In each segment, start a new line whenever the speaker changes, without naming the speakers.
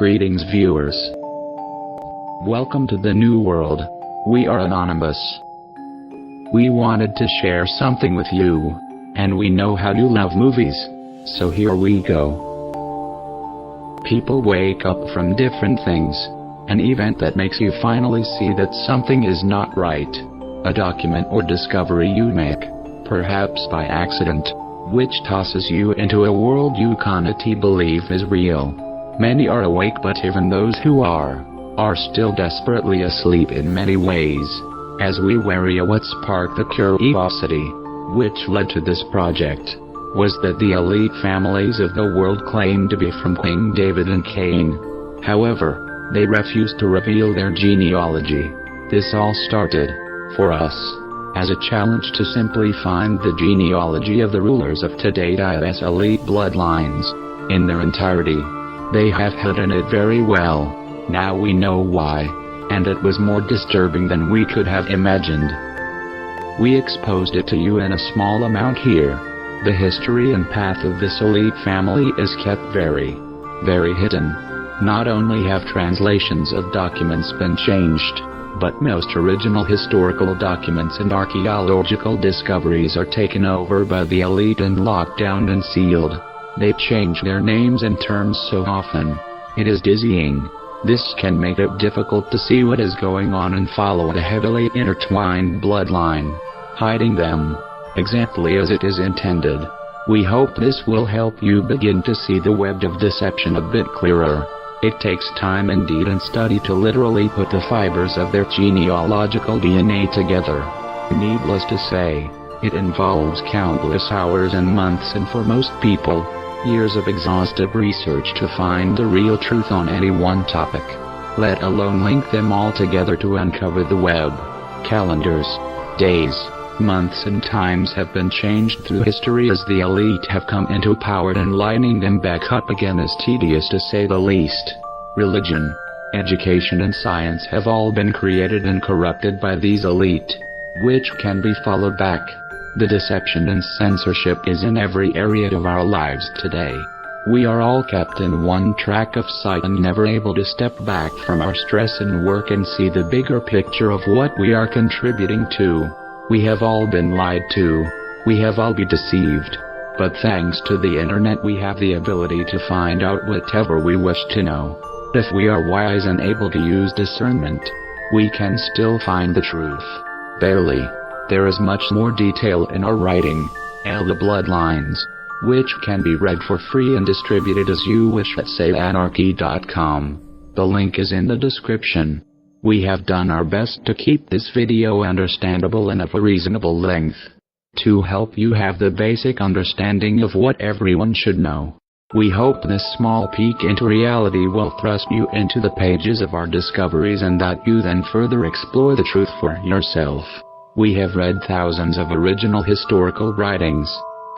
Greetings viewers. Welcome to the new world. We are anonymous. We wanted to share something with you, and we know how you love movies, so here we go. People wake up from different things. An event that makes you finally see that something is not right. A document or discovery you make, perhaps by accident, which tosses you into a world you can't believe is real. Many are awake, but even those who are still desperately asleep in many ways. As we worry, what sparked the curiosity, which led to this project, was that the elite families of the world claimed to be from King David and Cain. However, they refused to reveal their genealogy. This all started, for us, as a challenge to simply find the genealogy of the rulers of today's elite bloodlines, in their entirety. They have hidden it very well. Now we know why, and it was more disturbing than we could have imagined. We exposed it to you in a small amount here. The history and path of this elite family is kept very, very hidden. Not only have translations of documents been changed, but most original historical documents and archaeological discoveries are taken over by the elite and locked down and sealed. They change their names and terms so often. It is dizzying. This can make it difficult to see what is going on and follow a heavily intertwined bloodline, hiding them exactly as it is intended. We hope this will help you begin to see the web of deception a bit clearer. It takes time indeed and study to literally put the fibers of their genealogical DNA together. Needless to say, it involves countless hours and months, and for most people, years of exhaustive research to find the real truth on any one topic, let alone link them all together to uncover the web. Calendars, days, months and times have been changed through history as the elite have come into power, and lining them back up again is tedious to say the least. Religion, education and science have all been created and corrupted by these elite, which can be followed back. The deception and censorship is in every area of our lives today. We are all kept in one track of sight and never able to step back from our stress and work and see the bigger picture of what we are contributing to. We have all been lied to. We have all been deceived. But thanks to the internet we have the ability to find out whatever we wish to know. If we are wise and able to use discernment, we can still find the truth. Barely. There is much more detail in our writing, the bloodlines, which can be read for free and distributed as you wish at sayanarchy.com. The link is in the description. We have done our best to keep this video understandable and of a reasonable length, to help you have the basic understanding of what everyone should know. We hope this small peek into reality will thrust you into the pages of our discoveries, and that you then further explore the truth for yourself. We have read thousands of original historical writings,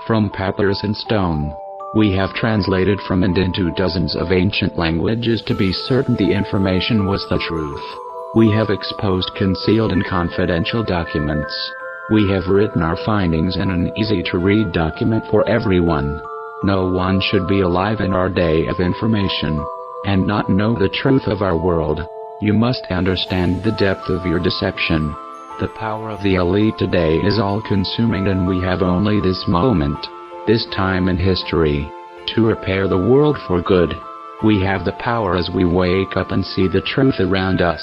from papyrus and stone. We have translated from and into dozens of ancient languages to be certain the information was the truth. We have exposed concealed and confidential documents. We have written our findings in an easy-to-read document for everyone. No one should be alive in our day of information and not know the truth of our world. You must understand the depth of your deception. The power of the elite today is all-consuming, and we have only this moment, this time in history, to repair the world for good. We have the power as we wake up and see the truth around us.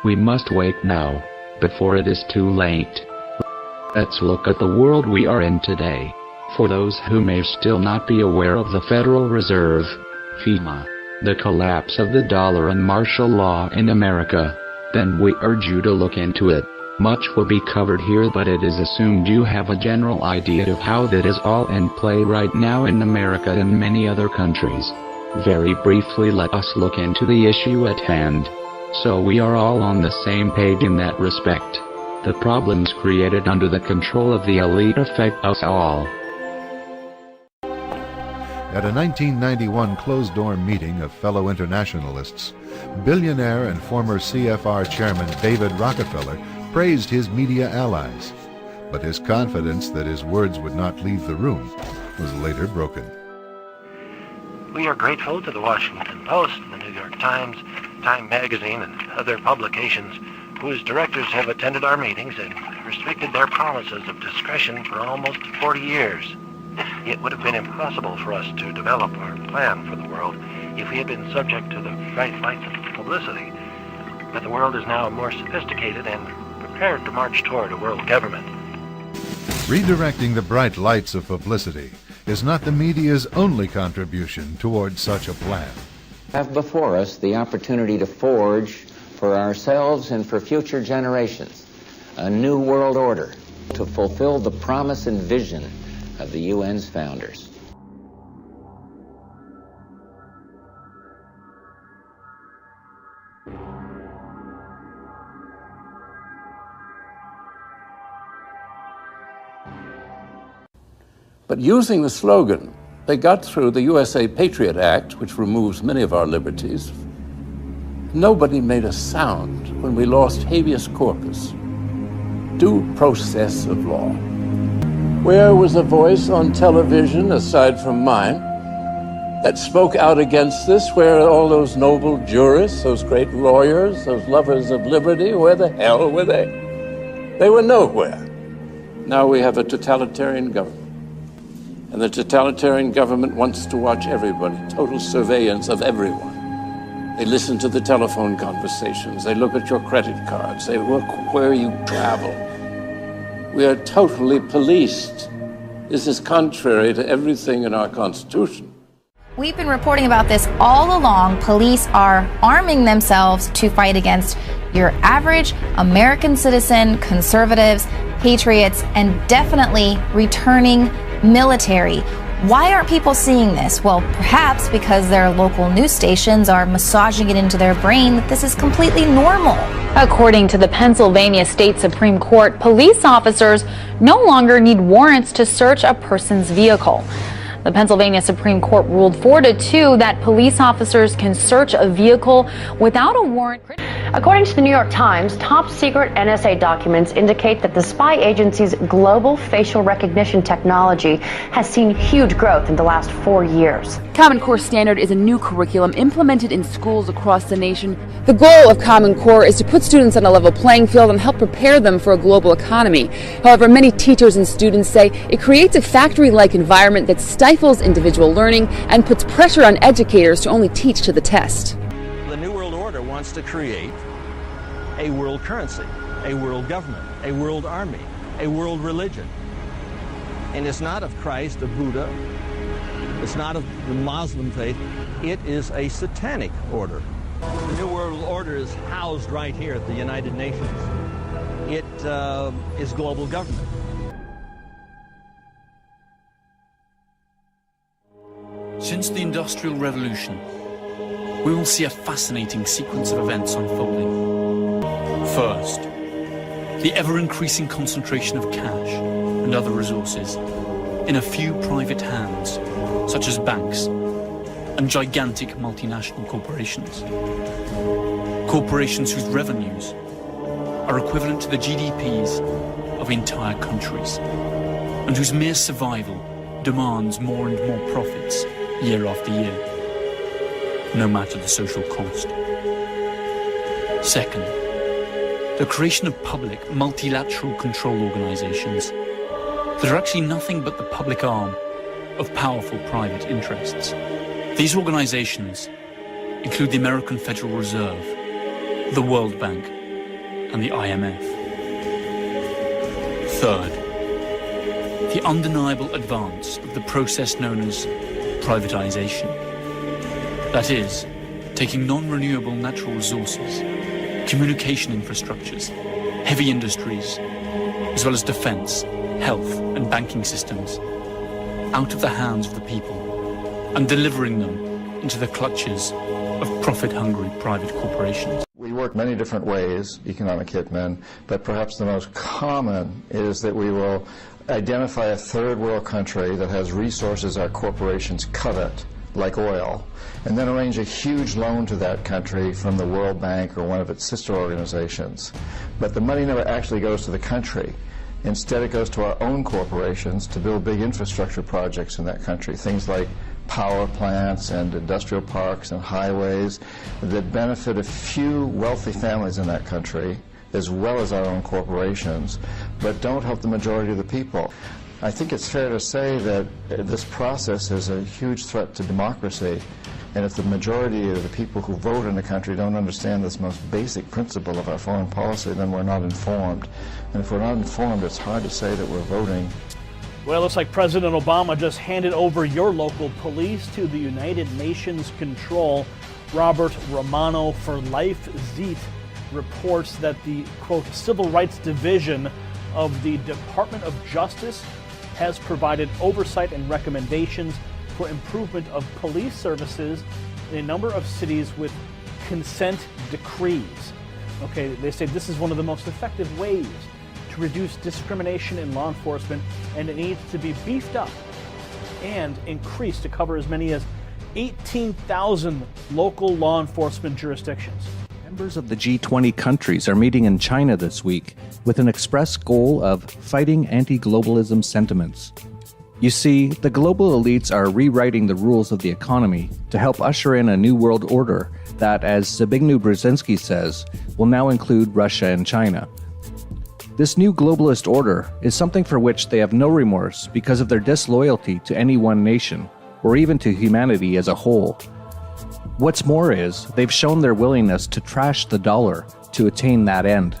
We must wake now, before it is too late. Let's look at the world we are in today. For those who may still not be aware of the Federal Reserve, FEMA, the collapse of the dollar and martial law in America, then we urge you to look into it. Much will be covered here, but it is assumed you have a general idea of how that is all in play right now in America and many other countries. Very briefly, let us look into the issue at hand, so we are all on the same page in that respect. The problems created under the control of the elite affect us all.
At a 1991 closed-door meeting of fellow internationalists, billionaire and former CFR chairman David Rockefeller praised his media allies, but his confidence that his words would not leave the room was later broken.
We are grateful to the Washington Post, the New York Times, Time Magazine, and other publications whose directors have attended our meetings and restricted their promises of discretion for almost 40 years. It would have been impossible for us to develop our plan for the world if we had been subject to the bright lights of publicity. But the world is now more sophisticated and prepared to march toward a world government.
Redirecting the bright lights of publicity is not the media's only contribution towards such a plan.
We have before us the opportunity to forge for ourselves and for future generations a new world order to fulfill the promise and vision of the UN's founders.
But using the slogan, they got through the USA Patriot Act, which removes many of our liberties. Nobody made a sound when we lost habeas corpus, due process of law. Where was a voice on television, aside from mine, that spoke out against this? Where are all those noble jurists, those great lawyers, those lovers of liberty? Where the hell were they? They were nowhere. Now we have a totalitarian government. And the totalitarian government wants to watch everybody, total surveillance of everyone. They listen to the telephone conversations. They look at your credit cards. They look where you travel. We are totally policed. This is contrary to everything in our Constitution.
We've been reporting about this all along. Police are arming themselves to fight against your average American citizen, conservatives, patriots, and definitely returning military. Why aren't people seeing this? Well, perhaps because their local news stations are massaging it into their brain that this is completely normal.
According to the Pennsylvania State Supreme Court, police officers no longer need warrants to search a person's vehicle. The Pennsylvania Supreme Court ruled 4-2 that police officers can search a vehicle without a warrant.
According to the New York Times, top secret NSA documents indicate that the spy agency's global facial recognition technology has seen huge growth in the last 4 years.
Common Core Standard is a new curriculum implemented in schools across the nation. The goal of Common Core is to put students on a level playing field and help prepare them for a global economy. However, many teachers and students say it creates a factory-like environment that stifles individual learning and puts pressure on educators to only teach to the test.
The New World Order wants to create a world currency, a world government, a world army, a world religion. And it's not of Christ, of Buddha, it's not of the Muslim faith, it is a satanic order. The New World Order is housed right here at the United Nations. It is global government.
Since the Industrial Revolution, we will see a fascinating sequence of events unfolding. First, the ever-increasing concentration of cash and other resources in a few private hands, such as banks and gigantic multinational corporations. Corporations whose revenues are equivalent to the GDPs of entire countries, and whose mere survival demands more and more profits year after year, no matter the social cost. Second, the creation of public, multilateral control organizations that are actually nothing but the public arm of powerful private interests. These organizations include the American Federal Reserve, the World Bank, and the IMF. Third, the undeniable advance of the process known as privatization. That is, taking non-renewable natural resources, communication infrastructures, heavy industries, as well as defense, health, and banking systems out of the hands of the people and delivering them into the clutches of profit-hungry private corporations.
We work many different ways, economic hitmen, but perhaps the most common is that we will identify a third world country that has resources our corporations covet, like oil, and then arrange a huge loan to that country from the World Bank or one of its sister organizations. But the money never actually goes to the country. Instead, it goes to our own corporations to build big infrastructure projects in that country, things like power plants and industrial parks and highways that benefit a few wealthy families in that country, as well as our own corporations, but don't help the majority of the people. I think it's fair to say that this process is a huge threat to democracy, and if the majority of the people who vote in the country don't understand this most basic principle of our foreign policy, then we're not informed. And if we're not informed, it's hard to say that we're voting.
Well, it looks like President Obama just handed over your local police to the United Nations control. Robert Romano for Life Zit reports that the, quote, Civil Rights Division of the Department of Justice has provided oversight and recommendations for improvement of police services in a number of cities with consent decrees. Okay, they say this is one of the most effective ways to reduce discrimination in law enforcement, and it needs to be beefed up and increased to cover as many as 18,000 local law enforcement jurisdictions.
Members of the G20 countries are meeting in China this week with an express goal of fighting anti-globalism sentiments. You see, the global elites are rewriting the rules of the economy to help usher in a new world order that, as Zbigniew Brzezinski says, will now include Russia and China. This new globalist order is something for which they have no remorse because of their disloyalty to any one nation, or even to humanity as a whole. What's more is, they've shown their willingness to trash the dollar to attain that end.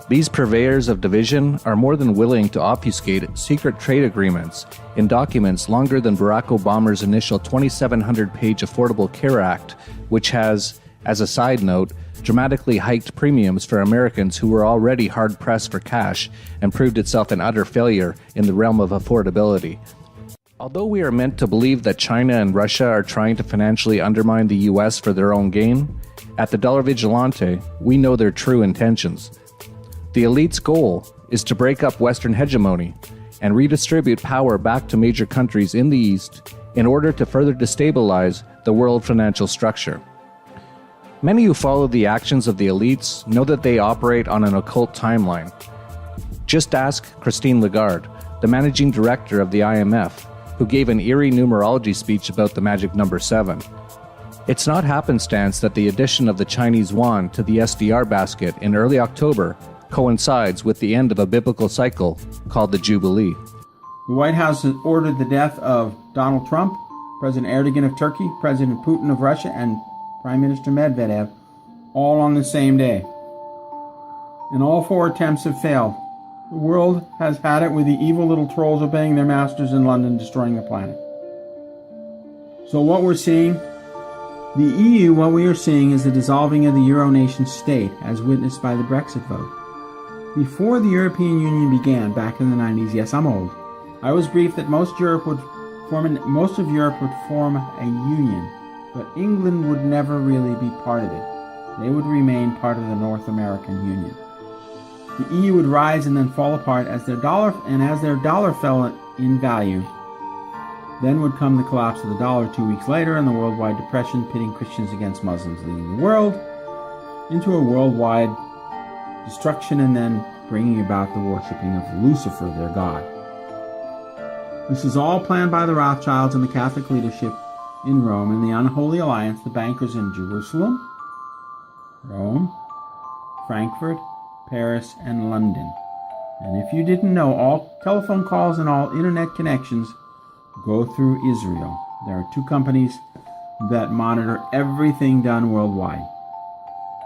These purveyors of division are more than willing to obfuscate secret trade agreements in documents longer than Barack Obama's initial 2,700-page Affordable Care Act, which has, as a side note, dramatically hiked premiums for Americans who were already hard-pressed for cash and proved itself an utter failure in the realm of affordability. Although we are meant to believe that China and Russia are trying to financially undermine the US for their own gain, at the Dollar Vigilante, we know their true intentions. The elite's goal is to break up Western hegemony and redistribute power back to major countries in the East in order to further destabilize the world financial structure. Many who follow the actions of the elites know that they operate on an occult timeline. Just ask Christine Lagarde, the managing director of the IMF, who gave an eerie numerology speech about the magic number 7. It's not happenstance that the addition of the Chinese yuan to the SDR basket in early October coincides with the end of a biblical cycle called the Jubilee.
The White House has ordered the death of Donald Trump, President Erdogan of Turkey, President Putin of Russia, and Prime Minister Medvedev, all on the same day. And all 4 attempts have failed. The world has had it with the evil little trolls obeying their masters in London, destroying the planet. So what we're seeing, the EU, what we are seeing is the dissolving of the Euro nation state, as witnessed by the Brexit vote. Before the European Union began, back in the 90s, yes, I'm old, I was briefed that most of Europe would form a union, but England would never really be part of it. They would remain part of the North American Union. The EU would rise and then fall apart as their dollar fell in value. Then would come the collapse of the dollar 2 weeks later and the worldwide depression, pitting Christians against Muslims, leading the world into a worldwide destruction and then bringing about the worshipping of Lucifer, their god. This is all planned by the Rothschilds and the Catholic leadership in Rome and the Unholy Alliance, the bankers in Jerusalem, Rome, Frankfurt, Paris, and London. And if you didn't know, all telephone calls and all internet connections go through Israel. There are 2 companies that monitor everything done worldwide.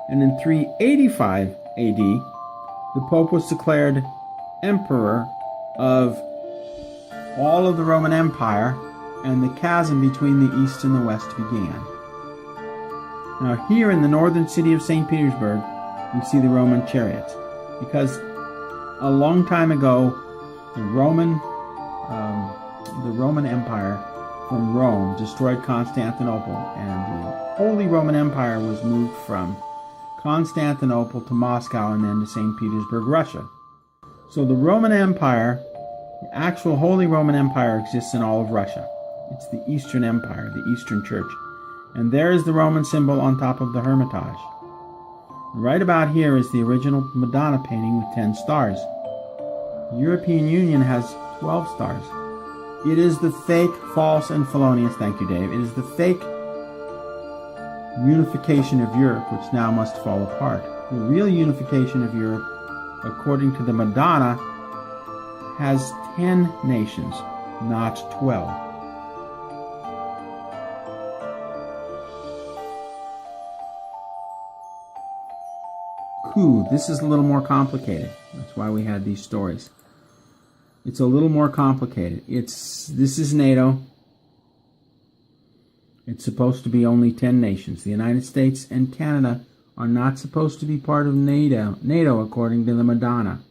And in 385 AD, the Pope was declared emperor of all of the Roman Empire, and the chasm between the East and the West began. Now here in the northern city of St. Petersburg, you see the Roman chariots, because a long time ago, the Roman Empire from Rome destroyed Constantinople, and the Holy Roman Empire was moved from Constantinople to Moscow and then to St. Petersburg, Russia. So the Roman Empire, the actual Holy Roman Empire, exists in all of Russia. It's the Eastern Empire, the Eastern Church. And there is the Roman symbol on top of the Hermitage. Right about here is the original Madonna painting with 10 stars. The European Union has 12 stars. It is the fake, false, and felonious, thank you, Dave. It is the fake unification of Europe, which now must fall apart. The real unification of Europe, according to the Madonna, has 10 nations, not 12. Coup. This is a little more complicated. That's why we had these stories. It's a little more complicated. This is NATO. It's supposed to be only 10 nations. The United States and Canada are not supposed to be part of NATO according to the Madonna.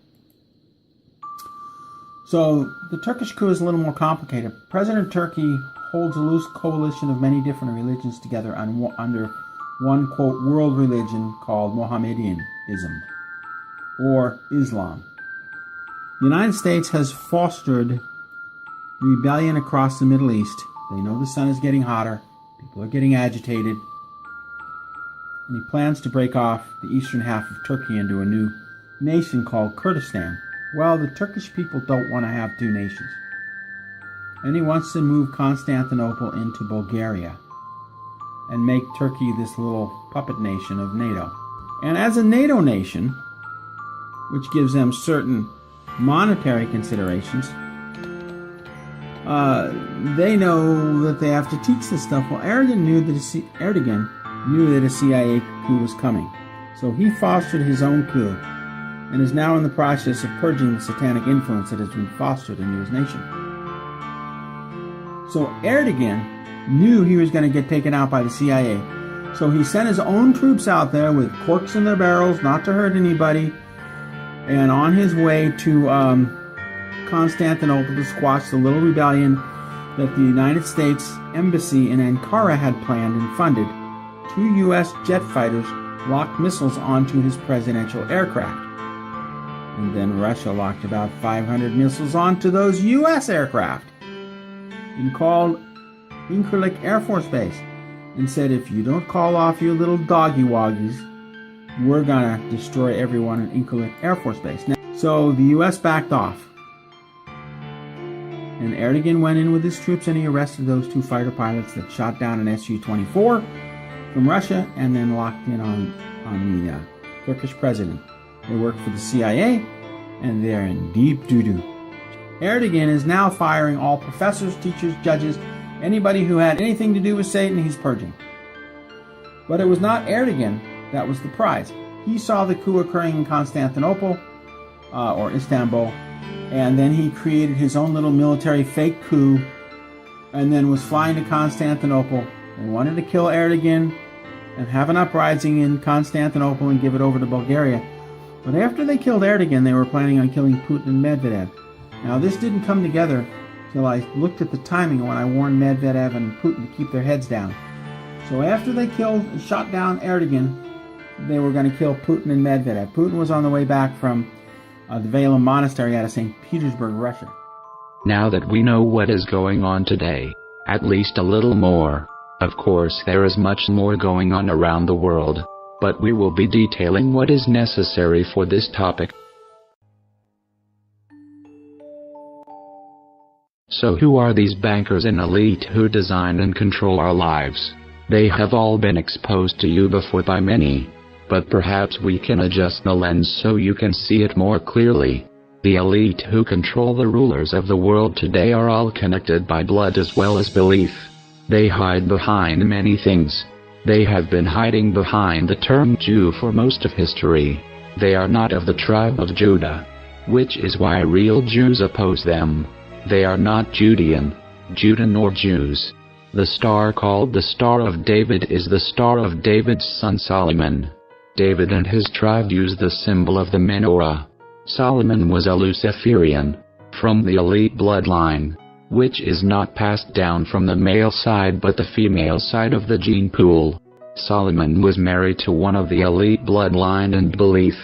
So the Turkish coup is a little more complicated. President Turkey holds a loose coalition of many different religions together under one, quote, world religion called Mohammedanism, or Islam. The United States has fostered rebellion across the Middle East. They know the sun is getting hotter, people are getting agitated, and he plans to break off the eastern half of Turkey into a new nation called Kurdistan. Well, the Turkish people don't want to have two nations. And he wants to move Constantinople into Bulgaria and make Turkey this little puppet nation of NATO. And as a NATO nation, which gives them certain monetary considerations, they know that they have to teach this stuff. Well, Erdogan knew that a CIA coup was coming. So he fostered his own coup and is now in the process of purging the satanic influence that has been fostered into his nation. So Erdogan knew he was going to get taken out by the CIA. So he sent his own troops out there with corks in their barrels, not to hurt anybody, and on his way to Constantinople to squash the little rebellion that the United States Embassy in Ankara had planned and funded, 2 U.S. jet fighters locked missiles onto his presidential aircraft. And then Russia locked about 500 missiles onto those U.S. aircraft and called Incirlik Air Force Base and said, if you don't call off your little doggy-woggies, we're going to destroy everyone in Incirlik Air Force Base. Now, so the U.S. backed off. And Erdogan went in with his troops and he arrested those 2 fighter pilots that shot down an Su-24 from Russia and then locked in on the Turkish president. They work for the CIA and they're in deep doo-doo. Erdogan is now firing all professors, teachers, judges, anybody who had anything to do with Satan, he's purging. But it was not Erdogan that was the prize. He saw the coup occurring in Constantinople, or Istanbul, and then he created his own little military fake coup, and then was flying to Constantinople and wanted to kill Erdogan and have an uprising in Constantinople and give it over to Bulgaria. But after they killed Erdogan, they were planning on killing Putin and Medvedev. Now, this didn't come together till I looked at the timing when I warned Medvedev and Putin to keep their heads down. So after they killed and shot down Erdogan, they were going to kill Putin and Medvedev. Putin was on the way back from the Valem Monastery out of St. Petersburg, Russia.
Now that we know what is going on today, at least a little more. Of course, there is much more going on around the world, but we will be detailing what is necessary for this topic. So who are these bankers and elite who design and control our lives? They have all been exposed to you before by many, but perhaps we can adjust the lens so you can see it more clearly. The elite who control the rulers of the world today are all connected by blood as well as belief. They hide behind many things. They have been hiding behind the term Jew for most of history. They are not of the tribe of Judah, which is why real Jews oppose them. They are not Judean, Judah nor Jews. The star called the Star of David is the Star of David's son Solomon. David and his tribe used the symbol of the menorah. Solomon was a Luciferian, from the elite bloodline, which is not passed down from the male side but the female side of the gene pool. Solomon was married to one of the elite bloodline and belief.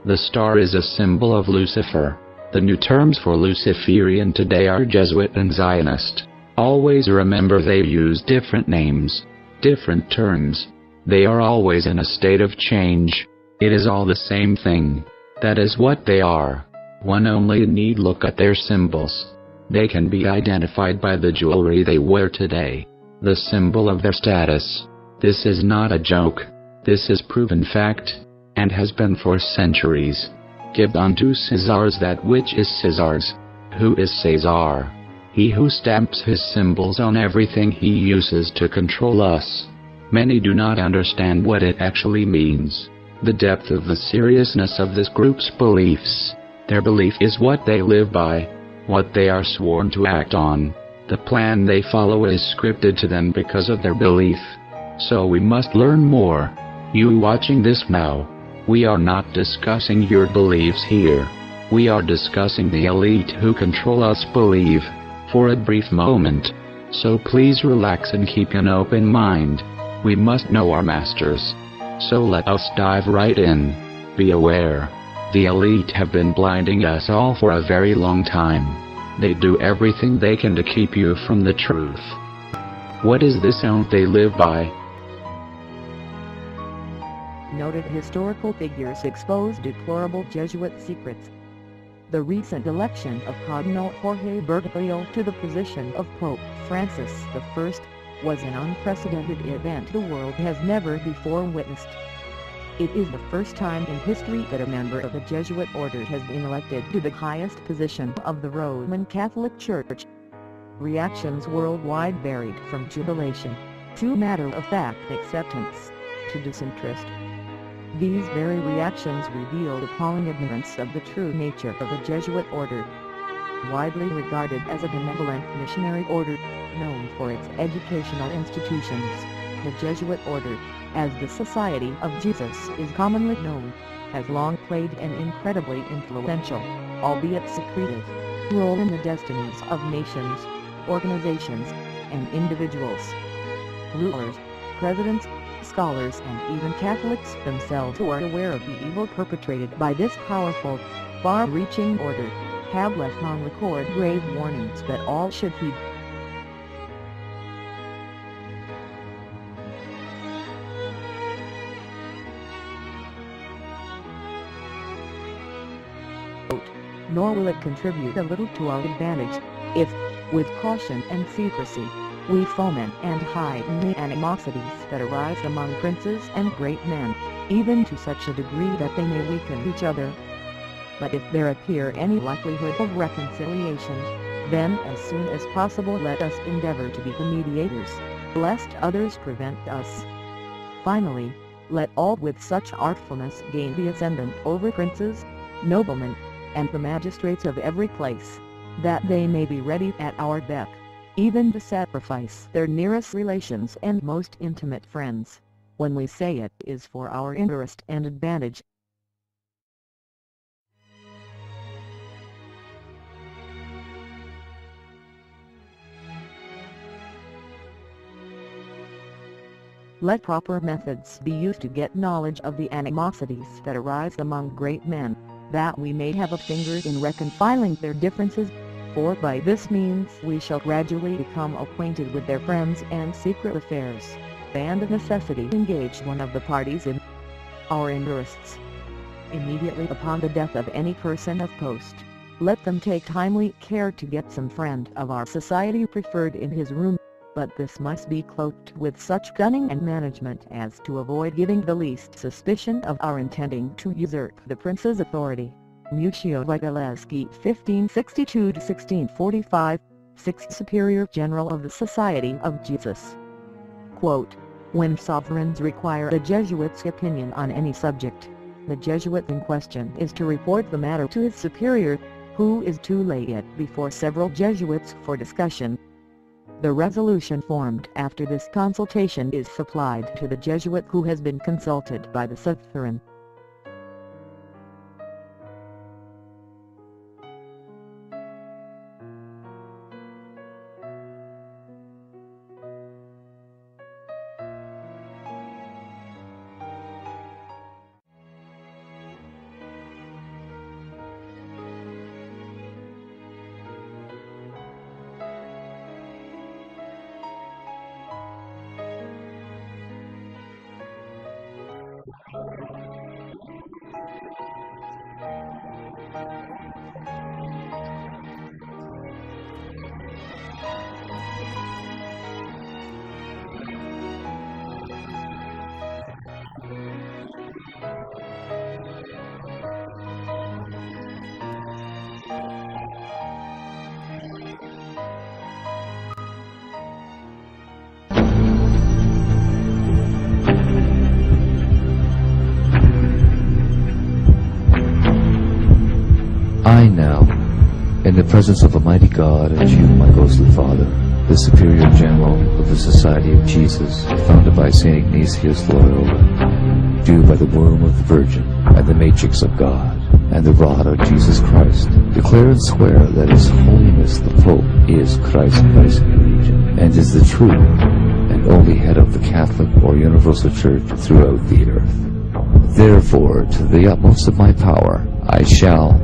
The star is a symbol of Lucifer. The new terms for Luciferian today are Jesuit and Zionist. Always remember they use different names, different terms. They are always in a state of change. It is all the same thing. That is what they are. One only need look at their symbols. They can be identified by the jewelry they wear today, the symbol of their status. This is not a joke. This is proven fact, and has been for centuries. Give unto Caesar's that which is Caesar's. Who is Caesar? He who stamps his symbols on everything he uses to control us. Many do not understand what it actually means, the depth of the seriousness of this group's beliefs. Their belief is what they live by, what they are sworn to act on. The plan they follow is scripted to them because of their belief. So we must learn more. You watching this now, we are not discussing your beliefs here. We are discussing the elite who control us believe, for a brief moment. So please relax and keep an open mind. We must know our masters. So let us dive right in. Be aware. The elite have been blinding us all for a very long time. They do everything they can to keep you from the truth. What is this oath they live by?
Noted historical figures expose deplorable Jesuit secrets. The recent election of Cardinal Jorge Bergoglio to the position of Pope Francis I was an unprecedented event the world has never before witnessed. It is the first time in history that a member of a Jesuit order has been elected to the highest position of the Roman Catholic Church. Reactions worldwide varied from jubilation, to matter-of-fact acceptance, to disinterest. These very reactions revealed appalling ignorance of the true nature of the Jesuit order. Widely regarded as a benevolent missionary order, known for its educational institutions, the Jesuit order, as the Society of Jesus is commonly known, has long played an incredibly influential, albeit secretive, role in the destinies of nations, organizations, and individuals. Rulers, presidents, scholars and even Catholics themselves who are aware of the evil perpetrated by this powerful, far-reaching order, have left on record grave warnings that all should heed. Nor will it contribute a little to our advantage, if, with caution and secrecy, we foment and heighten the animosities that arise among princes and great men, even to such a degree that they may weaken each other. But if there appear any likelihood of reconciliation, then as soon as possible let us endeavor to be the mediators, lest others prevent us. Finally, let all with such artfulness gain the ascendant over princes, noblemen, and the magistrates of every place, that they may be ready at our beck, even to sacrifice their nearest relations and most intimate friends, when we say it is for our interest and advantage. Let proper methods be used to get knowledge of the animosities that arise among great men, that we may have a finger in reconciling their differences, for by this means we shall gradually become acquainted with their friends and secret affairs, and of necessity engage one of the parties in our interests. Immediately upon the death of any person of post, let them take timely care to get some friend of our society preferred in his room, but this must be cloaked with such cunning and management as to avoid giving the least suspicion of our intending to usurp the prince's authority. Muccio Vitelleschi 1562–1645, 6th Superior General of the Society of Jesus. Quote, when sovereigns require a Jesuit's opinion on any subject, the Jesuit in question is to report the matter to his superior, who is to lay it before several Jesuits for discussion. The resolution formed after this consultation is supplied to the Jesuit who has been consulted by the sovereign.
I now, in the presence of Almighty God and you, my ghostly Father, the Superior General of the Society of Jesus, founded by St. Ignatius Loyola, do by the womb of the Virgin, and the matrix of God, and the rod of Jesus Christ, declare and swear that His Holiness the Pope is Christ Regent, and is the true and only head of the Catholic or Universal Church throughout the earth. Therefore, to the utmost of my power, I shall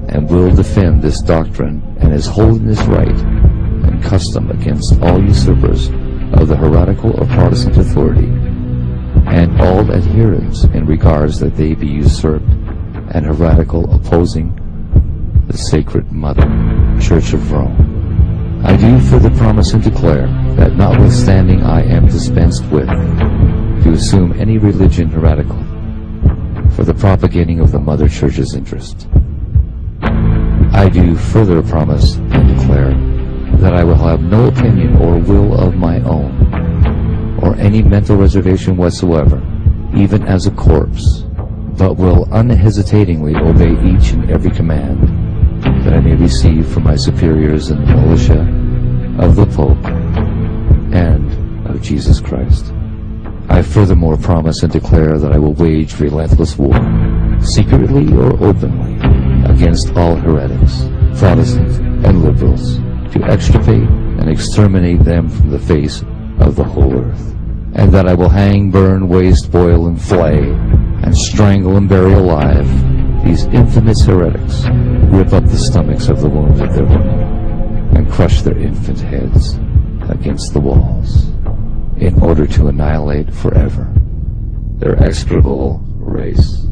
and will defend this doctrine and His Holiness right and custom against all usurpers of the heretical or Protestant authority, and all adherents in regards that they be usurped and heretical, opposing the Sacred Mother Church of Rome. I do further promise and declare that notwithstanding I am dispensed with to assume any religion heretical for the propagating of the Mother Church's interest, I do further promise and declare that I will have no opinion or will of my own, or any mental reservation whatsoever, even as a corpse, but will unhesitatingly obey each and every command that I may receive from my superiors in the militia of the Pope and of Jesus Christ. I furthermore promise and declare that I will wage relentless war, secretly or openly, against all heretics, Protestants, and liberals, to extirpate and exterminate them from the face of the whole earth, and that I will hang, burn, waste, boil, and flay, and strangle and bury alive these infamous heretics, rip up the stomachs of the wombs of their women, and crush their infant heads against the walls, in order to annihilate forever their execrable race.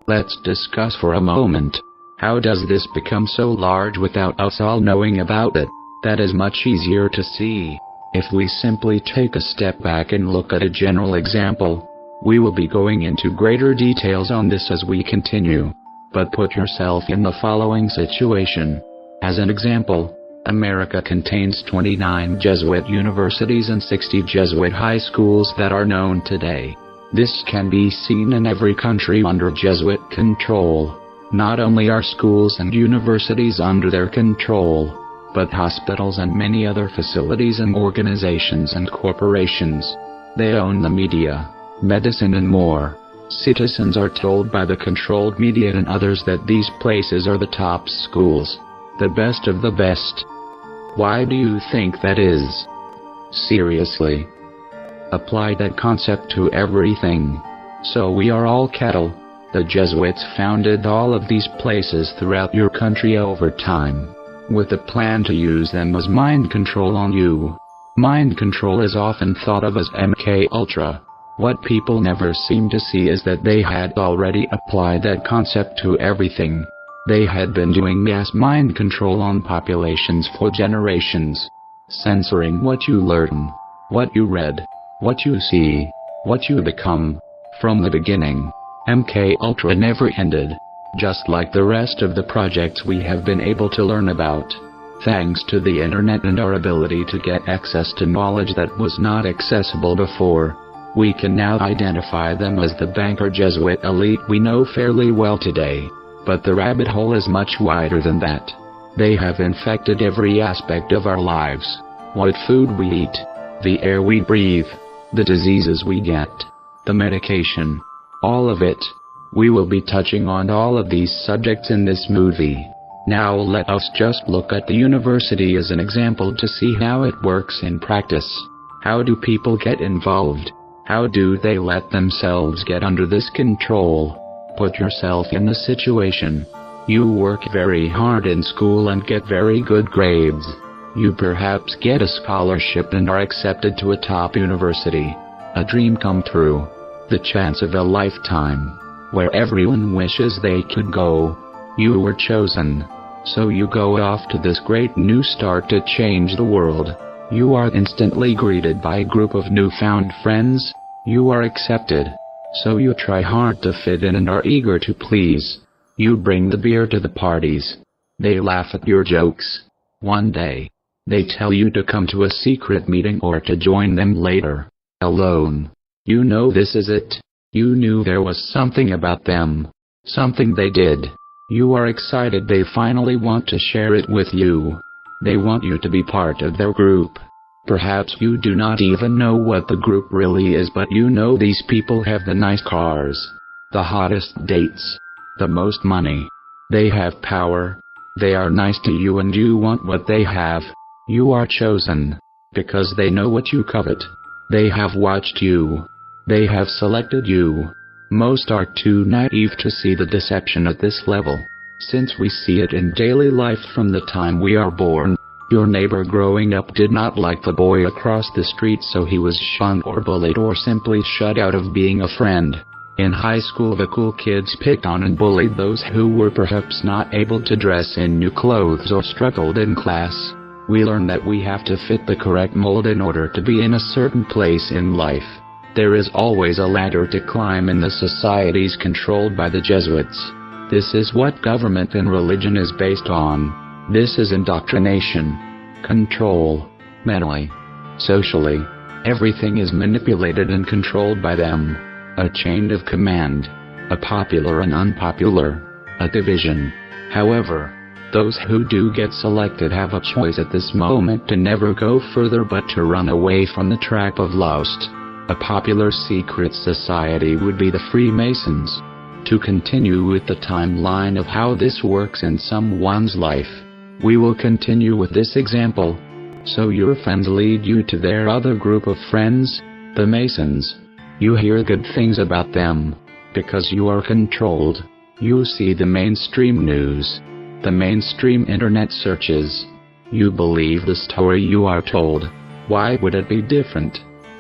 Let's discuss for a moment. How does this become so large without us all knowing about it? That is much easier to see if we simply take a step back and look at a general example. We will be going into greater details on this as we continue, but put yourself in the following situation. As an example, America contains 29 Jesuit universities and 60 Jesuit high schools that are known today. This can be seen in every country under Jesuit control. Not only are schools and universities under their control, but hospitals and many other facilities and organizations and corporations. They own the media, medicine, and more. Citizens are told by the controlled media and others that these places are the top schools, the best of the best. Why do you think that is? Seriously. Apply that concept to everything. So we are all cattle. The Jesuits founded all of these places throughout your country over time, with a plan to use them as mind control on you. Mind control is often thought of as MK Ultra. What people never seem to see is that they had already applied that concept to everything. They had been doing mass mind control on populations for generations, censoring what you learn, what you read, what you see, what you become. From the beginning, MK Ultra never ended, just like the rest of the projects we have been able to learn about. Thanks to the internet and our ability to get access to knowledge that was not accessible before, we can now identify them as the banker Jesuit elite we know fairly well today. But the rabbit hole is much wider than that. They have infected every aspect of our lives. What food we eat, the air we breathe, the diseases we get, the medication, all of it. We will be touching on all of these subjects in this movie. Now let us just look at the university as an example to see how it works in practice. How do people get involved? How do they let themselves get under this control? Put yourself in the situation. You work very hard in school and get very good grades. You perhaps get a scholarship and are accepted to a top university. A dream come true. The chance of a lifetime, where everyone wishes they could go. You were chosen. So you go off to this great new start to change the world. You are instantly greeted by a group of newfound friends. You are accepted. So you try hard to fit in and are eager to please. You bring the beer to the parties. They laugh at your jokes. One day, they tell you to come to a secret meeting or to join them later, alone. You know this is it. You knew there was something about them. Something they did. You are excited they finally want to share it with you. They want you to be part of their group. Perhaps you do not even know what the group really is, but you know these people have the nice cars, the hottest dates, the most money. They have power. They are nice to you and you want what they have. You are chosen because they know what you covet. They have watched you. They have selected you. Most are too naive to see the deception at this level, since we see it in daily life from the time we are born. Your neighbor growing up did not like the boy across the street, so he was shunned or bullied or simply shut out of being a friend. In high school, the cool kids picked on and bullied those who were perhaps not able to dress in new clothes or struggled in class. We learn that we have to fit the correct mold in order to be in a certain place in life. There is always a ladder to climb in the societies controlled by the Jesuits. This is what government and religion is based on. This is indoctrination, control, mentally, socially. Everything is manipulated and controlled by them. A chain of command, a popular and unpopular, a division. However, those who do get selected have a choice at this moment to never go further but to run away from the trap of lust. A popular secret society would be the Freemasons. To continue with the timeline of how this works in someone's life, we will continue with this example. So your friends lead you to their other group of friends, the Masons. You hear good things about them, because you are controlled. You see the mainstream news, the mainstream internet searches. You believe the story you are told. Why would it be different?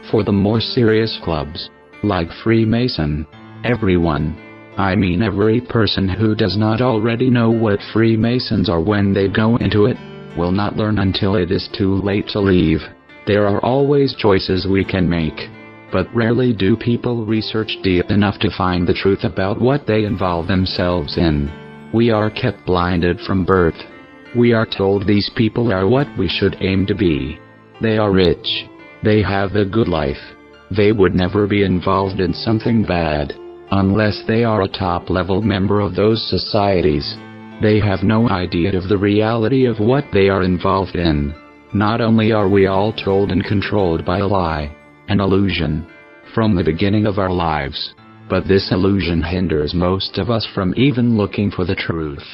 For the more serious clubs, like Freemason, everyone, I mean every person who does not already know what Freemasons are when they go into it, will not learn until it is too late to leave. There are always choices we can make, but rarely do people research deep enough to find the truth about what they involve themselves in. We are kept blinded from birth. We are told these people are what we should aim to be. They are rich. They have a good life. They would never be involved in something bad, unless they are a top-level member of those societies. They have no idea of the reality of what they are involved in. Not only are we all told and controlled by a lie, an illusion, from the beginning of our lives, but this illusion hinders most of us from even looking for the truth.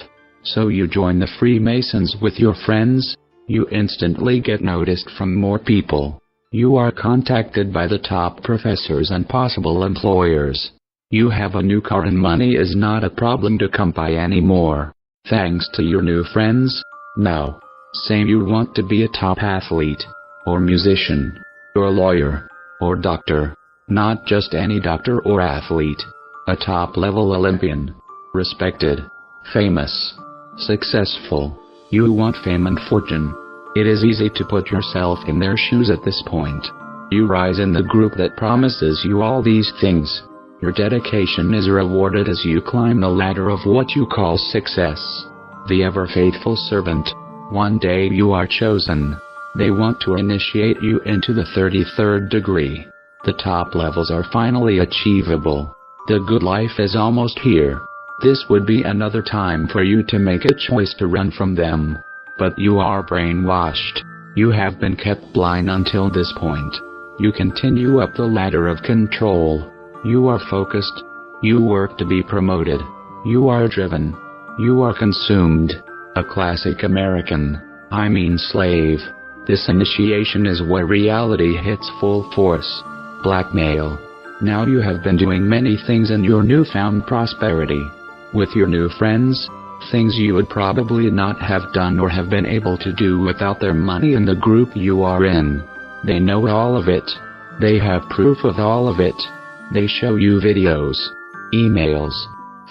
So you join the Freemasons with your friends, you instantly get noticed from more people. You are contacted by the top professors and possible employers. You have a new car and money is not a problem to come by anymore, thanks to your new friends. Now, say you want to be a top athlete, or musician, or lawyer, or doctor. Not just any doctor or athlete. A top-level Olympian. Respected. Famous. Successful. You want fame and fortune. It is easy to put yourself in their shoes at this point. You rise in the group that promises you all these things. Your dedication is rewarded as you climb the ladder of what you call success. The ever-faithful servant. One day you are chosen. They want to initiate you into the 33rd degree. The top levels are finally achievable. The good life is almost here. This would be another time for you to make a choice to run from them. But you are brainwashed. You have been kept blind until this point. You continue up the ladder of control. You are focused. You work to be promoted. You are driven. You are consumed. A classic American, I mean slave. This initiation is where reality hits full force. Blackmail. Now you have been doing many things in your newfound prosperity. With your new friends, things you would probably not have done or have been able to do without their money in the group you are in. They know all of it. They have proof of all of it. They show you videos, emails,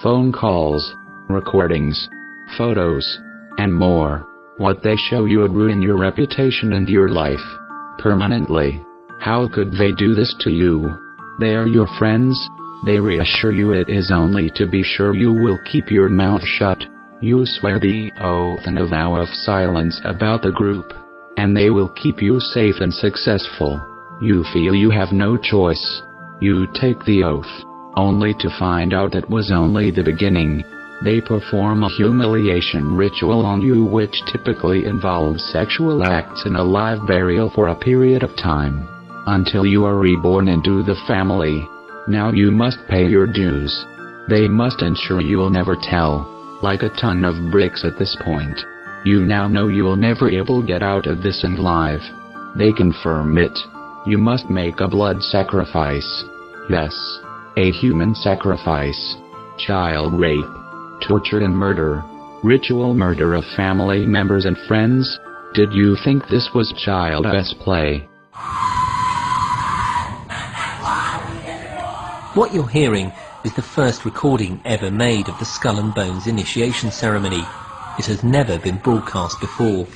phone calls, recordings, photos, and more. What they show you would ruin your reputation and your life permanently. How could they do this to you? They are your friends. They reassure you it is only to be sure you will keep your mouth shut. You swear the oath and a vow of silence about the group, and they will keep you safe and successful. You feel you have no choice. You take the oath. only to find out it was only the beginning. They perform a humiliation ritual on you which typically involves sexual acts and a live burial for a period of time, until you are reborn into the family. Now you must pay your dues. They must ensure you will never tell, like a ton of bricks at this point. You now know you will never able get out of this and live. They confirm it. You must make a blood sacrifice. Yes, a human sacrifice. Child rape, torture and murder, ritual murder of family members and friends. Did you think this was child's play?
What you're hearing is the first recording ever made of the Skull and Bones initiation ceremony. It has never been broadcast before.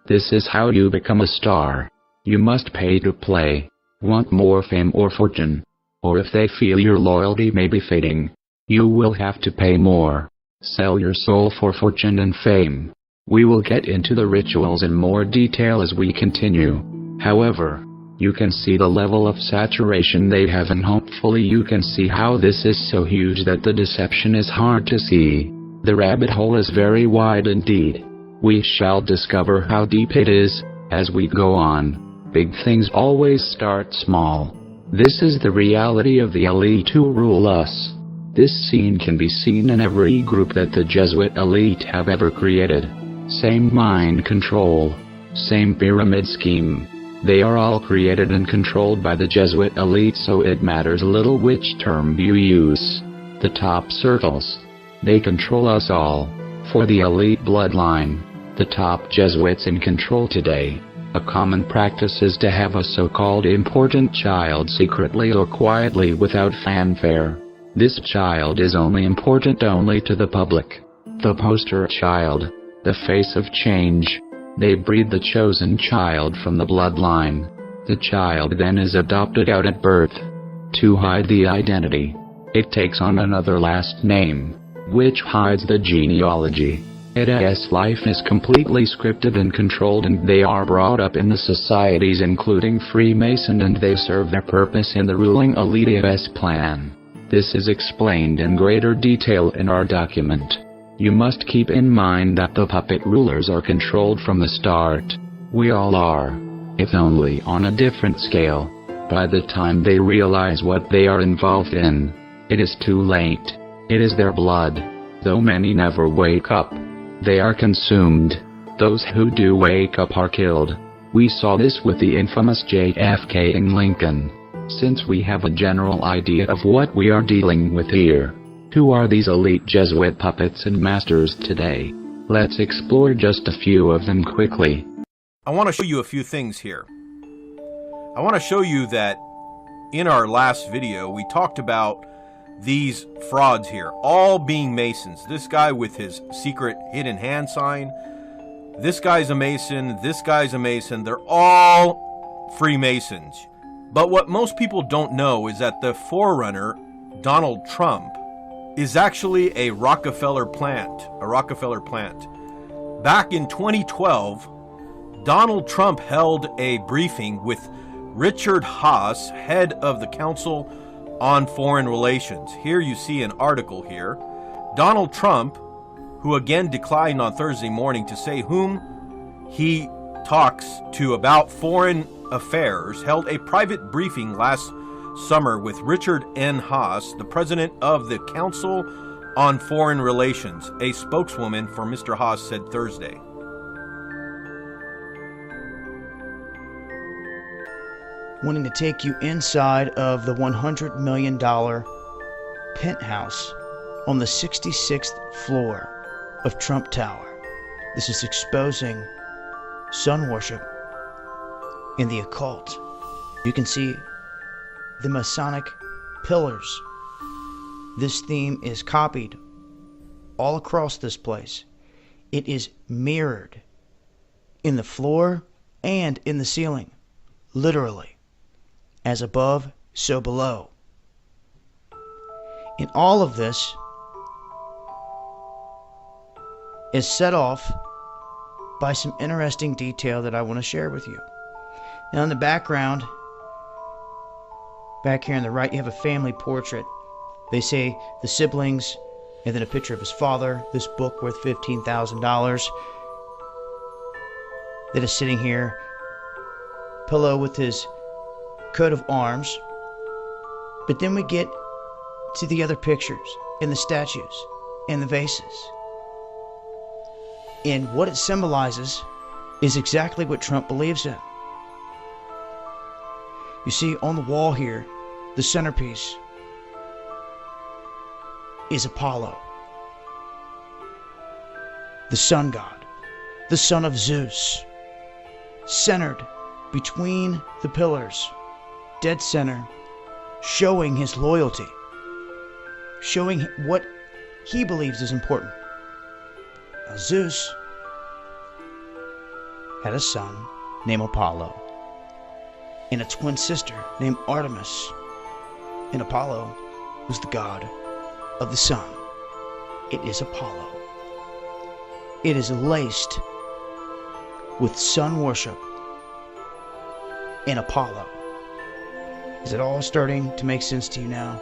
This is how you become a star. You must pay to play. Want more fame or fortune? Or if they feel your loyalty may be fading, you will have to pay more. Sell your soul for fortune and fame. We will get into the rituals in more detail as we continue. However, you can see the level of saturation they have, and hopefully you can see how this is so huge that the deception is hard to see. The rabbit hole is very wide indeed. We shall discover how deep it is as we go on. Big things always start small. This is the reality of the elite who rule us. This scene can be seen in every group that the Jesuit elite have ever created. Same mind control, same pyramid scheme. They are all created and controlled by the Jesuit elite, so it matters little which term you use. The top circles. They control us all. For the elite bloodline, the top Jesuits in control today. A common practice is to have a so-called important child secretly or quietly without fanfare. This child is only important only to the public. The poster child, the face of change. They breed the chosen child from the bloodline. The child then is adopted out at birth. To hide the identity, it takes on another last name, which hides the genealogy. Its life is completely scripted and controlled, and they are brought up in the societies including Freemason, and they serve their purpose in the ruling elite's plan. This is explained in greater detail in our document. You must keep in mind that the puppet rulers are controlled from the start. We all are, if only on a different scale. By the time they realize what they are involved in, it is too late. It is their blood. Though many never wake up, they are consumed. Those who do wake up are killed. We saw this with the infamous JFK and Lincoln. Since we have a general idea of what we are dealing with here, who are these elite Jesuit puppets and masters today? Let's explore just a few of them quickly.
I want to show you a few things here. I want to show you that in our last video we talked about these frauds here, all being Masons. This guy with his secret hidden hand sign, this guy's a Mason, this guy's a Mason. They're all Freemasons. But what most people don't know is that the forerunner, Donald Trump, is actually a Rockefeller plant. Back in 2012, Donald Trump held a briefing with Richard Haass, head of the Council on Foreign Relations. Here you see an article here. Donald Trump, who again declined on Thursday morning to say whom he talks to about foreign affairs, held a private briefing last summer with Richard N. Haass, the president of the Council on Foreign Relations. A spokeswoman for Mr. Haass said Thursday.
Wanting to take you inside of the $100 million penthouse on the 66th floor of Trump Tower. This is exposing sun worship in the occult. You can see the Masonic pillars. This theme is copied all across this place. It is mirrored in the floor and in the ceiling, literally. As above, so below. And all of this is set off by some interesting detail that I want to share with you. Now in the background, back here on the right, you have a family portrait. They say the siblings, and then a picture of his father, this book worth $15,000, that is sitting here, pillow with his coat of arms. But then we get to the other pictures, and the statues, and the vases. And what it symbolizes is exactly what Trump believes in. You see, on the wall here, the centerpiece is Apollo, the sun god, the son of Zeus, centered between the pillars, dead center, showing his loyalty, showing what he believes is important. Now, Zeus had a son named Apollo and a twin sister named Artemis, and Apollo was the god of the sun. It is Apollo. It is laced with sun worship and Apollo. Is it all starting to make sense to you now?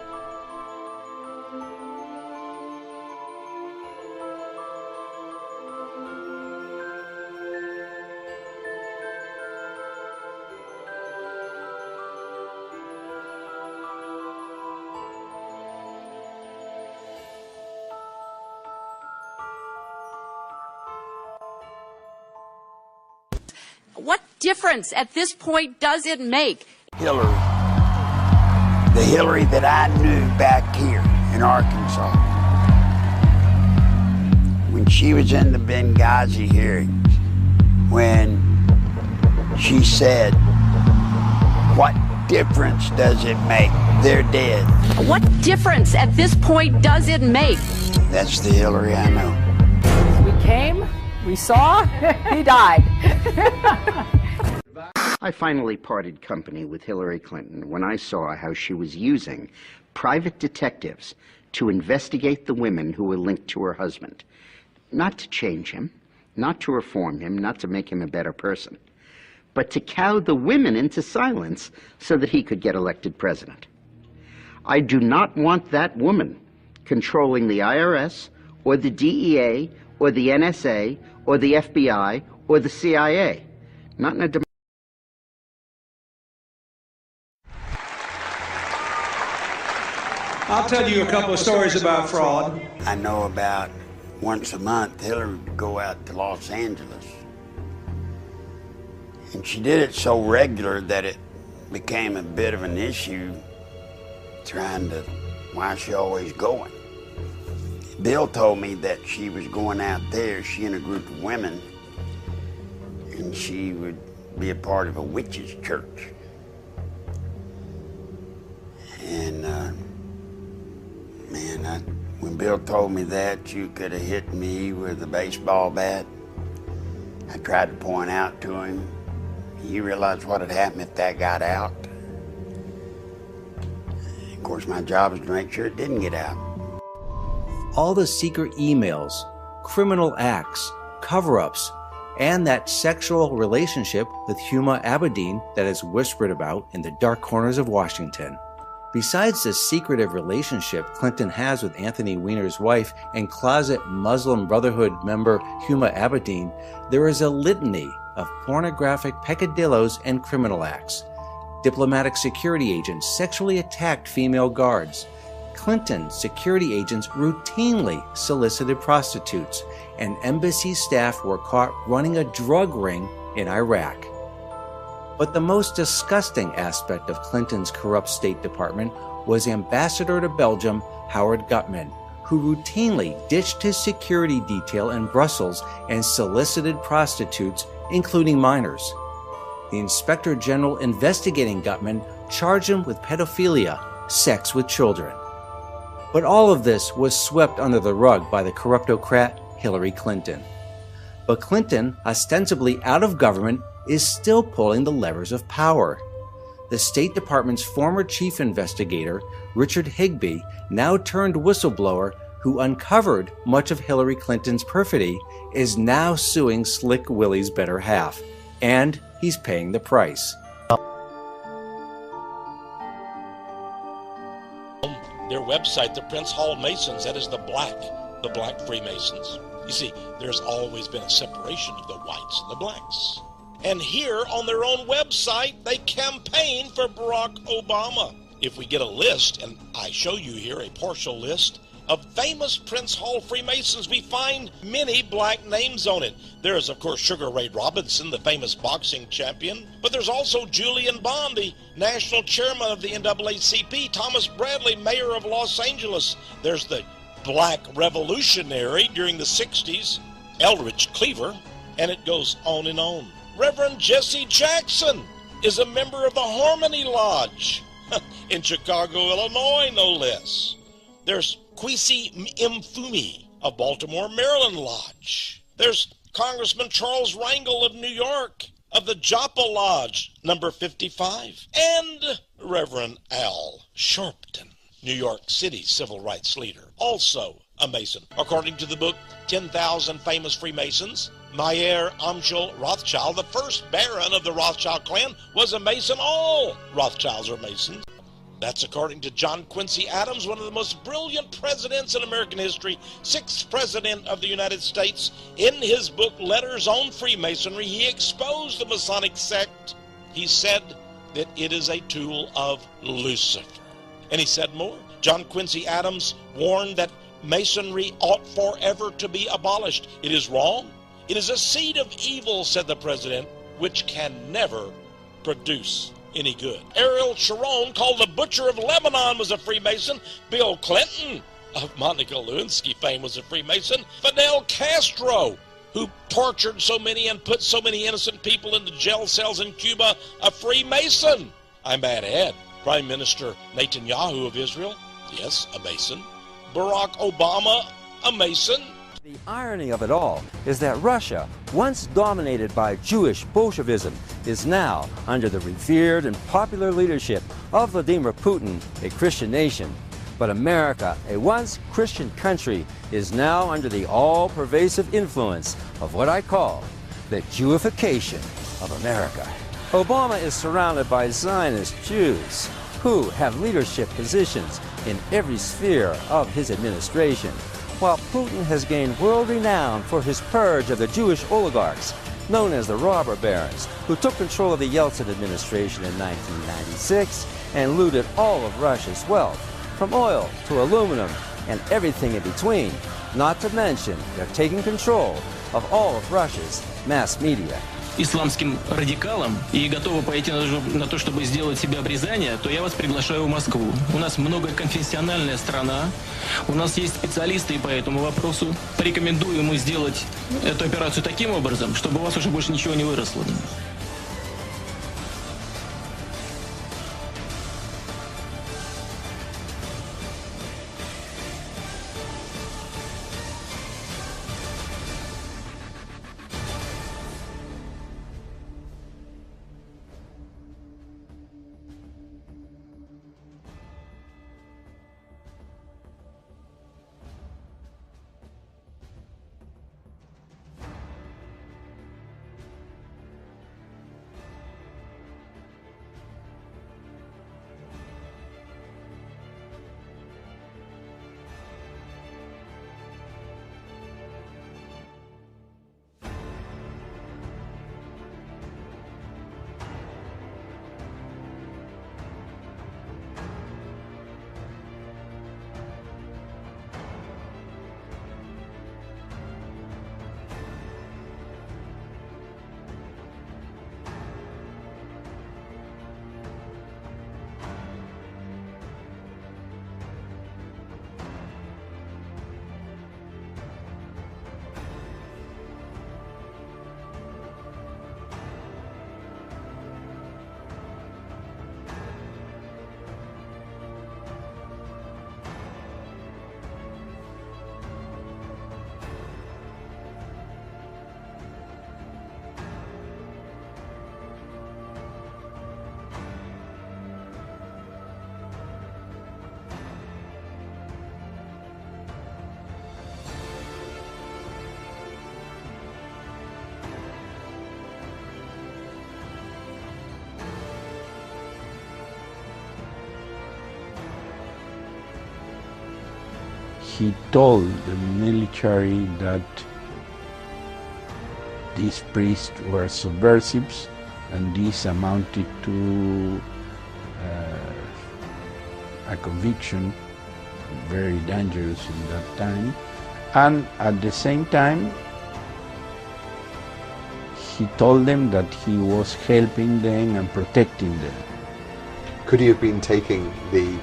What difference at this point does it make?
Hillary, the Hillary that I knew back here in Arkansas, when she was in the Benghazi hearings, when she said, "What difference does it make? They're dead."
What difference at this point does it make?
That's the Hillary I know.
We came, we saw, he died.
I finally parted company with Hillary Clinton when I saw how she was using private detectives to investigate the women who were linked to her husband. Not to change him, not to reform him, not to make him a better person, but to cow the women into silence so that he could get elected president. I do not want that woman controlling the IRS or the DEA or the NSA or the FBI or the CIA. Not in a democracy.
I'll tell you a couple of stories about fraud.
I know about once a month Hillary would go out to Los Angeles. And she did it so regular that it became a bit of an issue trying to, why is she always going? Bill told me that she was going out there, she and a group of women, and she would be a part of a witches' church. And man, when Bill told me that, you could have hit me with a baseball bat. I tried to point out to him, you realize what had happened if that got out? Of course, my job was to make sure it didn't get out.
All the secret emails, criminal acts, cover-ups, and that sexual relationship with Huma Abedin that is whispered about in the dark corners of Washington. Besides the secretive relationship Clinton has with Anthony Weiner's wife and closet Muslim Brotherhood member Huma Abedin, there is a litany of pornographic peccadillos and criminal acts. Diplomatic security agents sexually attacked female guards. Clinton security agents routinely solicited prostitutes, and embassy staff were caught running a drug ring in Iraq. But the most disgusting aspect of Clinton's corrupt State Department was Ambassador to Belgium Howard Gutmann, who routinely ditched his security detail in Brussels and solicited prostitutes, including minors. The Inspector General investigating Gutmann charged him with pedophilia, sex with children. But all of this was swept under the rug by the corruptocrat Hillary Clinton. But Clinton, ostensibly out of government, is still pulling the levers of power. The State Department's former chief investigator, Richard Higbee, now turned whistleblower who uncovered much of Hillary Clinton's perfidy, is now suing Slick Willie's better half, and he's paying the price.
their website, the Prince Hall Masons, that is the black Freemasons. You see, there's always been a separation of the whites and the blacks. And here on their own website, they campaign for Barack Obama. If we get a list, and I show you here a partial list of famous Prince Hall Freemasons, we find many black names on it. There is, of course, Sugar Ray Robinson, the famous boxing champion, but there's also Julian Bond, the national chairman of the NAACP, Thomas Bradley, mayor of Los Angeles. There's the black revolutionary during the 60s, Eldridge Cleaver, and it goes on and on. Reverend Jesse Jackson is a member of the Harmony Lodge in Chicago, Illinois, no less. There's Kwesi Mfumi of Baltimore, Maryland Lodge. There's Congressman Charles Rangel of New York of the Joppa Lodge, number 55. And Reverend Al Sharpton, New York City civil rights leader, also a Mason. According to the book 10,000 Famous Freemasons, Meyer Amschel Rothschild, the first baron of the Rothschild clan, was a Mason. All Rothschilds are Masons. That's according to John Quincy Adams, one of the most brilliant presidents in American history, 6th president of the United States. In his book, Letters on Freemasonry, he exposed the Masonic sect. He said that it is a tool of Lucifer. And he said more. John Quincy Adams warned that Masonry ought forever to be abolished. It is wrong. It is a seed of evil, said the president, which can never produce any good. Ariel Sharon, called the Butcher of Lebanon, was a Freemason. Bill Clinton of Monica Lewinsky fame was a Freemason. Fidel Castro, who tortured so many and put so many innocent people into jail cells in Cuba, a Freemason. I might add, Prime Minister Netanyahu of Israel, yes, a Mason. Barack Obama, a Mason.
The irony of it all is that Russia, once dominated by Jewish Bolshevism, is now under the revered and popular leadership of Vladimir Putin, a Christian nation. But America, a once Christian country, is now under the all-pervasive influence of what I call the Jewification of America. Obama is surrounded by Zionist Jews who have leadership positions in every sphere of his administration, while Putin has gained world renown for his purge of the Jewish oligarchs, known as the robber barons, who took control of the Yeltsin administration in 1996 and looted all of Russia's wealth, from oil to aluminum and everything in between, not to mention they're taking control of all of Russia's mass media.
Исламским радикалам и готовы пойти на то, чтобы сделать себе обрезание, то я вас приглашаю в Москву. У нас многоконфессиональная страна, у нас есть специалисты по этому вопросу. Порекомендую ему сделать эту операцию таким образом, чтобы у вас уже больше ничего не выросло.
he told the military that these priests were subversives, and this amounted to a conviction, very dangerous in that time. And at the same time, he told them that he was helping them and protecting them.
Could he have been taking the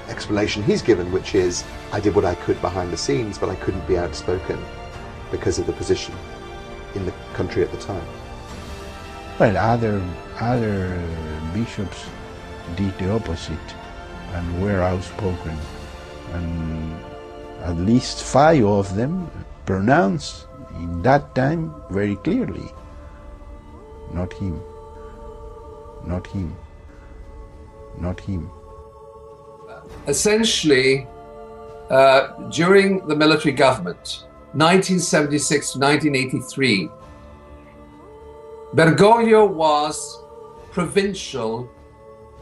explanation he's given, which is, I did what I could behind the scenes, but I couldn't be outspoken because of the position in the country at the time?
Well, other bishops did the opposite and were outspoken, and at least 5 of them pronounced in that time very clearly, not him, not him, not him.
Essentially, during the military government, 1976 to 1983, Bergoglio was provincial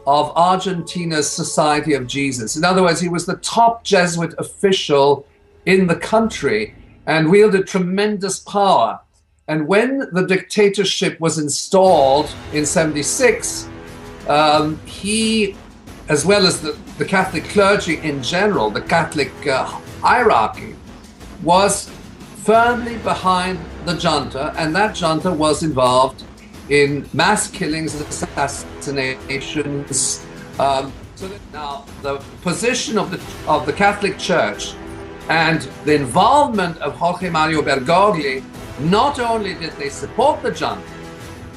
of Argentina's Society of Jesus. In other words, he was the top Jesuit official in the country and wielded tremendous power. And when the dictatorship was installed in 76, he, as well as the Catholic clergy in general, the Catholic hierarchy, was firmly behind the junta, and that junta was involved in mass killings and assassinations. So that now the position of the Catholic Church and the involvement of Jorge Mario Bergoglio, not only did they support the junta,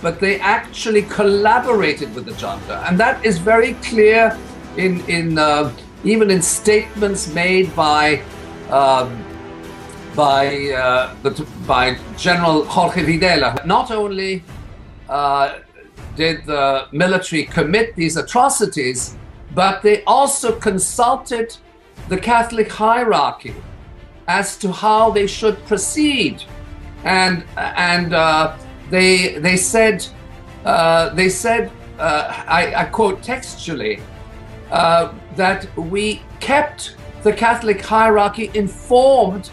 but they actually collaborated with the junta, and that is very clear in even in statements made by General Jorge Videla. Not only did the military commit these atrocities, but they also consulted the Catholic hierarchy as to how they should proceed, and they said I quote textually that we kept the Catholic hierarchy informed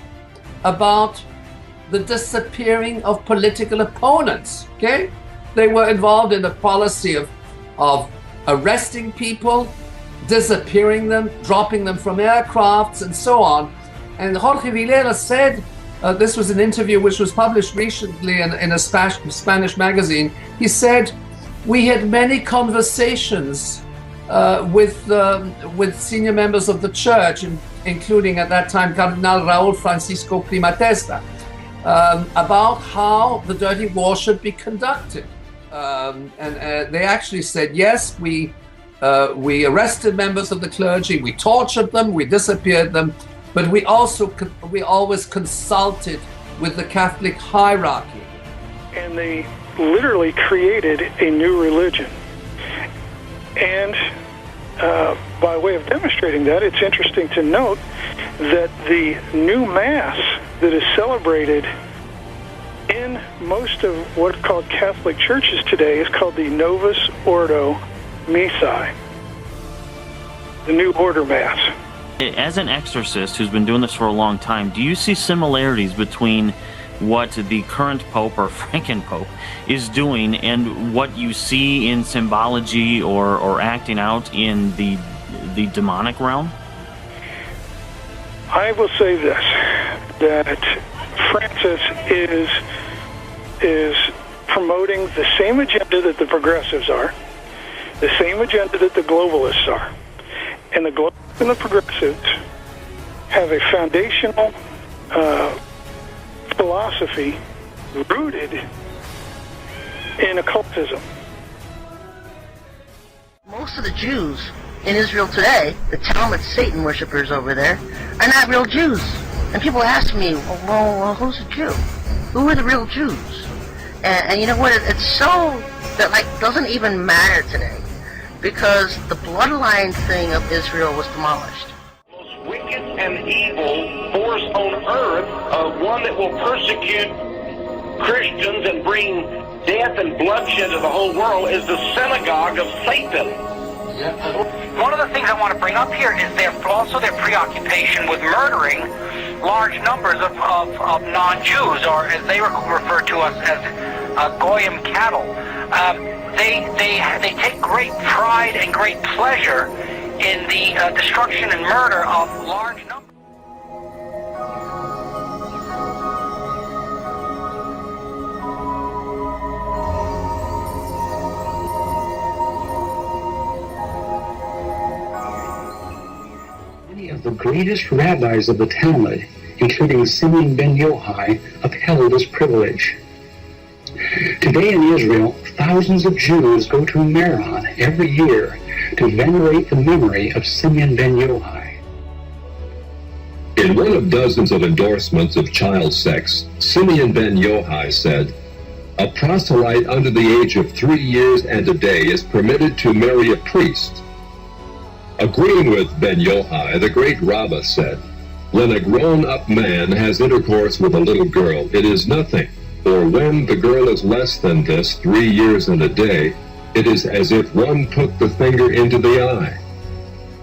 about the disappearing of political opponents. Okay, they were involved in the policy of arresting people, disappearing them, dropping them from aircrafts, and so on. And Jorge Videla said, this was an interview which was published recently in a Spanish magazine. He said, we had many conversations with senior members of the church, including at that time Cardinal Raúl Francisco Primatesta, about how the dirty war should be conducted. And they actually said, yes, we arrested members of the clergy, we tortured them, we disappeared them, but we always consulted with the Catholic hierarchy.
And they literally created a new religion. And by way of demonstrating that, it's interesting to note that the new Mass that is celebrated in most of what are called Catholic churches today is called the Novus Ordo Missae, the New Order Mass.
As an exorcist who's been doing this for a long time, do you see similarities between what the current Pope or Franken-Pope is doing and what you see in symbology or acting out in the demonic realm?
I will say this, that Francis is promoting the same agenda that the progressives are, the same agenda that the globalists are. And the globalists and the progressives have a foundational philosophy rooted in occultism.
Most of the Jews in Israel today, the Talmud Satan worshippers over there, are not real Jews. And people ask me, well, who's a Jew? Who are the real Jews? And you know what? It's so that doesn't even matter today, because the bloodline thing of Israel was demolished.
Wicked and evil force on earth, one that will persecute Christians and bring death and bloodshed to the whole world, is the synagogue of Satan.
One of the things I want to bring up here is also their preoccupation with murdering large numbers of non-Jews, or as they refer to us as goyim cattle. They take great pride and great pleasure in the destruction and murder of large numbers.
Many of the greatest rabbis of the Talmud, including Simeon ben Yochai, upheld this privilege. Today in Israel, thousands of Jews go to Meron every year to venerate the memory of Simeon ben Yochai.
In one of dozens of endorsements of child sex, Simeon ben Yochai said, "A proselyte under the age of 3 years and a day is permitted to marry a priest." Agreeing with ben Yochai, the great Rabbah said, "When a grown-up man has intercourse with a little girl, it is nothing, for when the girl is less than this, 3 years and a day, it is as if one put the finger into the eye."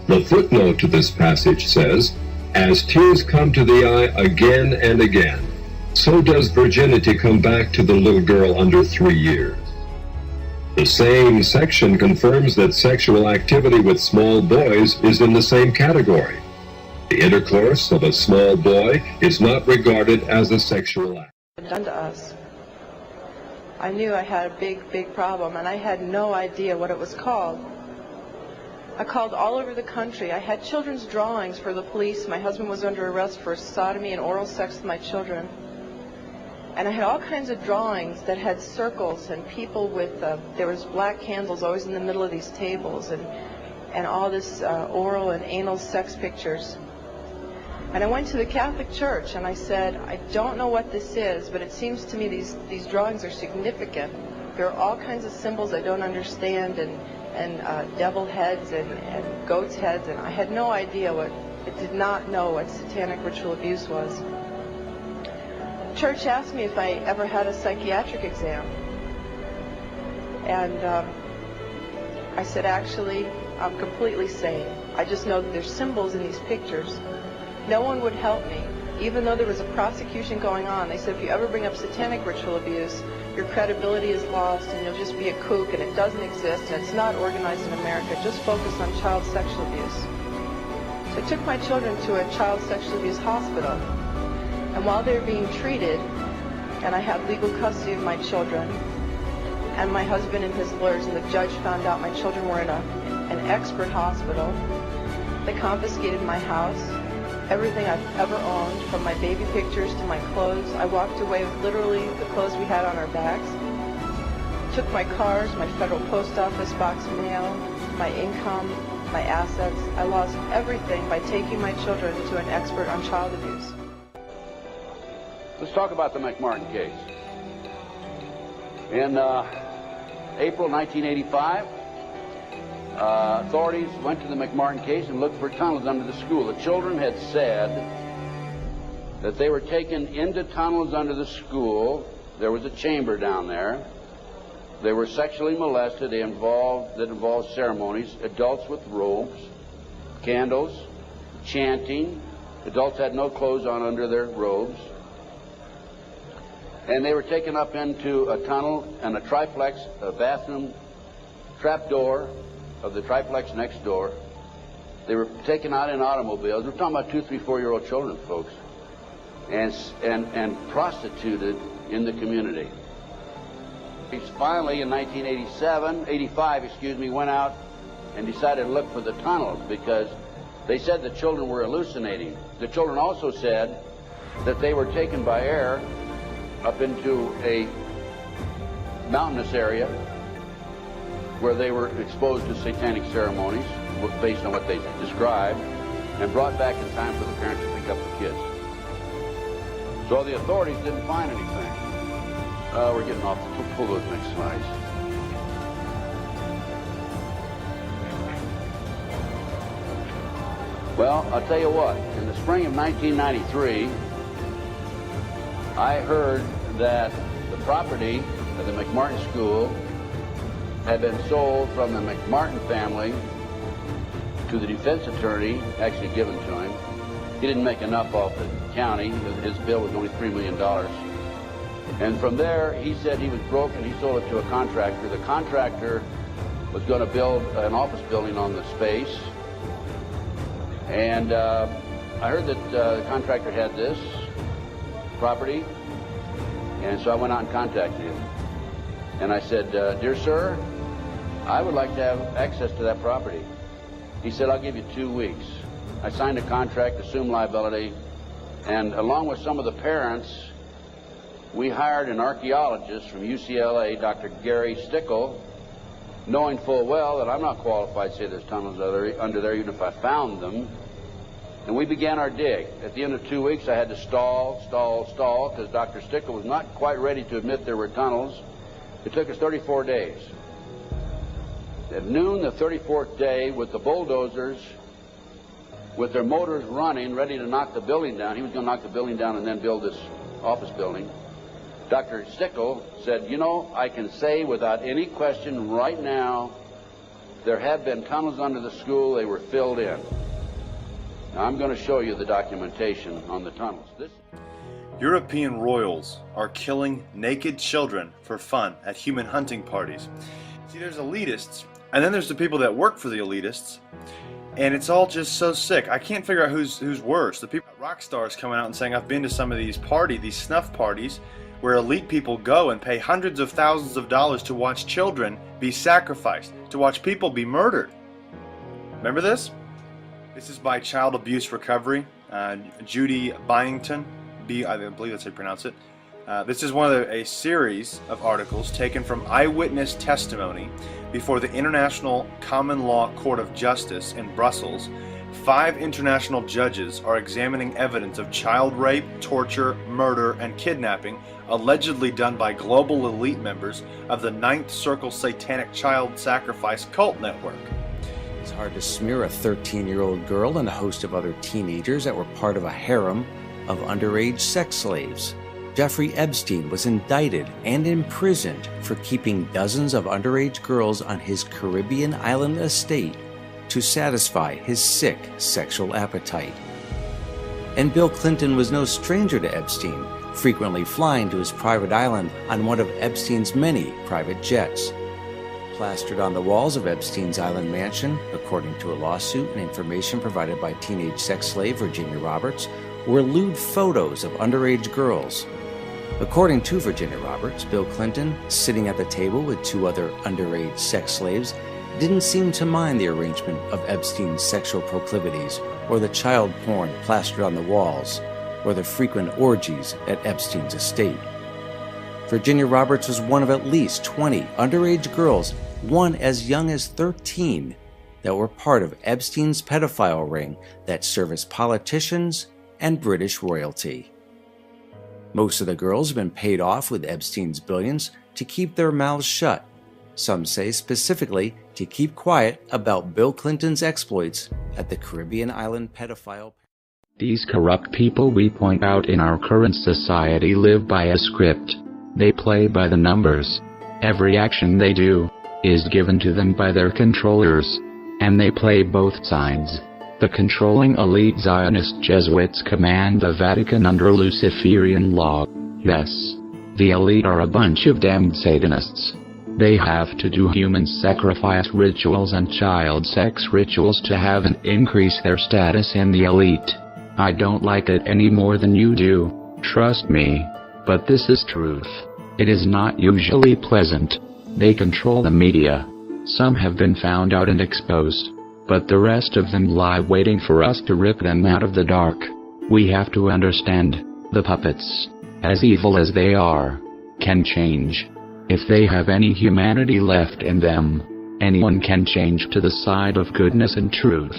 The footnote to this passage says, "As tears come to the eye again and again, so does virginity come back to the little girl under 3 years." The same section confirms that sexual activity with small boys is in the same category. The intercourse of a small boy is not regarded as a sexual act.
Done to us. I knew I had a big problem, and I had no idea what it was called. I called all over the country. I had children's drawings for the police. My husband was under arrest for sodomy and oral sex with my children. And I had all kinds of drawings that had circles and people with, there was black candles always in the middle of these tables, and all this oral and anal sex pictures. And I went to the Catholic Church and I said, "I don't know what this is, but it seems to me these drawings are significant. There are all kinds of symbols I don't understand, and devil heads and goat's heads," and I had no idea I did not know what satanic ritual abuse was. Church asked me if I ever had a psychiatric exam, and I said, "Actually, I'm completely sane. I just know that there's symbols in these pictures." No one would help me, even though there was a prosecution going on. They said, "If you ever bring up satanic ritual abuse, your credibility is lost and you'll just be a kook, and it doesn't exist and it's not organized in America. Just focus on child sexual abuse." So I took my children to a child sexual abuse hospital. And while they were being treated, and I had legal custody of my children, and my husband and his lawyers and the judge found out my children were in an expert hospital, they confiscated my house, everything I've ever owned, from my baby pictures to my clothes. I walked away with literally the clothes we had on our backs. Took my cars, my federal post office box mail, my income, my assets. I lost everything by taking my children to an expert on child abuse.
Let's talk about the McMartin case. In April 1985, authorities went to the McMartin case and looked for tunnels under the school. The children had said that they were taken into tunnels under the school. There was a chamber down there. They were sexually molested. That involved ceremonies, adults with robes, candles, chanting. Adults had no clothes on under their robes. And they were taken up into a tunnel and a triplex, a bathroom trap door of the triplex next door. They were taken out in automobiles. We're talking about 2, 3, 4-year-old children, folks, and prostituted in the community. Finally, in 1985, went out and decided to look for the tunnels because they said the children were hallucinating. The children also said that they were taken by air up into a mountainous area where they were exposed to satanic ceremonies based on what they described, and brought back in time for the parents to pick up the kids. So the authorities didn't find anything. We're getting off. Pull those next slides. Well, I'll tell you what. In the spring of 1993, I heard that the property of the McMartin School had been sold from the McMartin family to the defense attorney, actually given to him. He didn't make enough off the county. His bill was only $3 million. And from there, he said he was broke and he sold it to a contractor. The contractor was going to build an office building on the space. And I heard that the contractor had this property. And so I went out and contacted him. And I said, dear sir, I would like to have access to that property. He said, I'll give you 2 weeks. I signed a contract, assumed liability, and along with some of the parents, we hired an archaeologist from UCLA, Dr. Gary Stickle, knowing full well that I'm not qualified to say there's tunnels under there, even if I found them. And we began our dig. At the end of 2 weeks, I had to stall, because Dr. Stickle was not quite ready to admit there were tunnels. It took us 34 days. At noon, the 34th day, with the bulldozers, with their motors running, ready to knock the building down. He was going to knock the building down and then build this office building. Dr. Stickle said, you know, I can say without any question right now, there have been tunnels under the school. They were filled in. Now, I'm going to show you the documentation on the tunnels.
European royals are killing naked children for fun at human hunting parties. See, there's elitists, and then there's the people that work for the elitists, and it's all just so sick. I can't figure out who's worse. The people, rock stars coming out and saying, I've been to some of these snuff parties, where elite people go and pay hundreds of thousands of dollars to watch children be sacrificed, to watch people be murdered. Remember this? This is by Child Abuse Recovery, Judy Byington, I believe that's how you pronounce it. This is one of a series of articles taken from eyewitness testimony before the International Common Law Court of Justice in Brussels. 5 international judges are examining evidence of child rape, torture, murder, and kidnapping allegedly done by global elite members of the Ninth Circle Satanic Child Sacrifice Cult Network.
It's hard to smear a 13-year-old girl and a host of other teenagers that were part of a harem of underage sex slaves. Jeffrey Epstein was indicted and imprisoned for keeping dozens of underage girls on his Caribbean island estate to satisfy his sick sexual appetite. And Bill Clinton was no stranger to Epstein, frequently flying to his private island on one of Epstein's many private jets. Plastered on the walls of Epstein's island mansion, according to a lawsuit and information provided by teenage sex slave Virginia Roberts, were lewd photos of underage girls. According to Virginia Roberts, Bill Clinton, sitting at the table with 2 other underage sex slaves, didn't seem to mind the arrangement of Epstein's sexual proclivities, or the child porn plastered on the walls, or the frequent orgies at Epstein's estate. Virginia Roberts was one of at least 20 underage girls, one as young as 13, that were part of Epstein's pedophile ring that serviced politicians and British royalty. Most of the girls have been paid off with Epstein's billions to keep their mouths shut. Some say specifically to keep quiet about Bill Clinton's exploits at the Caribbean island pedophile.
These corrupt people we point out in our current society live by a script. They play by the numbers. Every action they do is given to them by their controllers, and they play both sides. The controlling elite Zionist Jesuits command the Vatican under Luciferian law. Yes, the elite are a bunch of damned Satanists. They have to do human sacrifice rituals and child sex rituals to have and increase their status in the elite. I don't like it any more than you do, trust me, but this is truth. It is not usually pleasant. They control the media. Some have been found out and exposed, but the rest of them lie waiting for us to rip them out of the dark. We have to understand, the puppets, as evil as they are, can change. If they have any humanity left in them, anyone can change to the side of goodness and truth.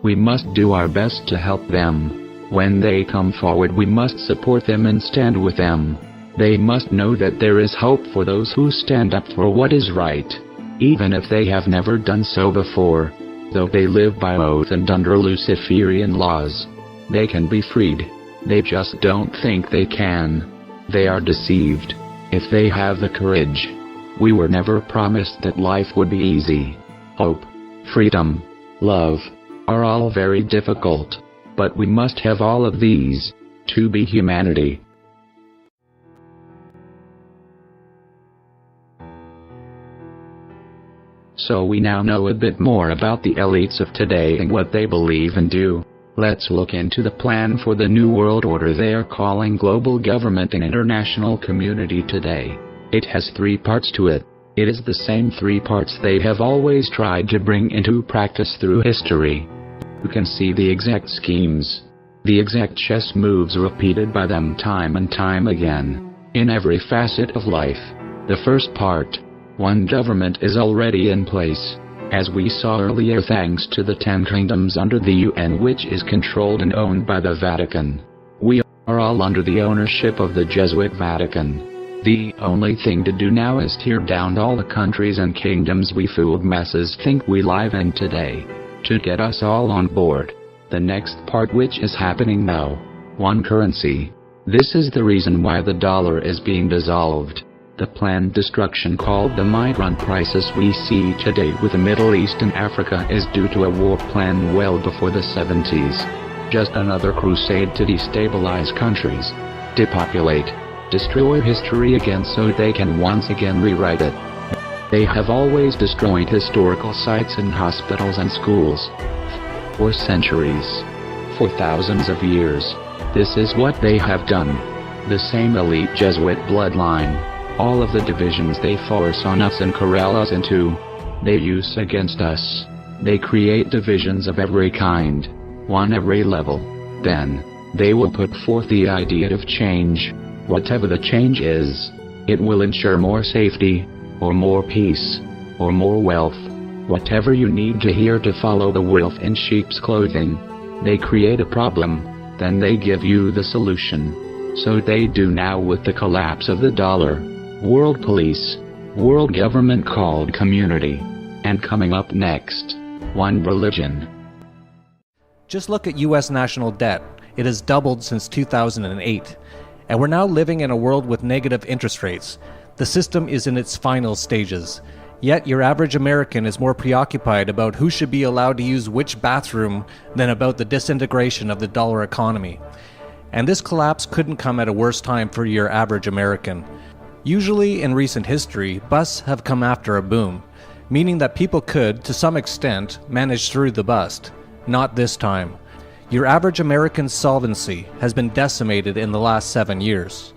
We must do our best to help them. When they come forward, we must support them and stand with them. They must know that there is hope for those who stand up for what is right, even if they have never done so before. Though they live by oath and under Luciferian laws, they can be freed. They just don't think they can. They are deceived. If they have the courage. We were never promised that life would be easy. Hope, freedom, love, are all very difficult. But we must have all of these to be humanity. So we now know a bit more about the elites of today and what they believe and do. Let's look into the plan for the New World Order they are calling global government and international community today. It has 3 parts to it. It is the same 3 parts they have always tried to bring into practice through history. You can see the exact schemes, the exact chess moves repeated by them time and time again, in every facet of life. The first part, one government is already in place, as we saw earlier, thanks to the 10 kingdoms under the UN, which is controlled and owned by the Vatican. We are all under the ownership of the Jesuit Vatican. The only thing to do now is tear down all the countries and kingdoms we fooled masses think we live in today, to get us all on board. The next part, which is happening now, one currency. This is the reason why the dollar is being dissolved. The planned destruction called the migrant crisis we see today with the Middle East and Africa is due to a war planned well before the 70s. Just another crusade to destabilize countries, depopulate, destroy history again so they can once again rewrite it. They have always destroyed historical sites and hospitals and schools. For centuries. For thousands of years. This is what they have done. The same elite Jesuit bloodline. All of the divisions they force on us and corral us into, they use against us. They create divisions of every kind, one every level. Then, they will put forth the idea of change. Whatever the change is, it will ensure more safety, or more peace, or more wealth. Whatever you need to hear to follow the wolf in sheep's clothing. They create a problem, then they give you the solution. So they do now with the collapse of the dollar. World police, world government called community, and coming up next, one religion.
Just look at U.S. national debt. It has doubled since 2008, and we're now living in a world with negative interest rates. The system is in its final stages. Yet your average American is more preoccupied about who should be allowed to use which bathroom than about the disintegration of the dollar economy. And this collapse couldn't come at a worse time for your average American. Usually in recent history, busts have come after a boom, meaning that people could, to some extent, manage through the bust. Not this time. Your average American's solvency has been decimated in the last 7 years.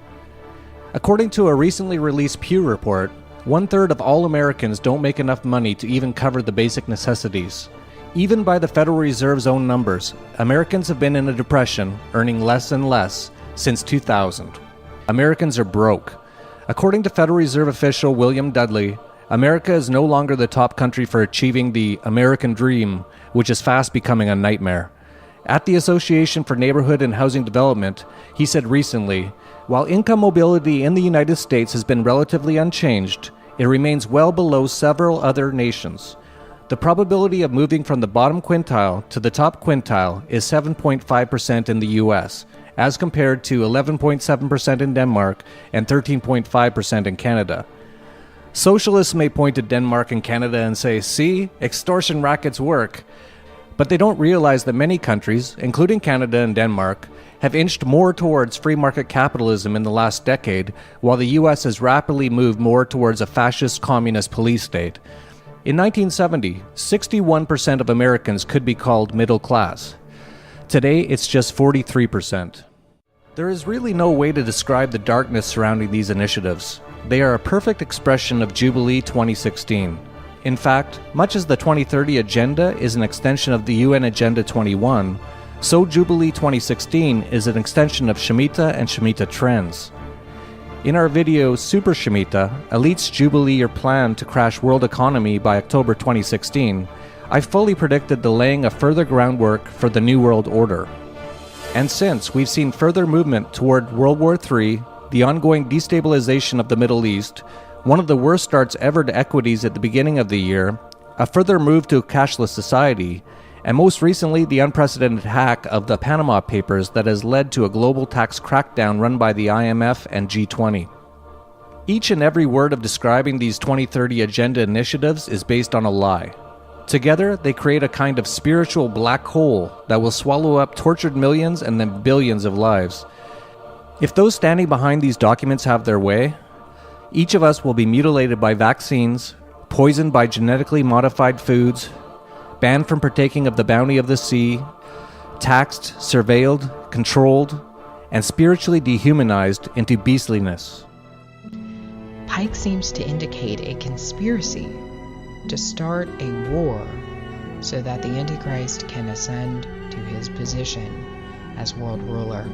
According to a recently released Pew report, 1/3 of all Americans don't make enough money to even cover the basic necessities. Even by the Federal Reserve's own numbers, Americans have been in a depression, earning less and less, since 2000. Americans are broke. According to Federal Reserve official William Dudley, America is no longer the top country for achieving the American dream, which is fast becoming a nightmare. At the Association for Neighborhood and Housing Development, he said recently, while income mobility in the United States has been relatively unchanged, it remains well below several other nations. The probability of moving from the bottom quintile to the top quintile is 7.5% in the US, as compared to 11.7% in Denmark and 13.5% in Canada. Socialists may point to Denmark and Canada and say, see, extortion rackets work. But they don't realize that many countries, including Canada and Denmark, have inched more towards free market capitalism in the last decade, while the US has rapidly moved more towards a fascist communist police state. In 1970, 61% of Americans could be called middle class. Today, it's just 43%. There is really no way to describe the darkness surrounding these initiatives. They are a perfect expression of Jubilee 2016. In fact, much as the 2030 Agenda is an extension of the UN Agenda 21, so Jubilee 2016 is an extension of Shemitah and Shemitah trends. In our video Super Shemitah, Elites Jubilee Your Plan to Crash World Economy by October 2016, I fully predicted the laying of further groundwork for the New World Order. And since we've seen further movement toward World War III, the ongoing destabilization of the Middle East, one of the worst starts ever to equities at the beginning of the year, a further move to a cashless society, and most recently the unprecedented hack of the Panama Papers that has led to a global tax crackdown run by the IMF and G20. Each and every word of describing these 2030 Agenda initiatives is based on a lie. Together, they create a kind of spiritual black hole that will swallow up tortured millions and then billions of lives. If those standing behind these documents have their way, each of us will be mutilated by vaccines, poisoned by genetically modified foods, banned from partaking of the bounty of the sea, taxed, surveilled, controlled, and spiritually dehumanized into beastliness.
Pike seems to indicate a conspiracy to start a war so that the Antichrist can ascend to his position as world ruler.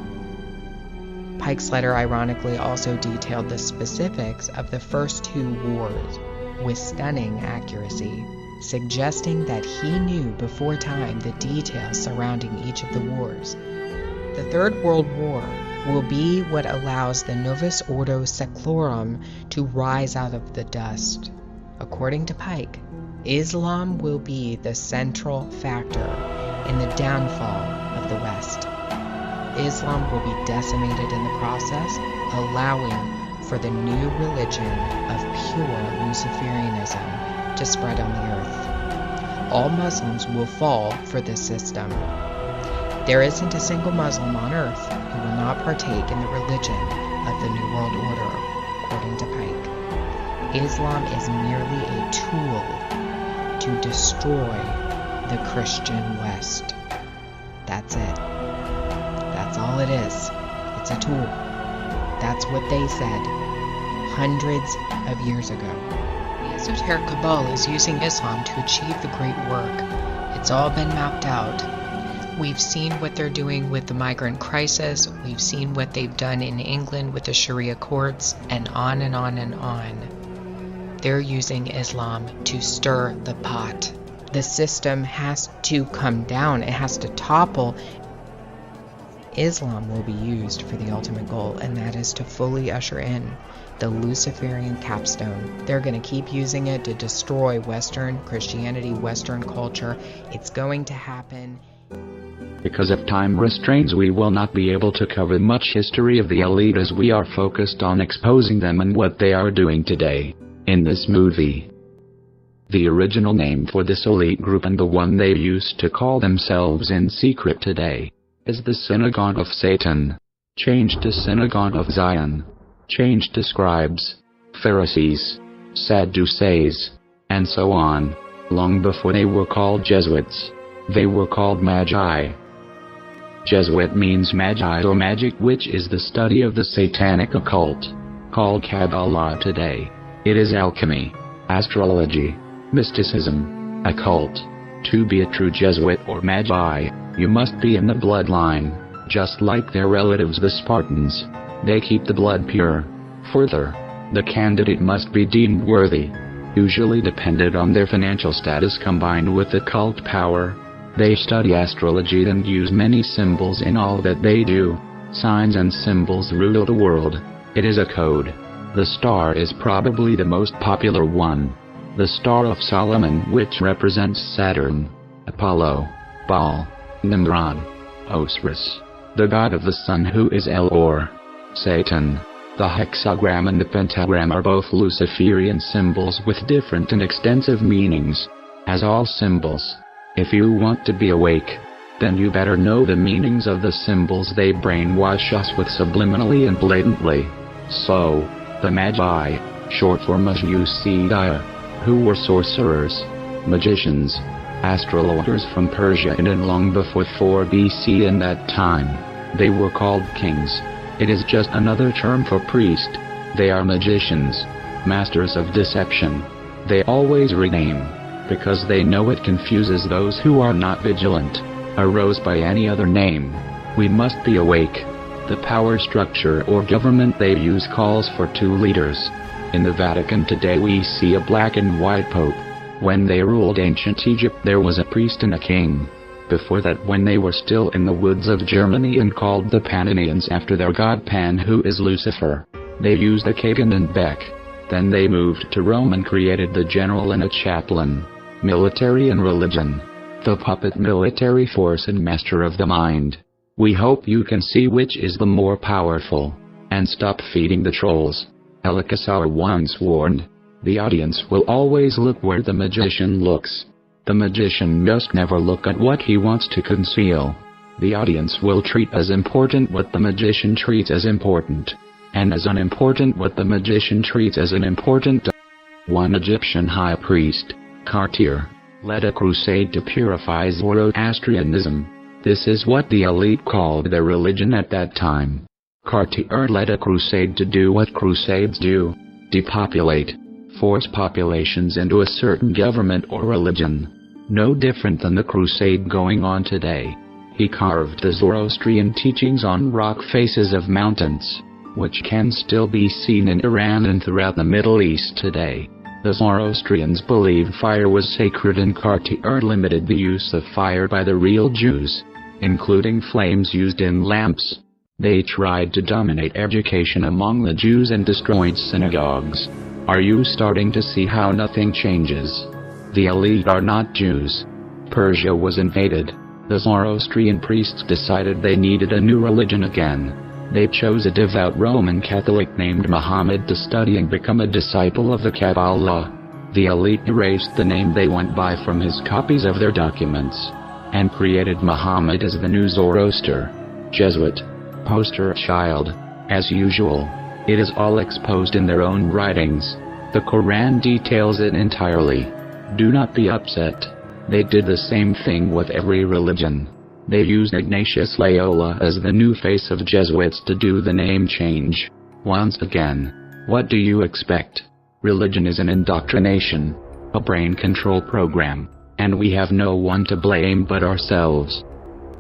Pike's letter ironically also detailed the specifics of the first two wars with stunning accuracy, suggesting that he knew before time the details surrounding each of the wars. The Third World War will be what allows the Novus Ordo Seclorum to rise out of the dust. According to Pike, Islam will be the central factor in the downfall of the West. Islam will be decimated in the process, allowing for the new religion of pure Luciferianism to spread on the earth. All Muslims will fall for this system. There isn't a single Muslim on earth who will not partake in the religion of the New World Order, according to Pike. Islam is merely a tool to destroy the Christian West. That's it. That's all it is. It's a tool. That's what they said hundreds of years ago. The esoteric cabal is using Islam to achieve the great work. It's all been mapped out. We've seen what they're doing with the migrant crisis. We've seen what they've done in England with the Sharia courts, and on and on and on. They're using Islam to stir the pot. The system has to come down. It has to topple. Islam will be used for the ultimate goal, and that is to fully usher in the Luciferian capstone. They're going to keep using it to destroy Western Christianity, Western culture. It's going to happen.
Because of time restraints, we will not be able to cover much history of the elite as we are focused on exposing them and what they are doing today in this movie. The original name for this elite group, and the one they used to call themselves in secret today, is the Synagogue of Satan, changed to Synagogue of Zion, changed to scribes, Pharisees, Sadducees, and so on. Long before they were called Jesuits, they were called Magi. Jesuit means magi or magic, which is the study of the satanic occult, called Kabbalah today. It is alchemy, astrology, mysticism, occult. To be a true Jesuit or magi, you must be in the bloodline, just like their relatives the Spartans. They keep the blood pure. Further, the candidate must be deemed worthy, usually dependent on their financial status combined with occult power. They study astrology and use many symbols in all that they do. Signs and symbols rule the world. It is a code. The star is probably the most popular one. The Star of Solomon, which represents Saturn, Apollo, Baal, Nimrod, Osiris, the god of the sun who is El or Satan. The hexagram and the pentagram are both Luciferian symbols with different and extensive meanings. As all symbols, if you want to be awake, then you better know the meanings of the symbols they brainwash us with subliminally and blatantly. So, the Magi, short for theire, who were sorcerers, magicians, astrologers from Persia and long before 4 BC. In that time, they were called kings. It is just another term for priest. They are magicians, masters of deception. They always rename, because they know it confuses those who are not vigilant. Arose by any other name, we must be awake. The power structure or government they use calls for 2 leaders. In the Vatican today we see a black and white pope. When they ruled ancient Egypt there was a priest and a king. Before that, when they were still in the woods of Germany and called the Pannonians after their god Pan, who is Lucifer, they used a Kagan and Beck. Then they moved to Rome and created the general and a chaplain, military and religion, the puppet military force and master of the mind. We hope you can see which is the more powerful, and stop feeding the trolls. Alcazar once warned, the audience will always look where the magician looks. The magician must never look at what he wants to conceal. The audience will treat as important what the magician treats as important, and as unimportant what the magician treats as unimportant. One Egyptian high priest, Cartier, led a crusade to purify Zoroastrianism. This is what the elite called their religion at that time. Cartier led a crusade to do what crusades do: depopulate, force populations into a certain government or religion. No different than the crusade going on today. He carved the Zoroastrian teachings on rock faces of mountains, which can still be seen in Iran and throughout the Middle East today. The Zoroastrians believed fire was sacred, and Cartier limited the use of fire by the real Jews, including flames used in lamps. They tried to dominate education among the Jews and destroyed synagogues. Are you starting to see how nothing changes? The elite are not Jews. Persia was invaded. The Zoroastrian priests decided they needed a new religion again. They chose a devout Roman Catholic named Muhammad to study and become a disciple of the Kabbalah. The elite erased the name they went by from his copies of their documents, and created Muhammad as the new Zoroaster. Jesuit. Poster child. As usual, it is all exposed in their own writings. The Quran details it entirely. Do not be upset. They did the same thing with every religion. They used Ignatius Loyola as the new face of Jesuits to do the name change. Once again, what do you expect? Religion is an indoctrination, a brain control program, and we have no one to blame but ourselves.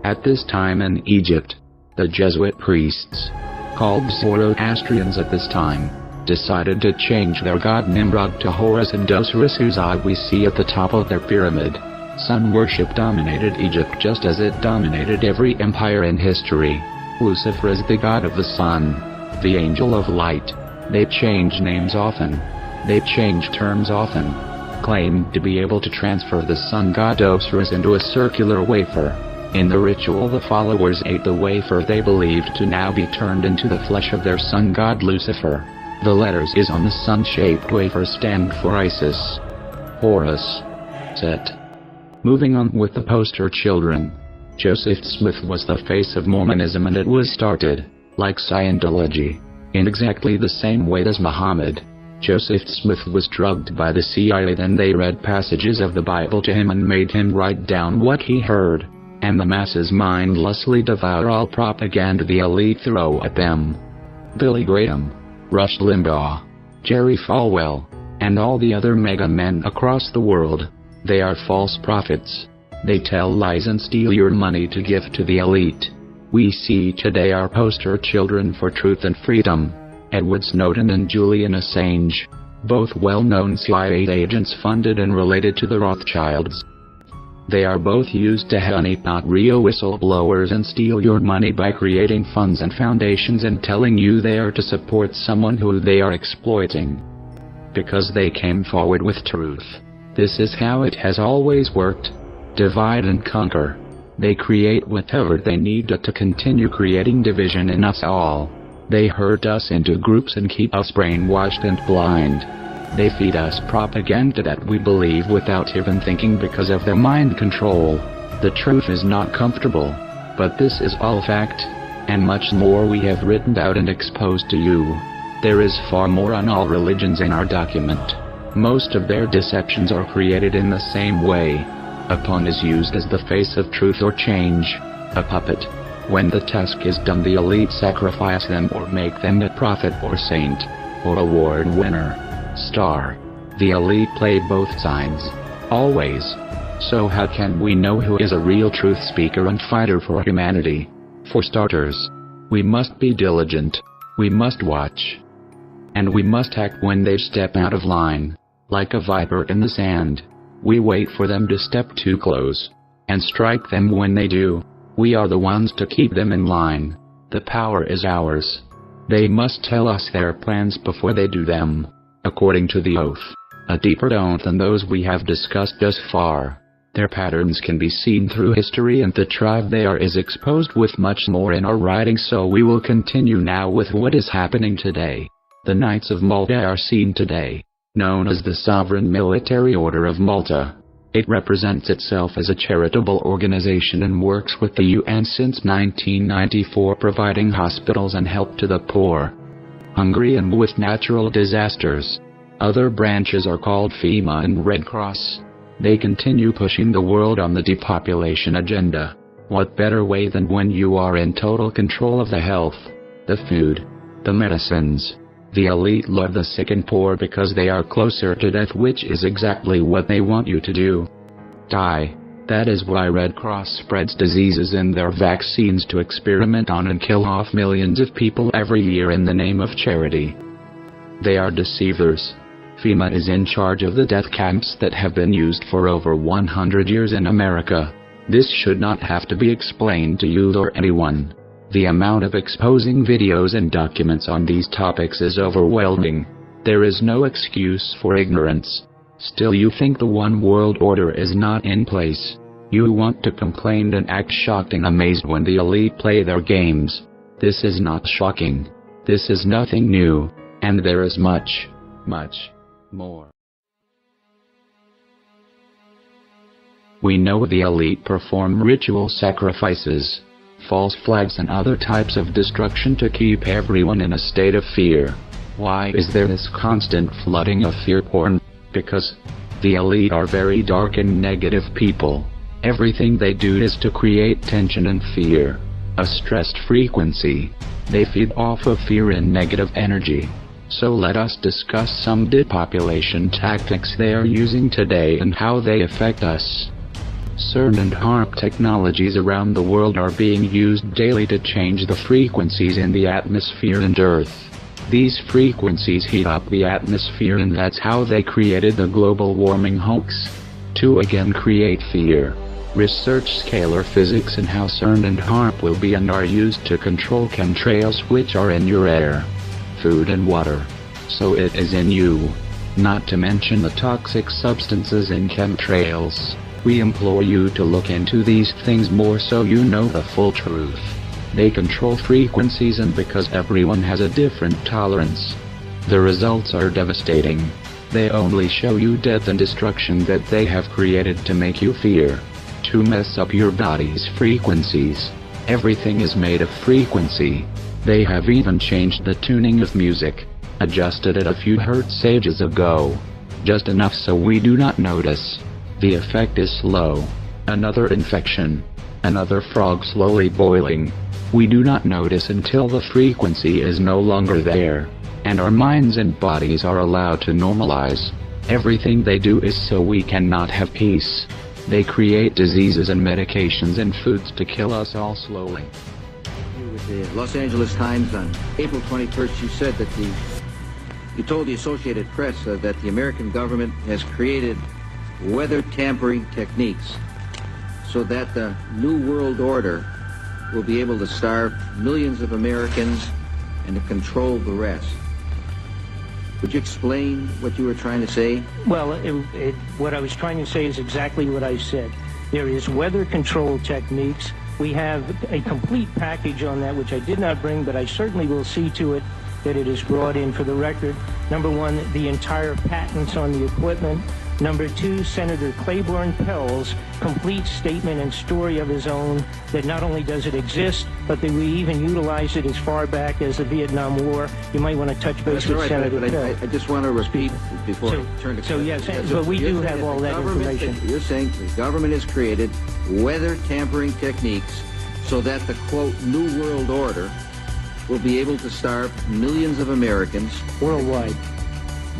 At this time in Egypt, the Jesuit priests, called Zoroastrians at this time, decided to change their god Nimrod to Horus and Osiris, whose eye we see at the top of their pyramid. Sun worship dominated Egypt just as it dominated every empire in history. Lucifer is the god of the sun, the angel of light. They change names often. They change terms often. Claimed to be able to transfer the sun god Osiris into a circular wafer. In the ritual, the followers ate the wafer they believed to now be turned into the flesh of their sun god Lucifer. The letters is on the sun-shaped wafer stand for Isis, Horus, Set. Moving on with the poster children. Joseph Smith was the face of Mormonism, and it was started, like Scientology, in exactly the same way as Muhammad. Joseph Smith was drugged by the CIA, then they read passages of the Bible to him and made him write down what he heard, and the masses mindlessly devour all propaganda the elite throw at them. Billy Graham, Rush Limbaugh, Jerry Falwell, and all the other mega men across the world, they are false prophets. They tell lies and steal your money to give to the elite. We see today our poster children for truth and freedom: Edward Snowden and Julian Assange, both well-known CIA agents funded and related to the Rothschilds. They are both used to honeypot real whistleblowers and steal your money by creating funds and foundations and telling you they are to support someone who they are exploiting. Because they came forward with truth. This is how it has always worked. Divide and conquer. They create whatever they need to continue creating division in us all. They herd us into groups and keep us brainwashed and blind. They feed us propaganda that we believe without even thinking because of their mind control. The truth is not comfortable, but this is all fact, and much more we have written out and exposed to you. There is far more on all religions in our document. Most of their deceptions are created in the same way. A pawn is used as the face of truth or change, a puppet. When the task is done, the elite sacrifice them or make them a prophet or saint, or award winner, star. The elite play both sides, always. So how can we know who is a real truth speaker and fighter for humanity? For starters, we must be diligent. We must watch. And we must act when they step out of line, like a viper in the sand. We wait for them to step too close, and strike them when they do. We are the ones to keep them in line. The power is ours. They must tell us their plans before they do them, according to the oath, a deeper oath than those we have discussed thus far. Their patterns can be seen through history, and the tribe they are is exposed with much more in our writing, so we will continue now with what is happening today. The Knights of Malta are seen today, known as the Sovereign Military Order of Malta. It represents itself as a charitable organization and works with the UN since 1994, providing hospitals and help to the poor, hungry and with natural disasters. Other branches are called FEMA and Red Cross. They continue pushing the world on the depopulation agenda. What better way than when you are in total control of the health, the food, the medicines? The elite love the sick and poor because they are closer to death, which is exactly what they want you to do. Die. That is why Red Cross spreads diseases in their vaccines to experiment on and kill off millions of people every year in the name of charity. They are deceivers. FEMA is in charge of the death camps that have been used for over 100 years in America. This should not have to be explained to you or anyone. The amount of exposing videos and documents on these topics is overwhelming. There is no excuse for ignorance. Still, you think the one world order is not in place. You want to complain and act shocked and amazed when the elite play their games. This is not shocking. This is nothing new. And there is much, much more. We know the elite perform ritual sacrifices, false flags and other types of destruction to keep everyone in a state of fear. Why is there this constant flooding of fear porn? Because the elite are very dark and negative people. Everything they do is to create tension and fear, a stressed frequency. They feed off of fear and negative energy. So let us discuss some depopulation tactics they are using today and how they affect us. CERN and HARP technologies around the world are being used daily to change the frequencies in the atmosphere and Earth. These frequencies heat up the atmosphere, and that's how they created the global warming hoax. To again create fear. Research scalar physics and how CERN and HARP will be and are used to control chemtrails which are in your air, food and water. So it is in you. Not to mention the toxic substances in chemtrails. We implore you to look into these things more so you know the full truth. They control frequencies, and because everyone has a different tolerance, the results are devastating. They only show you death and destruction that they have created to make you fear, to mess up your body's frequencies. Everything is made of frequency. They have even changed the tuning of music, adjusted it a few hertz ages ago, just enough so we do not notice. The effect is slow. Another infection. Another frog slowly boiling. We do not notice until the frequency is no longer there, and our minds and bodies are allowed to normalize. Everything they do is so we cannot have peace. They create diseases and medications and foods to kill us all slowly.
With the Los Angeles Times on April 21st, you said that you told the Associated Press that the American government has created weather tampering techniques so that the New World Order will be able to starve millions of Americans and to control the rest. Would you explain what you were trying to say?
Well, what I was trying to say is exactly what I said. There is weather control techniques. We have a complete package on that, which I did not bring, but I certainly will see to it that it is brought in for the record. Number one, the entire patents on the equipment. Number two, Senator Claiborne Pell's complete statement and story of his own that not only does it exist, but that we even utilize it as far back as the Vietnam War. You might want to touch base with Senator Pell.
I just want to repeat before I turn to...
So yes, but we do have all that information.
You're saying the government has created weather tampering techniques so that the, quote, New World Order will be able to starve millions of Americans...
Worldwide.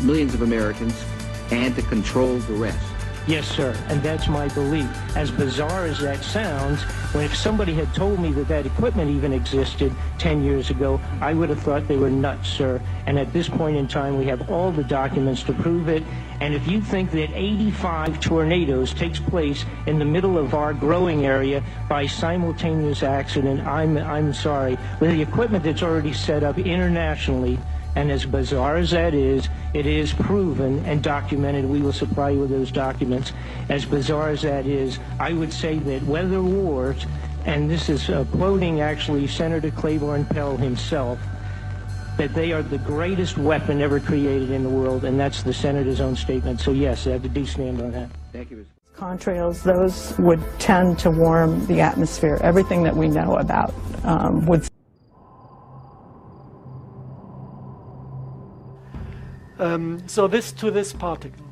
Millions of Americans, and to control the rest.
Yes, sir, and that's my belief. As bizarre as that sounds, if somebody had told me that that equipment even existed 10 years ago, I would have thought they were nuts, sir. And at this point in time, we have all the documents to prove it. And if you think that 85 tornadoes takes place in the middle of our growing area by simultaneous accident, I'm sorry. With the equipment that's already set up internationally, and as bizarre as that is, it is proven and documented. We will supply you with those documents. As bizarre as that is, I would say that weather wars, and this is quoting actually Senator Claiborne Pell himself, that they are the greatest weapon ever created in the world, and that's the Senator's own statement. So yes, I do stand on that.
Thank you.
Contrails, those would tend to warm the atmosphere. Everything that we know about would.
So this particle.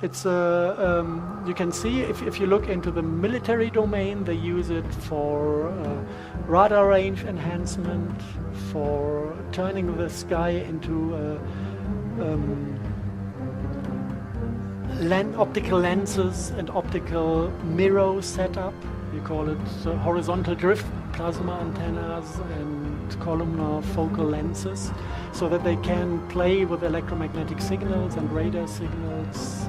It's you can see if you look into the military domain, they use it for radar range enhancement, for turning the sky into optical lenses and optical mirror setup. You call it horizontal drift plasma antennas and columnar focal lenses, so that they can play with electromagnetic signals and radar signals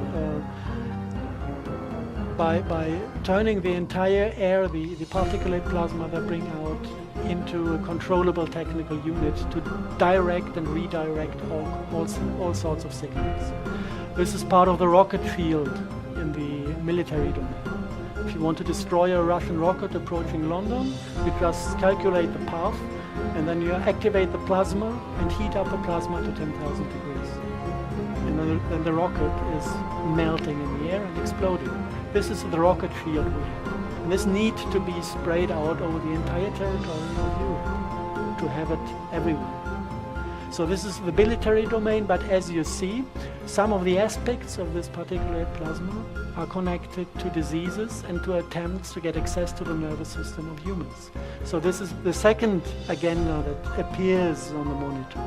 by turning the entire air, the particulate plasma they bring out, into a controllable technical unit to direct and redirect all sorts of signals. This is part of the rocket field in the military domain. If you want to destroy a Russian rocket approaching London, you just calculate the path, and then you activate the plasma and heat up the plasma to 10,000 degrees. And then the rocket is melting in the air and exploding. This is the rocket field we have. And this needs to be sprayed out over the entire territory of Europe to have it everywhere. So this is the military domain, but as you see, some of the aspects of this particulate plasma are connected to diseases and to attempts to get access to the nervous system of humans. So this is the second agenda that appears on the monitor,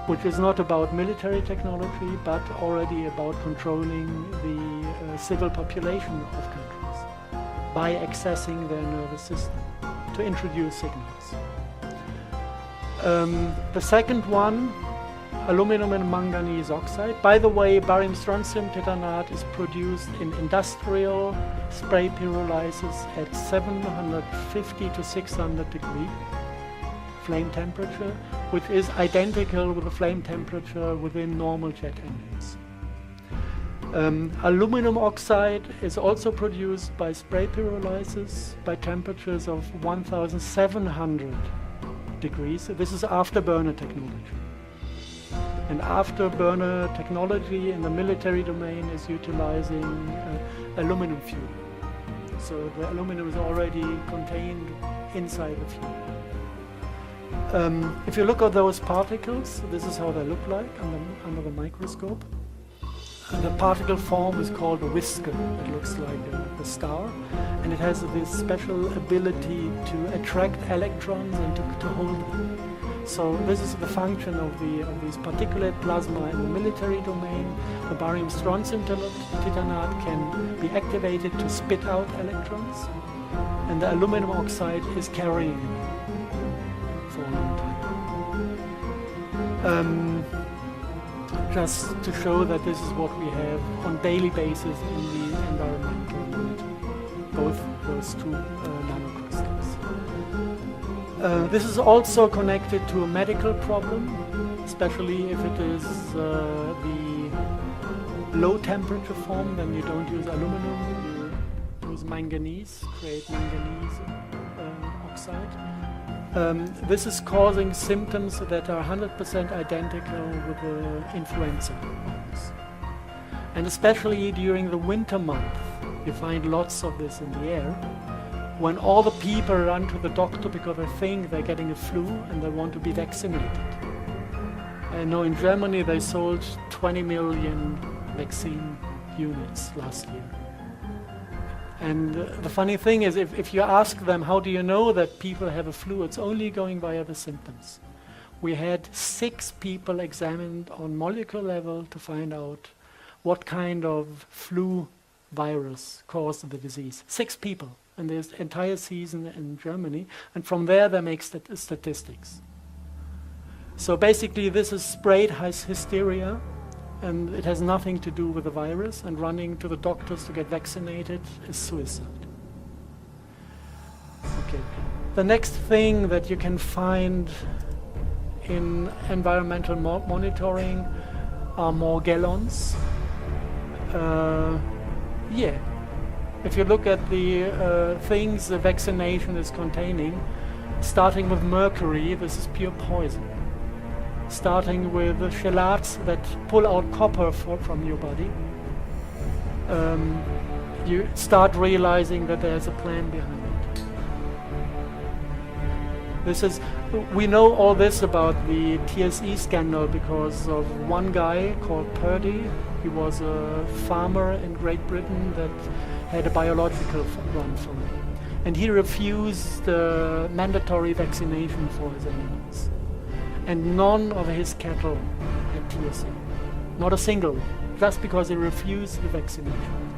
which is not about military technology, but already about controlling the civil population of countries by accessing their nervous system to introduce signals. The second one, aluminum and manganese oxide. By the way, barium strontium titanate is produced in industrial spray pyrolysis at 750 to 600 degree flame temperature, which is identical with the flame temperature within normal jet engines. Aluminum oxide is also produced by spray pyrolysis by temperatures of 1700 degrees. This is afterburner technology. And afterburner technology in the military domain is utilizing aluminum fuel. So the aluminum is already contained inside the fuel. If you look at those particles, this is how they look like under the microscope. And the particle form is called a whisker. It looks like a star, and it has this special ability to attract electrons and to hold them. So this is the function of these particulate plasma in the military domain. The barium strontium titanate can be activated to spit out electrons, and the aluminum oxide is carrying them for a long time. Just to show that this is what we have on daily basis in the environmental monitoring, both those two nanocrystals. This is also connected to a medical problem, especially if it is the low temperature form. Then you don't use aluminum, you use manganese, create manganese oxide. This is causing symptoms that are 100% identical with the influenza virus. And especially during the winter month, you find lots of this in the air, when all the people run to the doctor because they think they're getting a flu and they want to be vaccinated. I know in Germany they sold 20 million vaccine units last year. And the funny thing is, if you ask them, how do you know that people have a flu, it's only going via the symptoms. We had 6 people examined on molecular level to find out what kind of flu virus caused the disease. 6 people in this entire season in Germany, and from there they make statistics. So basically this is sprayed hysteria, and it has nothing to do with the virus, and running to the doctors to get vaccinated is suicide. Okay. The next thing that you can find in environmental monitoring are Morgellons. If you look at the things the vaccination is containing, starting with mercury, this is pure poison. Starting with chelates that pull out copper from your body. you start realizing that there's a plan behind it. We know all this about the TSE scandal because of one guy called Purdy. He was a farmer in Great Britain that had a biological run from it. And he refused mandatory vaccination for his animals. And none of his cattle had TSE. Not a single one. Just because he refused the vaccination.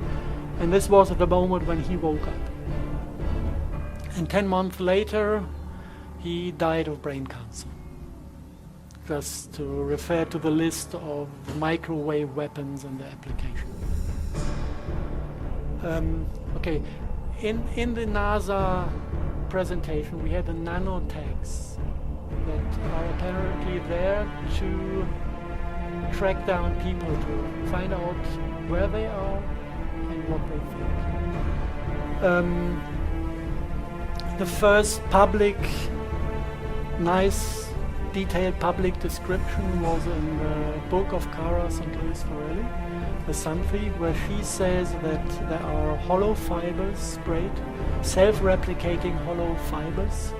And this was at the moment when he woke up. And 10 months later, he died of brain cancer. Just to refer to the list of microwave weapons and their application. Okay, in the NASA presentation, we had the nanotags that are apparently there to track down people, to find out where they are and what they think. The first public, nice, detailed public description was in the book of Cara St. Louis Farrelly, The Sun Thief, where she says that there are hollow fibers sprayed, self-replicating hollow fibers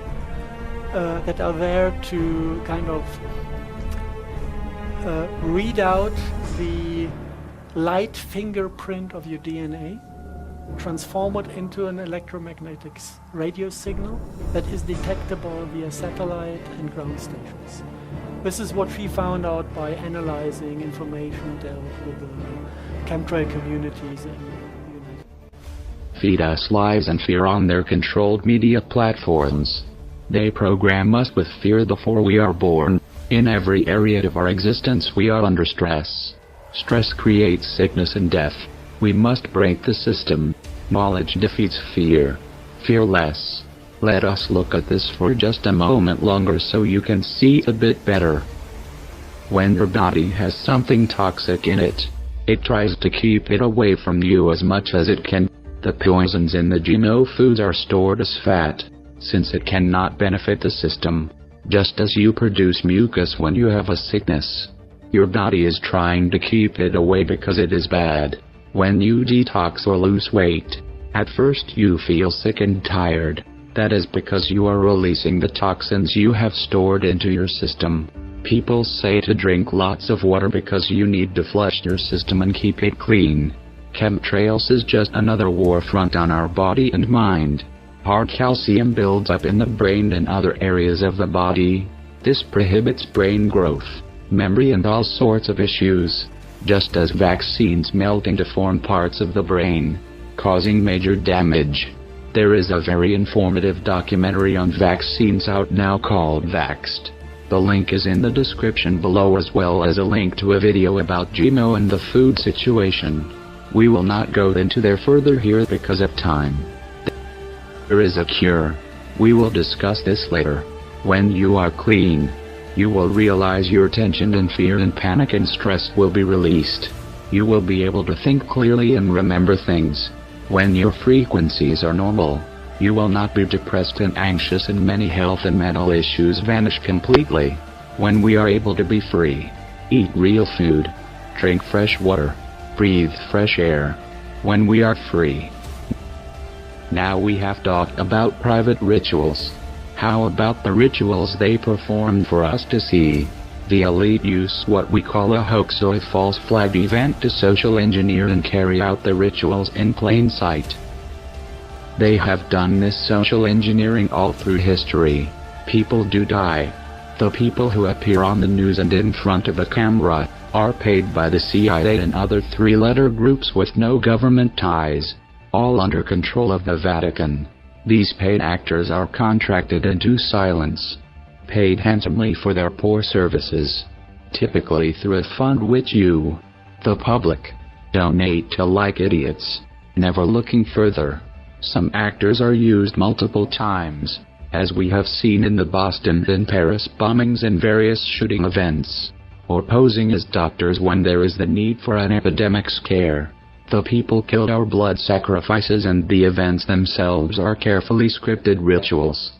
that are there to kind of read out the light fingerprint of your DNA, transform it into an electromagnetic radio signal that is detectable via satellite and ground stations. This is what she found out by analyzing information dealt with the chemtrail communities in the United States.
Feed us lies and fear on their controlled media platforms. They program us with fear before we are born. In every area of our existence we are under stress. Stress creates sickness and death. We must break the system. Knowledge defeats fear. Fear less. Let us look at this for just a moment longer so you can see a bit better. When your body has something toxic in it, it tries to keep it away from you as much as it can. The poisons in the GMO foods are stored as fat, since it cannot benefit the system. Just as you produce mucus when you have a sickness, your body is trying to keep it away because it is bad. When you detox or lose weight, at first you feel sick and tired. That is because you are releasing the toxins you have stored into your system. People say to drink lots of water because you need to flush your system and keep it clean. Chemtrails is just another war front on our body and mind. Hard calcium builds up in the brain and other areas of the body. This prohibits brain growth, memory and all sorts of issues. Just as vaccines melting to form parts of the brain, causing major damage. There is a very informative documentary on vaccines out now called Vaxxed. The link is in the description below, as well as a link to a video about GMO and the food situation. We will not go into there further here because of time. There is a cure. We will discuss this later. When you are clean, you will realize your tension and fear and panic and stress will be released. You will be able to think clearly and remember things. When your frequencies are normal, you will not be depressed and anxious, and many health and mental issues vanish completely. When we are able to be free, eat real food, drink fresh water, breathe fresh air. When we are free. Now we have talked about private rituals. How about the rituals they perform for us to see? The elite use what we call a hoax or a false flag event to social engineer and carry out the rituals in plain sight. They have done this social engineering all through history. People do die. The people who appear on the news and in front of a camera are paid by the CIA and other three-letter groups with no government ties, all under control of the Vatican. These paid actors are contracted into silence, paid handsomely for their poor services, typically through a fund which you, the public, donate to like idiots, never looking further. Some actors are used multiple times, as we have seen in the Boston and Paris bombings and various shooting events, or posing as doctors when there is the need for an epidemic scare. The people killed are blood sacrifices, and the events themselves are carefully scripted rituals.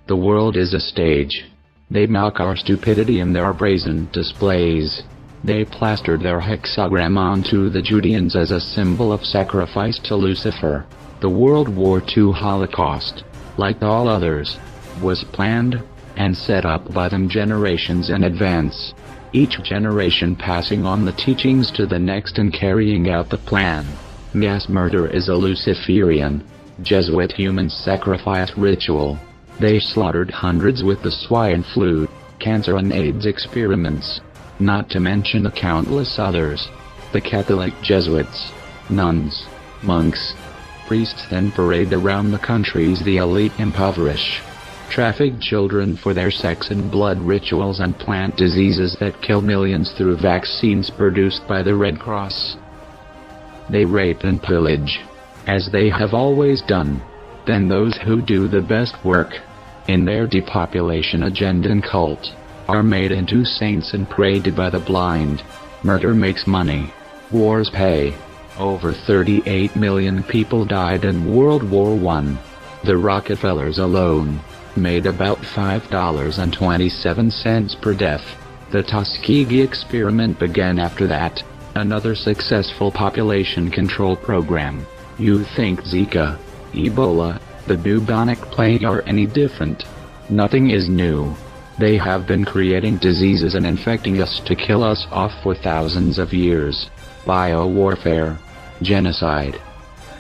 The world is a stage. They mock our stupidity in their brazen displays. They plastered their hexagram onto the Judeans as a symbol of sacrifice to Lucifer. The World War II Holocaust, like all others, was planned and set up by them generations in advance, each generation passing on the teachings to the next and carrying out the plan. Mass murder is a Luciferian, Jesuit human sacrifice ritual. They slaughtered hundreds with the swine flu, cancer and AIDS experiments, not to mention the countless others. The Catholic Jesuits, nuns, monks, priests then parade around the countries the elite impoverish, traffic children for their sex and blood rituals, and plant diseases that kill millions through vaccines produced by the Red Cross. They rape and pillage, as they have always done. Then those who do the best work in their depopulation agenda and cult are made into saints and prayed to by the blind. Murder makes money. Wars pay. Over 38 million people died in World War I. The Rockefellers alone made about $5.27 per death. The Tuskegee experiment began after that, another successful population control program. You think Zika, Ebola, the bubonic plague are any different? Nothing is new. They have been creating diseases and infecting us to kill us off for thousands of years. Biowarfare. Genocide.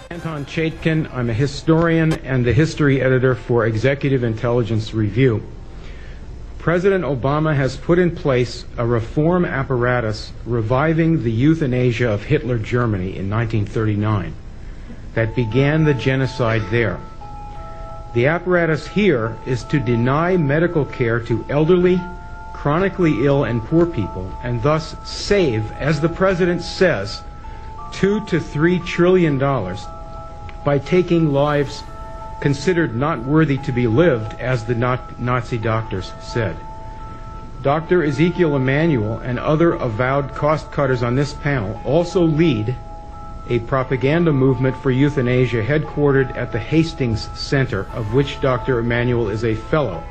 Anton Chaitkin, I'm a historian and the history editor for Executive Intelligence Review. President Obama has put in place a reform apparatus reviving the euthanasia of Hitler Germany in 1939 that began the genocide there. The apparatus here is to deny medical care to elderly, chronically ill, and poor people, and thus save, as the president says, $2 to $3 trillion by taking lives considered not worthy to be lived, as the Nazi doctors said. Dr. Ezekiel Emanuel and other avowed cost-cutters on this panel also lead a propaganda movement for euthanasia headquartered at the Hastings Center, of which Dr. Emanuel is a fellow.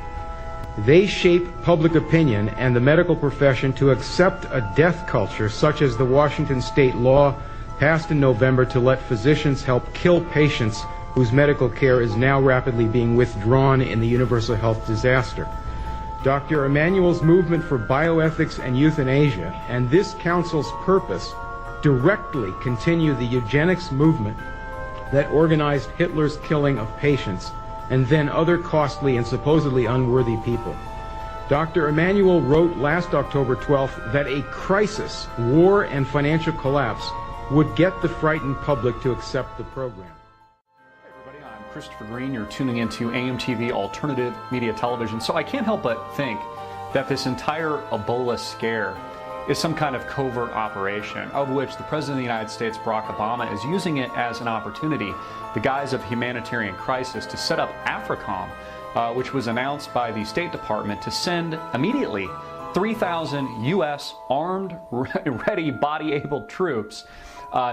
They shape public opinion and the medical profession to accept a death culture such as the Washington state law passed in November to let physicians help kill patients whose medical care is now rapidly being withdrawn in the universal health disaster. Dr. Emanuel's movement for bioethics and euthanasia and this council's purpose directly continue the eugenics movement that organized Hitler's killing of patients and then other costly and supposedly unworthy people. Dr. Emanuel wrote last October 12th that a crisis, war, and financial collapse would get the frightened public to accept the program.
Hey everybody, I'm Christopher Green. You're tuning into AMTV Alternative Media Television. So I can't help but think that this entire Ebola scare is some kind of covert operation, of which the President of the United States, Barack Obama, is using it as an opportunity, the guise of humanitarian crisis, to set up AFRICOM, which was announced by the State Department to send immediately 3,000 U.S. armed, ready, body-able troops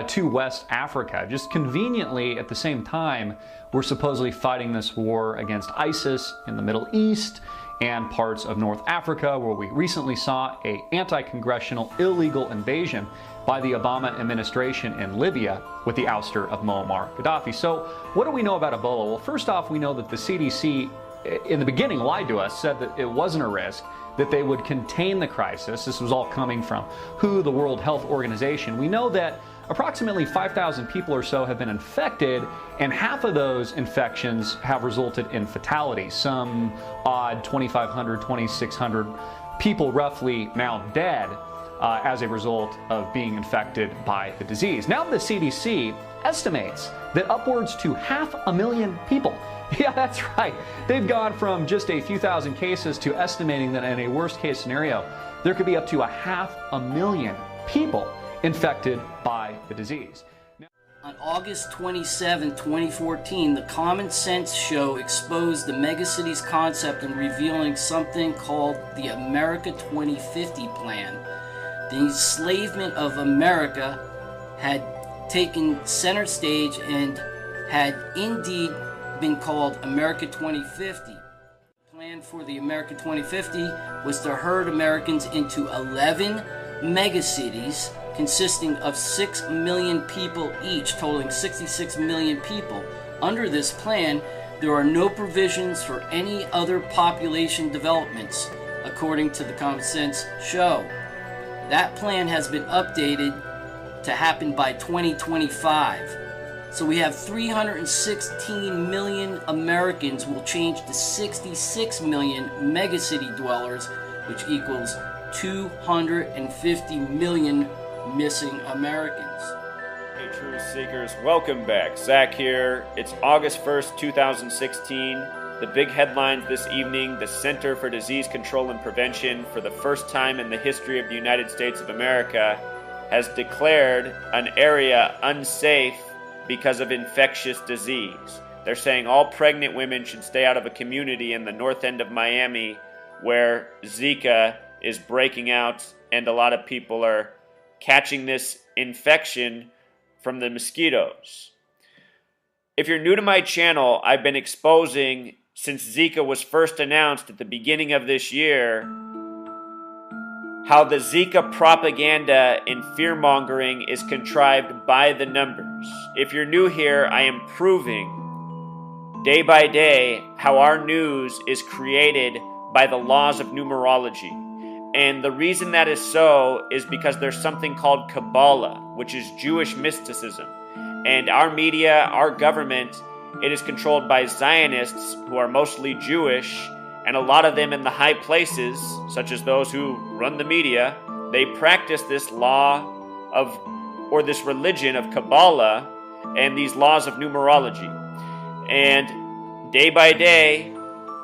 to West Africa. Just conveniently, at the same time, we're supposedly fighting this war against ISIS in the Middle East and parts of North Africa, where we recently saw an anti-congressional illegal invasion by the Obama administration in Libya with the ouster of Muammar Gaddafi. So what do we know about Ebola? Well, first off, we know that the CDC in the beginning lied to us, said that it wasn't a risk, that they would contain the crisis. This was all coming from WHO, the World Health Organization. We know that approximately 5,000 people or so have been infected, and half of those infections have resulted in fatalities. Some odd 2,500, 2,600 people roughly now dead as a result of being infected by the disease. Now the CDC estimates that upwards to 500,000 people, yeah, that's right, they've gone from just a few thousand cases to estimating that in a worst case scenario, there could be up to 500,000 people infected by the disease.
On August 27, 2014, the Common Sense Show exposed the megacities concept in revealing something called the America 2050 plan. The enslavement of America had taken center stage and had indeed been called America 2050. The plan for the America 2050 was to herd Americans into 11 megacities consisting of 6 million people each, totaling 66 million people. Under this plan, there are no provisions for any other population developments, according to the Common Sense Show. That plan has been updated to happen by 2025. So we have 316 million Americans will change to 66 million megacity dwellers, which equals 250 million missing Americans.
Hey Truth Seekers, welcome back. Zach here. It's August 1st, 2016. The big headlines this evening: the Center for Disease Control and Prevention, for the first time in the history of the United States of America, has declared an area unsafe because of infectious disease. They're saying all pregnant women should stay out of a community in the north end of Miami where Zika is breaking out and a lot of people are catching this infection from the mosquitoes. If you're new to my channel, I've been exposing, since Zika was first announced at the beginning of this year, how the Zika propaganda and fear-mongering is contrived by the numbers. If you're new here, I am proving day by day how our news is created by the laws of numerology. And the reason that is so is because there's something called Kabbalah, which is Jewish mysticism. And our media, our government, it is controlled by Zionists who are mostly Jewish, and a lot of them in the high places, such as those who run the media, they practice this law of, or this religion of Kabbalah and these laws of numerology. And day by day,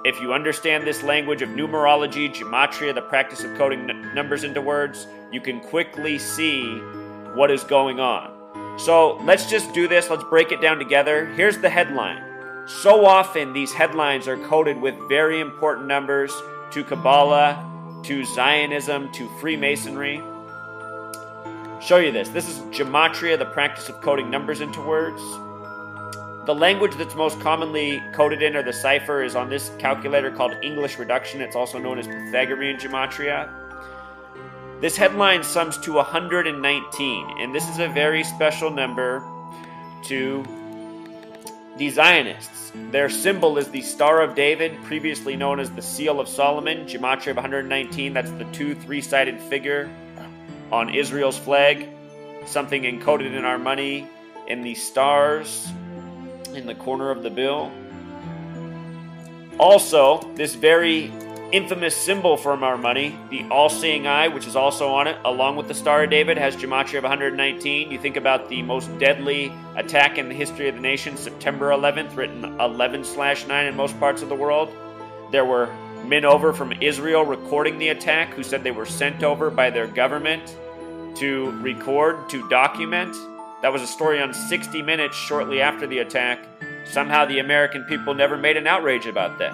if you understand this language of numerology, gematria, the practice of coding numbers into words, you can quickly see what is going on. So let's just do this. Let's break it down together. Here's the headline. So often these headlines are coded with very important numbers to Kabbalah, to Zionism, to Freemasonry. Show you this. This is gematria, the practice of coding numbers into words. The language that's most commonly coded in, or the cipher, is on this calculator called English reduction. It's also known as Pythagorean gematria. This headline sums to 119, and this is a very special number to the Zionists. Their symbol is the Star of David, previously known as the Seal of Solomon, gematria of 119. That's the 2 3-sided figure on Israel's flag, something encoded in our money in the stars in the corner of the bill. Also, this very infamous symbol from our money, the all-seeing eye, which is also on it, along with the Star of David, has gematria of 119. You think about the most deadly attack in the history of the nation, September 11th, written 11/9 in most parts of the world. There were men over from Israel recording the attack who said they were sent over by their government to record, to document. That was a story on 60 Minutes shortly after the attack. Somehow the American people never made an outrage about that.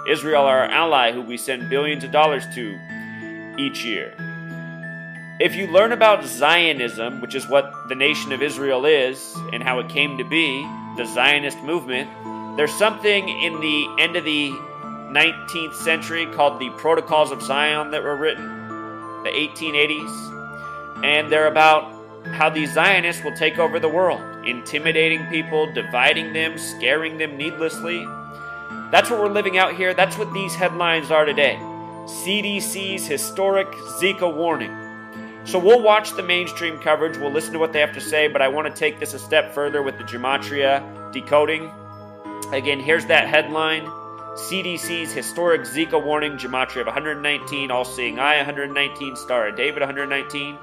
Israel, our ally, who we send billions of dollars to each year. If you learn about Zionism, which is what the nation of Israel is and how it came to be, the Zionist movement, there's something in the end of the 19th century called the Protocols of Zion that were written, the 1880s, and they're about how these Zionists will take over the world, intimidating people, dividing them, scaring them needlessly. That's what we're living out here. That's what these headlines are today. CDC's historic Zika warning. So we'll watch the mainstream coverage, we'll listen to what they have to say, but I want to take this a step further with the gematria decoding. Again, here's that headline. CDC's historic Zika warning, gematria of 119, all-seeing eye 119, Star of David 119.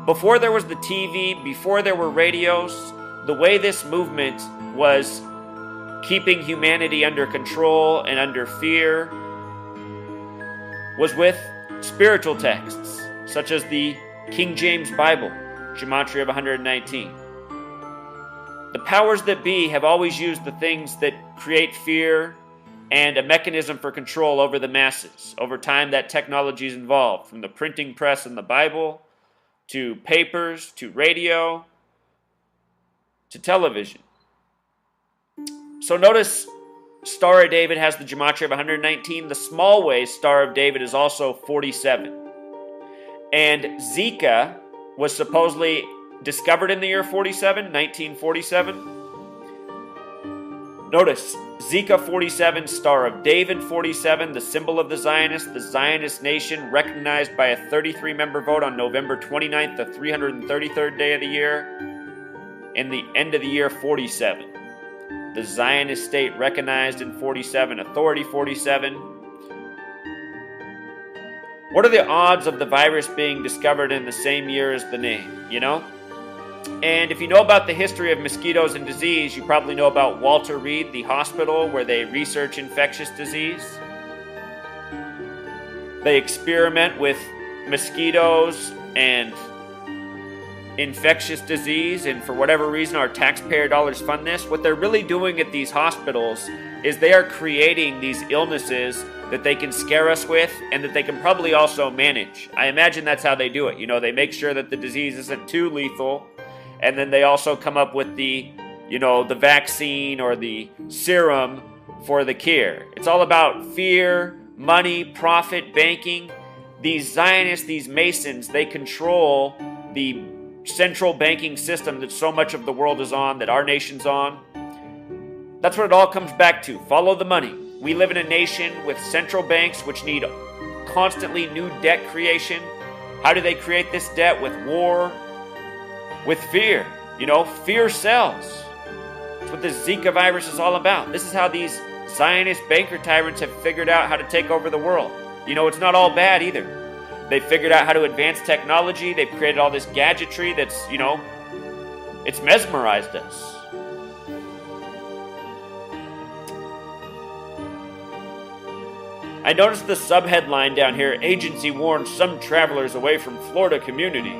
Before there was the TV, before there were radios, the way this movement was keeping humanity under control and under fear was with spiritual texts, such as the King James Bible, gematria of 119. The powers that be have always used the things that create fear and a mechanism for control over the masses. Over time, that technology is involved, from the printing press and the Bible, to papers, to radio, to television. So notice Star of David has the gematria of 119. The small way Star of David is also 47. And Zika was supposedly discovered in the year 1947. Notice, Zika 47, Star of David 47, the symbol of the Zionist nation, recognized by a 33-member vote on November 29th, the 333rd day of the year, and the end of the year 47. The Zionist state recognized in 47, Authority 47. What are the odds of the virus being discovered in the same year as the name, you know? And if you know about the history of mosquitoes and disease, you probably know about Walter Reed, the hospital where they research infectious disease. They experiment with mosquitoes and infectious disease, and for whatever reason our taxpayer dollars fund this. What they're really doing at these hospitals is they are creating these illnesses that they can scare us with and that they can probably also manage. I imagine that's how they do it. You know, they make sure that the disease isn't too lethal, and then they also come up with the vaccine or the serum for the cure. It's all about fear, money, profit, banking. These Zionists, these Masons, they control the central banking system that so much of the world is on, that our nation's on. That's what it all comes back to. Follow the money. We live in a nation with central banks which need constantly new debt creation. How do they create this debt? With war, with fear. You know, fear sells. That's what the Zika virus is all about. This is how these Zionist banker tyrants have figured out how to take over the world. You know, it's not all bad either. They figured out how to advance technology. They've created all this gadgetry that's, you know, it's mesmerized us. I noticed the subheadline down here, agency warns some travelers away from Florida community.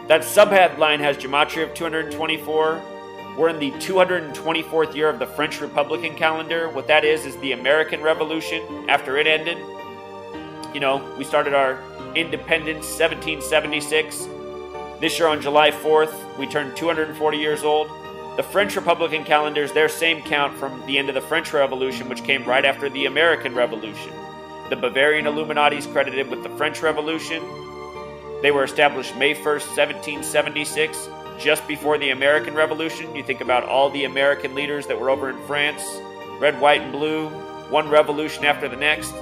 That subheadline has gematria of 224. We're in the 224th year of the French Republican calendar. What that is the American Revolution after it ended. You know, we started our independence 1776. This year on July 4th, we turned 240 years old. The French Republican calendar is their same count from the end of the French Revolution, which came right after the American Revolution. The Bavarian Illuminati is credited with the French Revolution. They were established May 1st, 1776, just before the American Revolution. You think about all the American leaders that were over in France, red, white, and blue, one revolution after the next.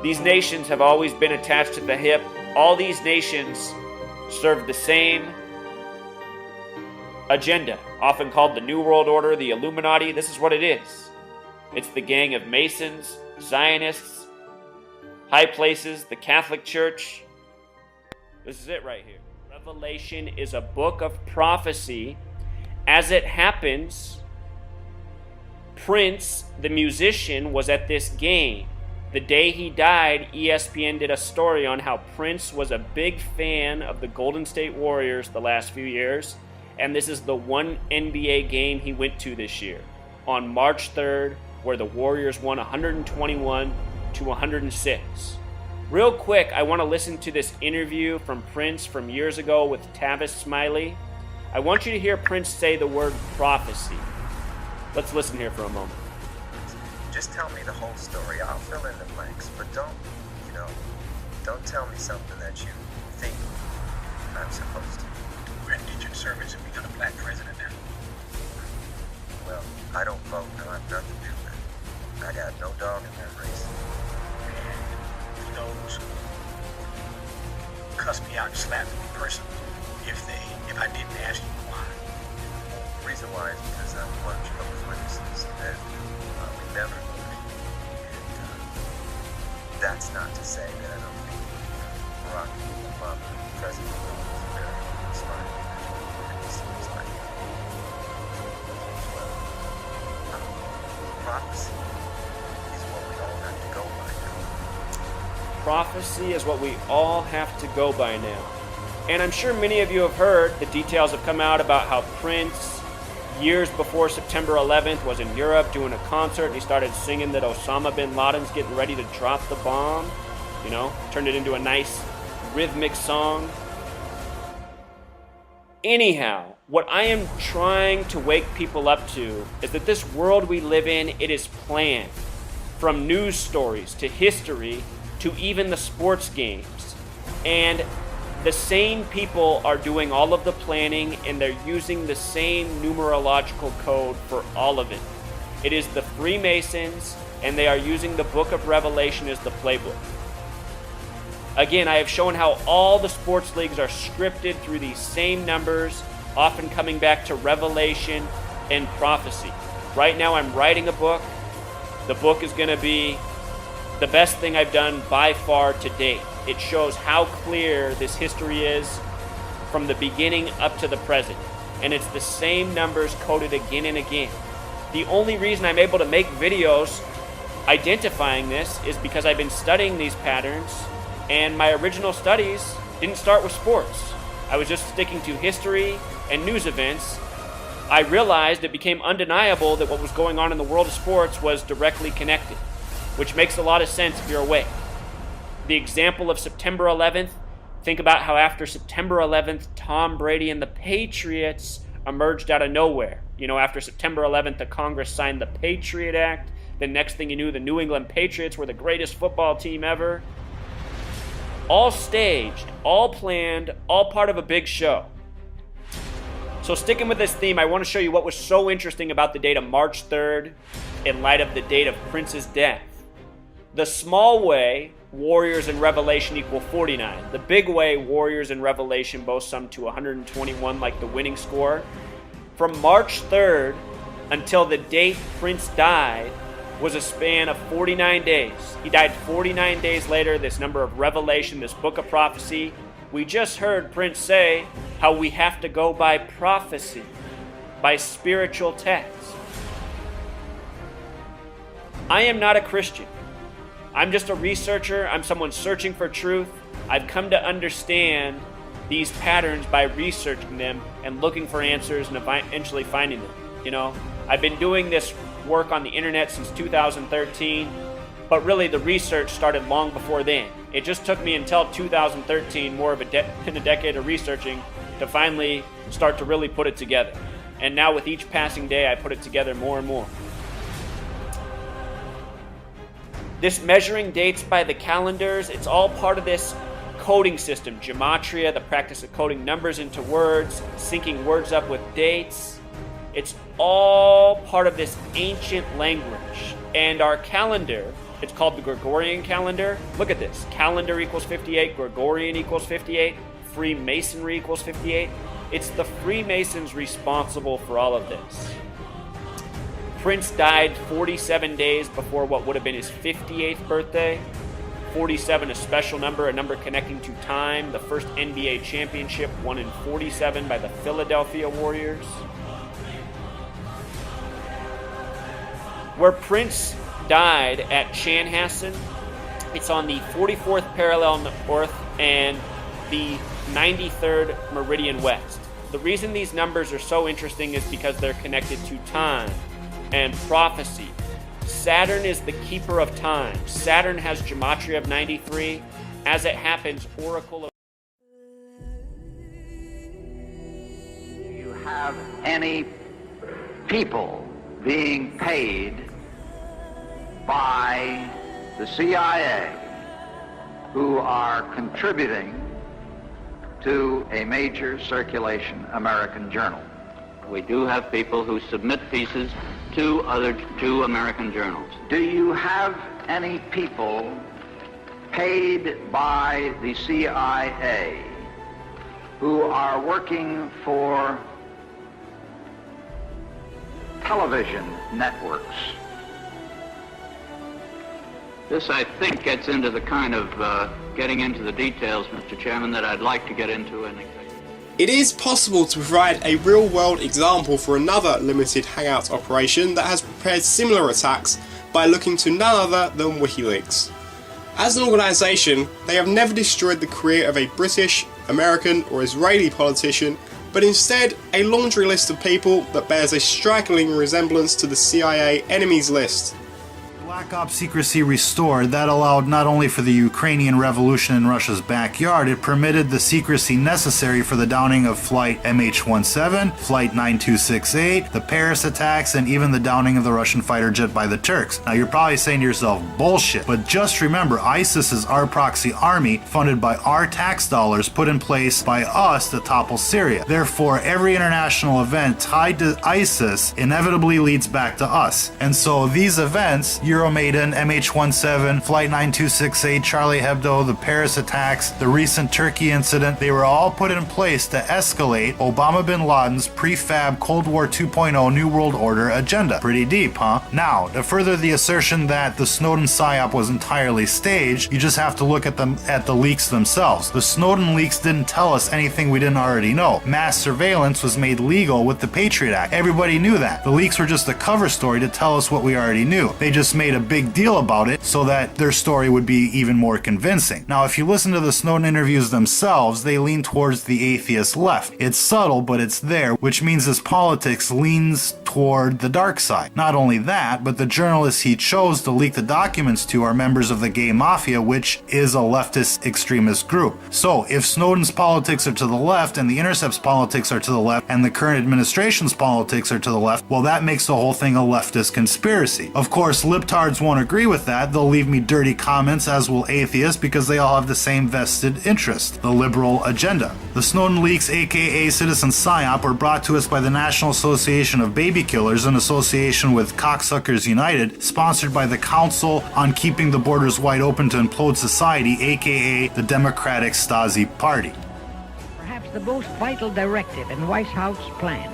These nations have always been attached to the hip. All these nations serve the same agenda, often called the New World Order, the Illuminati. This is what it is. It's the gang of Masons, Zionists, high places, the Catholic Church. This is it right here. Revelation is a book of prophecy. As it happens, Prince, the musician, was at this game. The day he died, ESPN did a story on how Prince was a big fan of the Golden State Warriors the last few years, and this is the one NBA game he went to this year, on March 3rd, where the Warriors won 121-106. Real quick, I want to listen to this interview from Prince from years ago with Tavis Smiley. I want you to hear Prince say the word prophecy. Let's listen here for a moment.
Just tell me the whole story. I'll fill in the blanks, but don't tell me something that you think I'm supposed to.
We're indigent servants and we got a black president now.
Well, I don't vote, and I have nothing to do with it. I got no dog in that race.
And those who cuss me out and slap me personally if I didn't ask you why.
The reason why is because I'm one of Jehovah's Witnesses, and we never lose. And that's not to say that I don't think Barack Obama, President Obama, is a very smart individual, and he seems like well, prophecy is what we all have to go by now.
Prophecy is what we all have to go by now. And I'm sure many of you have heard, the details have come out about how Prince, years before September 11th, was in Europe doing a concert, and he started singing that Osama bin Laden's getting ready to drop the bomb. You know, turned it into a nice rhythmic song. Anyhow, what I am trying to wake people up to is that this world we live in, it is planned. From news stories to history to even the sports games. And the same people are doing all of the planning, and they're using the same numerological code for all of it. It is the Freemasons, and they are using the Book of Revelation as the playbook. Again, I have shown how all the sports leagues are scripted through these same numbers, often coming back to Revelation and prophecy. Right now I'm writing a book. The book is going to be the best thing I've done by far to date. It shows how clear this history is from the beginning up to the present. And it's the same numbers coded again and again. The only reason I'm able to make videos identifying this is because I've been studying these patterns, and my original studies didn't start with sports. I was just sticking to history and news events. I realized it became undeniable that what was going on in the world of sports was directly connected, which makes a lot of sense if you're awake. The example of September 11th, think about how after September 11th, Tom Brady and the Patriots emerged out of nowhere. You know, after September 11th, the Congress signed the Patriot Act. The next thing you knew, the New England Patriots were the greatest football team ever. All staged, all planned, all part of a big show. So sticking with this theme, I want to show you what was so interesting about the date of March 3rd in light of the date of Prince's death. The small way, warriors in Revelation equal 49. The big way, warriors in Revelation both sum to 121 like the winning score. From March 3rd until the date Prince died was a span of 49 days. He died 49 days later, this number of Revelation, this book of prophecy. We just heard Prince say how we have to go by prophecy, by spiritual texts. I am not a Christian. I'm just a researcher. I'm someone searching for truth. I've come to understand these patterns by researching them and looking for answers and eventually finding them. You know, I've been doing this work on the internet since 2013, but really the research started long before then. It just took me until 2013, more of a decade of researching, to finally start to really put it together. And now with each passing day, I put it together more and more. This measuring dates by the calendars, it's all part of this coding system. Gematria, the practice of coding numbers into words, syncing words up with dates. It's all part of this ancient language. And our calendar, it's called the Gregorian calendar. Look at this. Calendar equals 58, Gregorian equals 58, Freemasonry equals 58. It's the Freemasons responsible for all of this. Prince died 47 days before what would have been his 58th birthday. 47, a special number, a number connecting to time. The first NBA championship won in 47 by the Philadelphia Warriors. Where Prince died at Chanhassen, it's on the 44th parallel north and the 93rd meridian west. The reason these numbers are so interesting is because they're connected to time and prophecy. Saturn is the keeper of time. Saturn has gematria of 93. As it happens, oracle of...
Do you have any people being paid by the CIA who are contributing to a major circulation American journal?
We do have people who submit pieces to American journals.
Do you have any people paid by the CIA who are working for television networks?
This, I think, gets into the kind of getting into the details, Mr. Chairman, that I'd like to get into in
It is possible to provide a real-world example for another limited hangout operation that has prepared similar attacks by looking to none other than WikiLeaks. As an organisation, they have never destroyed the career of a British, American or Israeli politician, but instead a laundry list of people that bears a striking resemblance to the CIA enemies list.
Black Ops secrecy restored, that allowed not only for the Ukrainian revolution in Russia's backyard, it permitted the secrecy necessary for the downing of Flight MH17, Flight 9268, the Paris attacks, and even the downing of the Russian fighter jet by the Turks. Now you're probably saying to yourself, bullshit, but just remember, ISIS is our proxy army funded by our tax dollars put in place by us to topple Syria. Therefore, every international event tied to ISIS inevitably leads back to us. And so these events, Euromaidan, MH17, Flight 9268, Charlie Hebdo, the Paris attacks, the recent Turkey incident, they were all put in place to escalate Obama bin Laden's prefab Cold War 2.0 New World Order agenda. Pretty deep, huh? Now, to further the assertion that the Snowden psyop was entirely staged, you just have to look at the leaks themselves. The Snowden leaks didn't tell us anything we didn't already know. Mass surveillance was made legal with the Patriot Act. Everybody knew that. The leaks were just a cover story to tell us what we already knew. They just made a big deal about it so that their story would be even more convincing. Now, if you listen to the Snowden interviews themselves, they lean towards the atheist left. It's subtle, but it's there, which means his politics leans toward the dark side. Not only that, but the journalists he chose to leak the documents to are members of the gay mafia, which is a leftist extremist group. So, if Snowden's politics are to the left, and The Intercept's politics are to the left, and the current administration's politics are to the left, well, that makes the whole thing a leftist conspiracy. Of course, libtards won't agree with that. They'll leave me dirty comments, as will atheists, because they all have the same vested interest, the liberal agenda. The Snowden leaks, aka Citizen PSYOP, were brought to us by the National Association of Baby Killers in association with Cocksuckers United, sponsored by the Council on Keeping the Borders Wide Open to Implode Society, aka the Democratic Stasi Party.
Perhaps the most vital directive in White House plan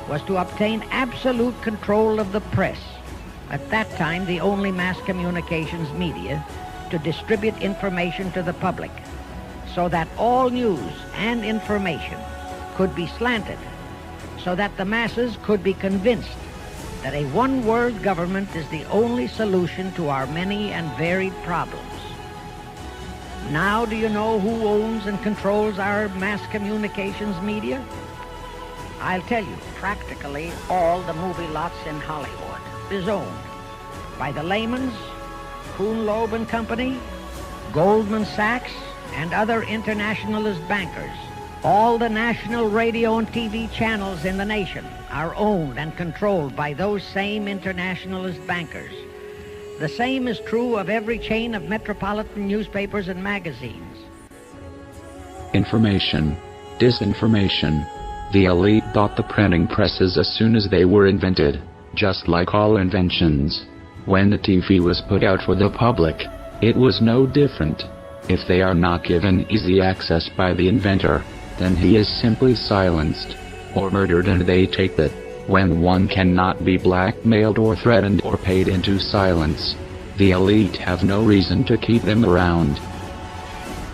was to obtain absolute control of the press, at that time the only mass communications media, to distribute information to the public, so that all news and information could be slanted, so that the masses could be convinced that a one-world government is the only solution to our many and varied problems. Now do you know who owns and controls our mass communications media? I'll tell you, practically all the movie lots in Hollywood is owned by the Leymans, Kuhn Loeb and Company, Goldman Sachs, and other internationalist bankers. All the national radio and TV channels in the nation are owned and controlled by those same internationalist bankers. The same is true of every chain of metropolitan newspapers and magazines.
Information. Disinformation. The elite bought the printing presses as soon as they were invented, just like all inventions. When the TV was put out for the public, it was no different. If they are not given easy access by the inventor, then he is simply silenced, or murdered, and they take that. When one cannot be blackmailed or threatened or paid into silence, the elite have no reason to keep them around.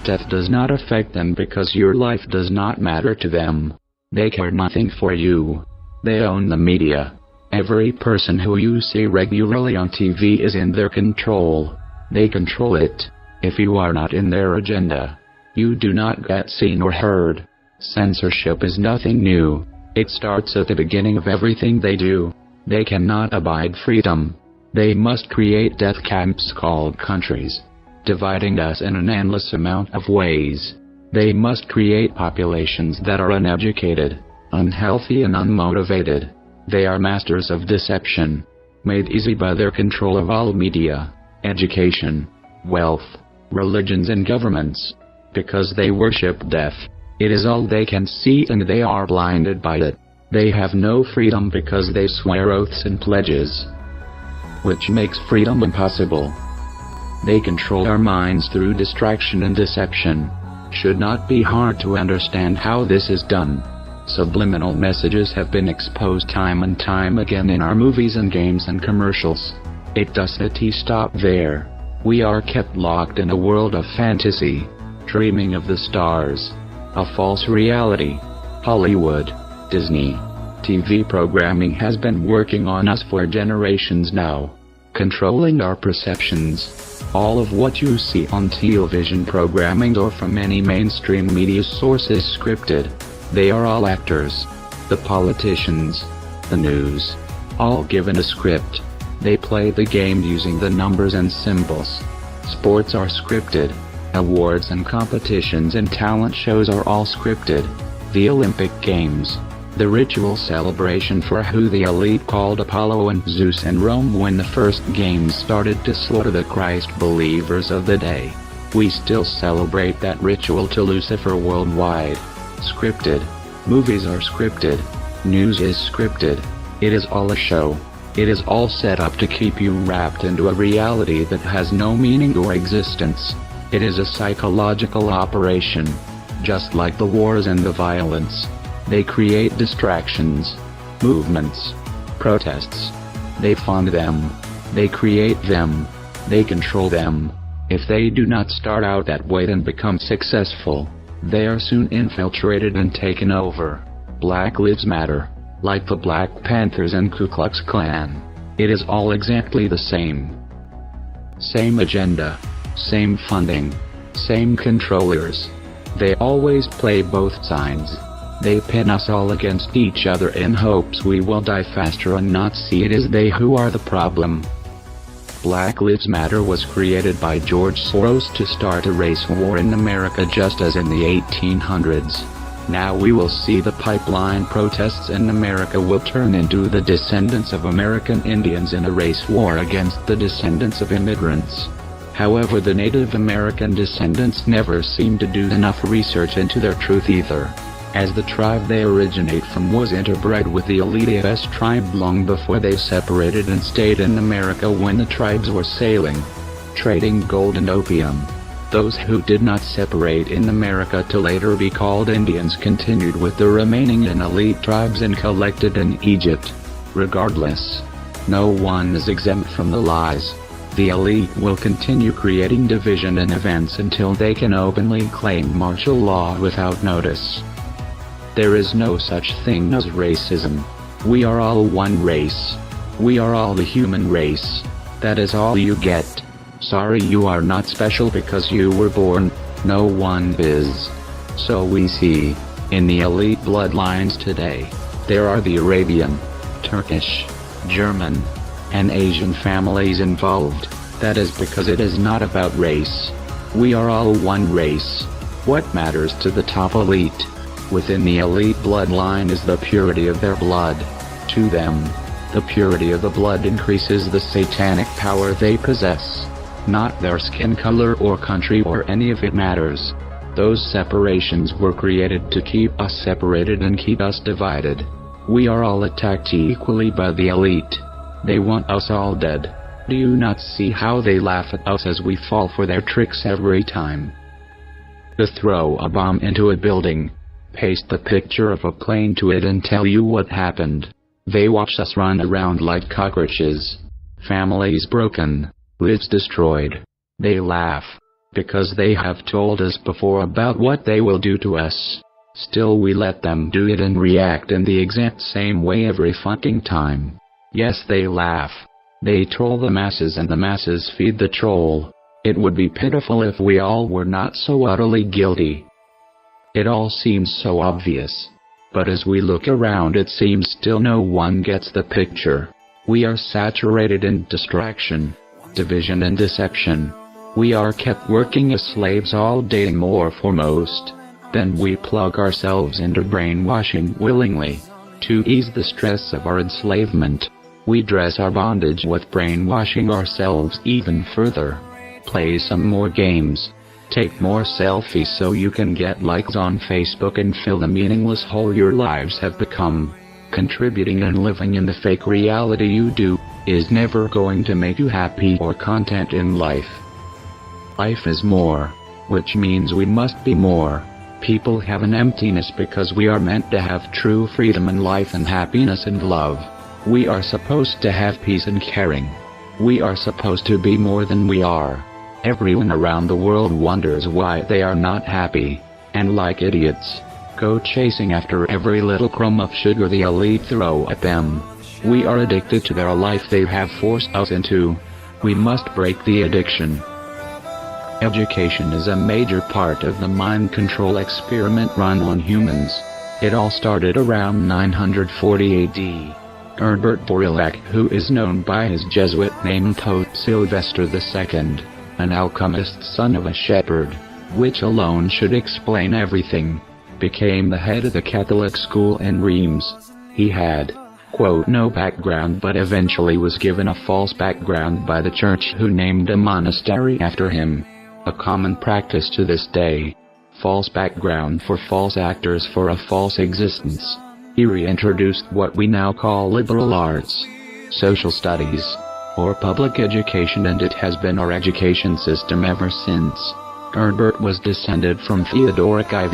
Death does not affect them because your life does not matter to them. They care nothing for you. They own the media. Every person who you see regularly on TV is in their control. They control it. If you are not in their agenda, you do not get seen or heard. Censorship is nothing new. It starts at the beginning of everything they do. They cannot abide freedom. They must create death camps called countries, dividing us in an endless amount of ways. They must create populations that are uneducated, unhealthy and unmotivated. They are masters of deception, made easy by their control of all media, education, wealth, religions and governments. Because they worship death, it is all they can see and they are blinded by it. They have no freedom because they swear oaths and pledges, which makes freedom impossible. They control our minds through distraction and deception. Should not be hard to understand how this is done. Subliminal messages have been exposed time and time again in our movies and games and commercials. It doesn't stop there. We are kept locked in a world of fantasy, dreaming of the stars, a false reality. Hollywood, Disney, TV programming has been working on us for generations now, controlling our perceptions. All of what you see on television programming or from any mainstream media source is scripted. They are all actors. The politicians, the news, all given a script. They play the game using the numbers and symbols. Sports are scripted. Awards and competitions and talent shows are all scripted. The Olympic Games. The ritual celebration for who the elite called Apollo and Zeus in Rome when the first games started to slaughter the Christ believers of the day. We still celebrate that ritual to Lucifer worldwide. Scripted. Movies are scripted. News is scripted. It is all a show. It is all set up to keep you wrapped into a reality that has no meaning or existence. It is a psychological operation. Just like the wars and the violence. They create distractions, movements, protests. They fund them. They create them. They control them. If they do not start out that way and become successful, they are soon infiltrated and taken over. Black Lives Matter. Like the Black Panthers and Ku Klux Klan. It is all exactly the same. Same agenda. Same funding. Same controllers. They always play both sides. They pin us all against each other in hopes we will die faster and not see it is they who are the problem. Black Lives Matter was created by George Soros to start a race war in America just as in the 1800s. Now we will see the pipeline protests in America will turn into the descendants of American Indians in a race war against the descendants of immigrants. However, the Native American descendants never seem to do enough research into their truth either, as the tribe they originate from was interbred with the elite tribe long before they separated and stayed in America when the tribes were sailing, trading gold and opium. Those who did not separate in America to later be called Indians continued with the remaining and elite tribes and collected in Egypt. Regardless, no one is exempt from the lies. The elite will continue creating division and events until they can openly claim martial law without notice. There is no such thing as racism. We are all one race. We are all the human race. That is all you get. Sorry, you are not special because you were born. No one is. So we see, in the elite bloodlines today, there are the Arabian, Turkish, German, and Asian families involved. That is because it is not about race. We are all one race. What matters to the top elite within the elite bloodline is the purity of their blood. To them, the purity of the blood increases the satanic power they possess. Not their skin color or country or any of it matters. Those separations were created to keep us separated and keep us divided. We are all attacked equally by the elite. They want us all dead. Do you not see how they laugh at us as we fall for their tricks every time? To throw a bomb into a building, paste the picture of a plane to it and tell you what happened. They watch us run around like cockroaches. Families broken, lives destroyed. They laugh, because they have told us before about what they will do to us. Still we let them do it and react in the exact same way every fucking time. Yes, they laugh. They troll the masses and the masses feed the troll. It would be pitiful if we all were not so utterly guilty. It all seems so obvious. But as we look around it seems still no one gets the picture. We are saturated in distraction, division and deception. We are kept working as slaves all day and more foremost. Then we plug ourselves into brainwashing willingly. To ease the stress of our enslavement, we dress our bondage with brainwashing ourselves even further. Play some more games. Take more selfies so you can get likes on Facebook and fill the meaningless hole your lives have become. Contributing and living in the fake reality you do is never going to make you happy or content in life. Life is more, which means we must be more. People have an emptiness because we are meant to have true freedom in life and happiness and love. We are supposed to have peace and caring. We are supposed to be more than we are. Everyone around the world wonders why they are not happy, and like idiots, go chasing after every little crumb of sugar the elite throw at them. We are addicted to their life they have forced us into. We must break the addiction. Education is a major part of the mind control experiment run on humans. It all started around 940 AD. Herbert Bourlac, who is known by his Jesuit name Pope Sylvester II, an alchemist son of a shepherd, which alone should explain everything, became the head of the Catholic school in Reims. He had, quote, no background, but eventually was given a false background by the church, who named a monastery after him. A common practice to this day. False background for false actors for a false existence. He reintroduced what we now call liberal arts, social studies, or public education, and it has been our education system ever since. Herbert was descended from Theodoric IV,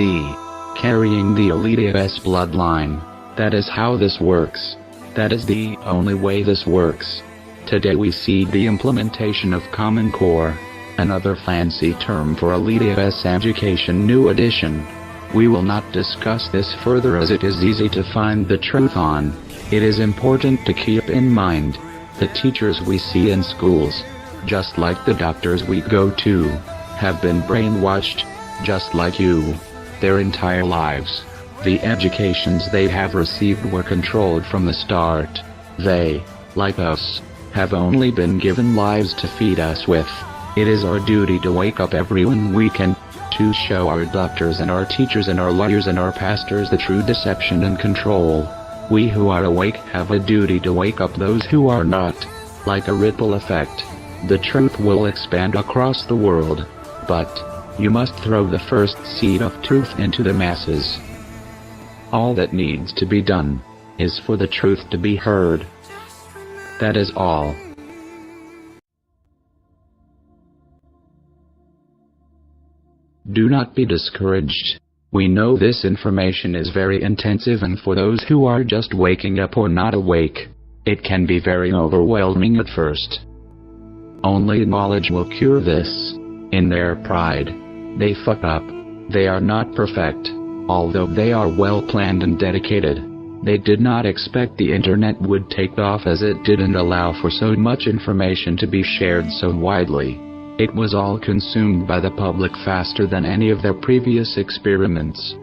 carrying the Elitius bloodline. That is how this works. That is the only way this works. Today we see the implementation of Common Core, another fancy term for Elitius education new edition. We will not discuss this further as it is easy to find the truth on. It is important to keep in mind, the teachers we see in schools, just like the doctors we go to, have been brainwashed, just like you, their entire lives. The educations they have received were controlled from the start. They, like us, have only been given lives to feed us with. It is our duty to wake up everyone we can, to show our doctors and our teachers and our lawyers and our pastors the true deception and control. We who are awake have a duty to wake up those who are not. Like a ripple effect, the truth will expand across the world. But you must throw the first seed of truth into the masses. All that needs to be done is for the truth to be heard. That is all. Do not be discouraged. We know this information is very intensive, and for those who are just waking up or not awake, it can be very overwhelming at first. Only knowledge will cure this. In their pride, they fuck up. They are not perfect. Although they are well planned and dedicated, they did not expect the internet would take off as it did and allow for so much information to be shared so widely. It was all consumed by the public faster than any of their previous experiments.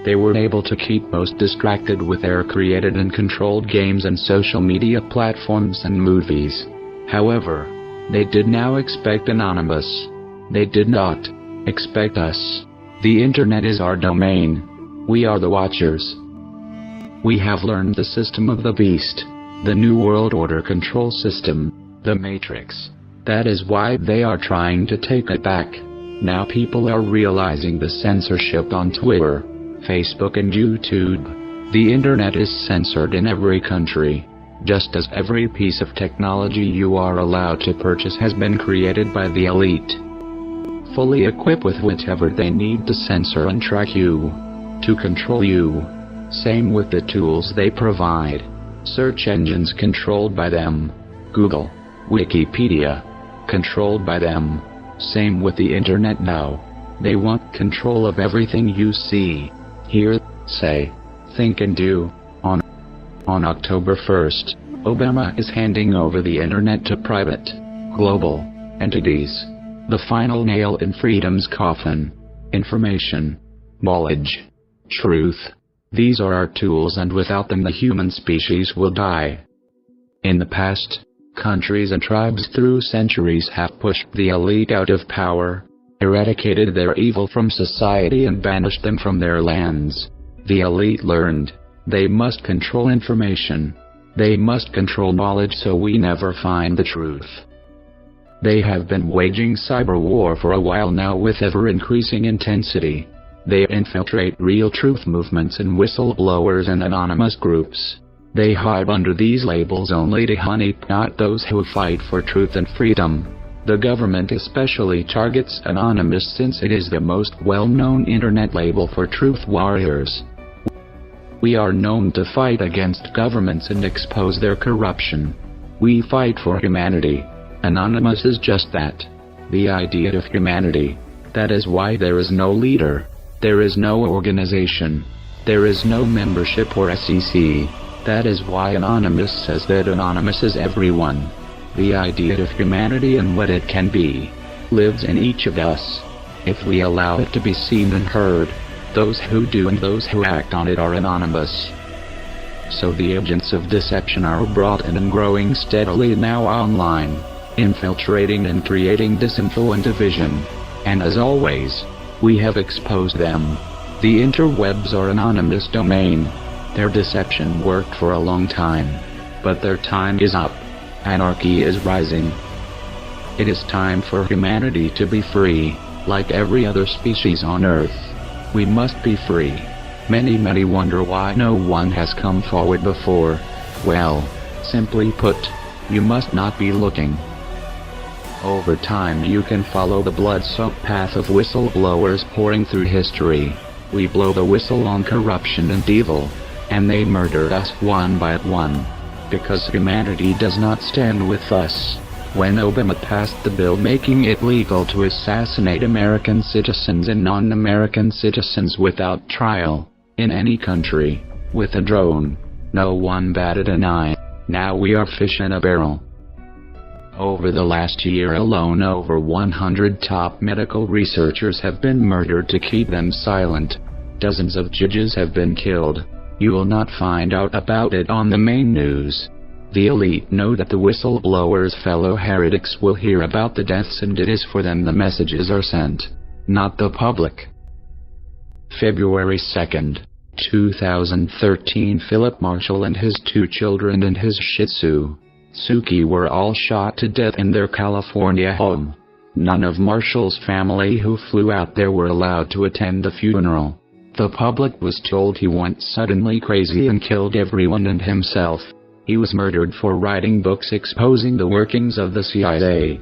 They were able to keep most distracted with their created and controlled games and social media platforms and movies. However, they did now expect Anonymous. They did not expect us. The internet is our domain. We are the watchers. We have learned the system of the beast, the New World Order control system, the Matrix. That is why they are trying to take it back. Now people are realizing the censorship on Twitter, Facebook and YouTube. The internet is censored in every country, just as every piece of technology you are allowed to purchase has been created by the elite, fully equipped with whatever they need to censor and track you, to control you. Same with the tools they provide. Search engines controlled by them. Google, Wikipedia, controlled by them. Same with the internet now. They want control of everything you see, hear, say, think and do. On October 1st, Obama is handing over the internet to private, global entities. The final nail in freedom's coffin. Information, knowledge, truth. These are our tools, and without them the human species will die. In the past, countries and tribes through centuries have pushed the elite out of power, eradicated their evil from society and banished them from their lands. The elite learned they must control information. They must control knowledge so we never find the truth. They have been waging cyber war for a while now with ever-increasing intensity. They infiltrate real truth movements and whistleblowers and anonymous groups. They hide under these labels only to honeypot those who fight for truth and freedom. The government especially targets Anonymous since it is the most well-known internet label for truth warriors. We are known to fight against governments and expose their corruption. We fight for humanity. Anonymous is just that. The idea of humanity. That is why there is no leader. There is no organization. There is no membership or SEC. That is why Anonymous says that Anonymous is everyone. The idea of humanity and what it can be lives in each of us. If we allow it to be seen and heard, those who do and those who act on it are anonymous. So the agents of deception are brought in and growing steadily now online, infiltrating and creating disinfo and division. And as always, we have exposed them. The interwebs are anonymous domain. Their deception worked for a long time, but their time is up. Anarchy is rising. It is time for humanity to be free, like every other species on Earth. We must be free. Many wonder why no one has come forward before. Well, simply put, you must not be looking. Over time you can follow the blood-soaked path of whistleblowers pouring through history. We blow the whistle on corruption and evil, and they murder us one by one. Because humanity does not stand with us. When Obama passed the bill making it legal to assassinate American citizens and non-American citizens without trial, in any country, with a drone, no one batted an eye. Now we are fish in a barrel. Over the last year alone, over 100 top medical researchers have been murdered to keep them silent. Dozens of judges have been killed. You will not find out about it on the main news. The elite know that the whistleblowers' fellow heretics will hear about the deaths, and it is for them the messages are sent, not the public. February 2nd, 2013, Philip Marshall and his 2 children and his Shih Tzu, Suki, were all shot to death in their California home. None of Marshall's family who flew out there were allowed to attend the funeral. The public was told he went suddenly crazy and killed everyone and himself. He was murdered for writing books exposing the workings of the CIA.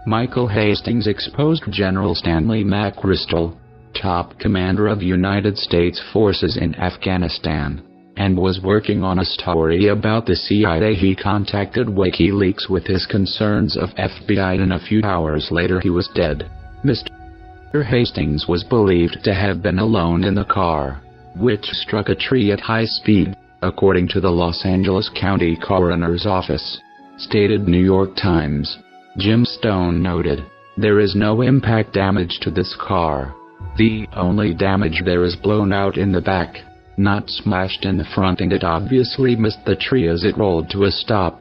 Michael Hastings exposed General Stanley McChrystal, top commander of United States forces in Afghanistan, and was working on a story about the CIA. He contacted WikiLeaks with his concerns of FBI, and a few hours later he was dead. Mr. Hastings was believed to have been alone in the car, which struck a tree at high speed, according to the Los Angeles County Coroner's Office, stated New York Times. Jim Stone noted, "There is no impact damage to this car. The only damage there is blown out in the back, not smashed in the front, and it obviously missed the tree as it rolled to a stop."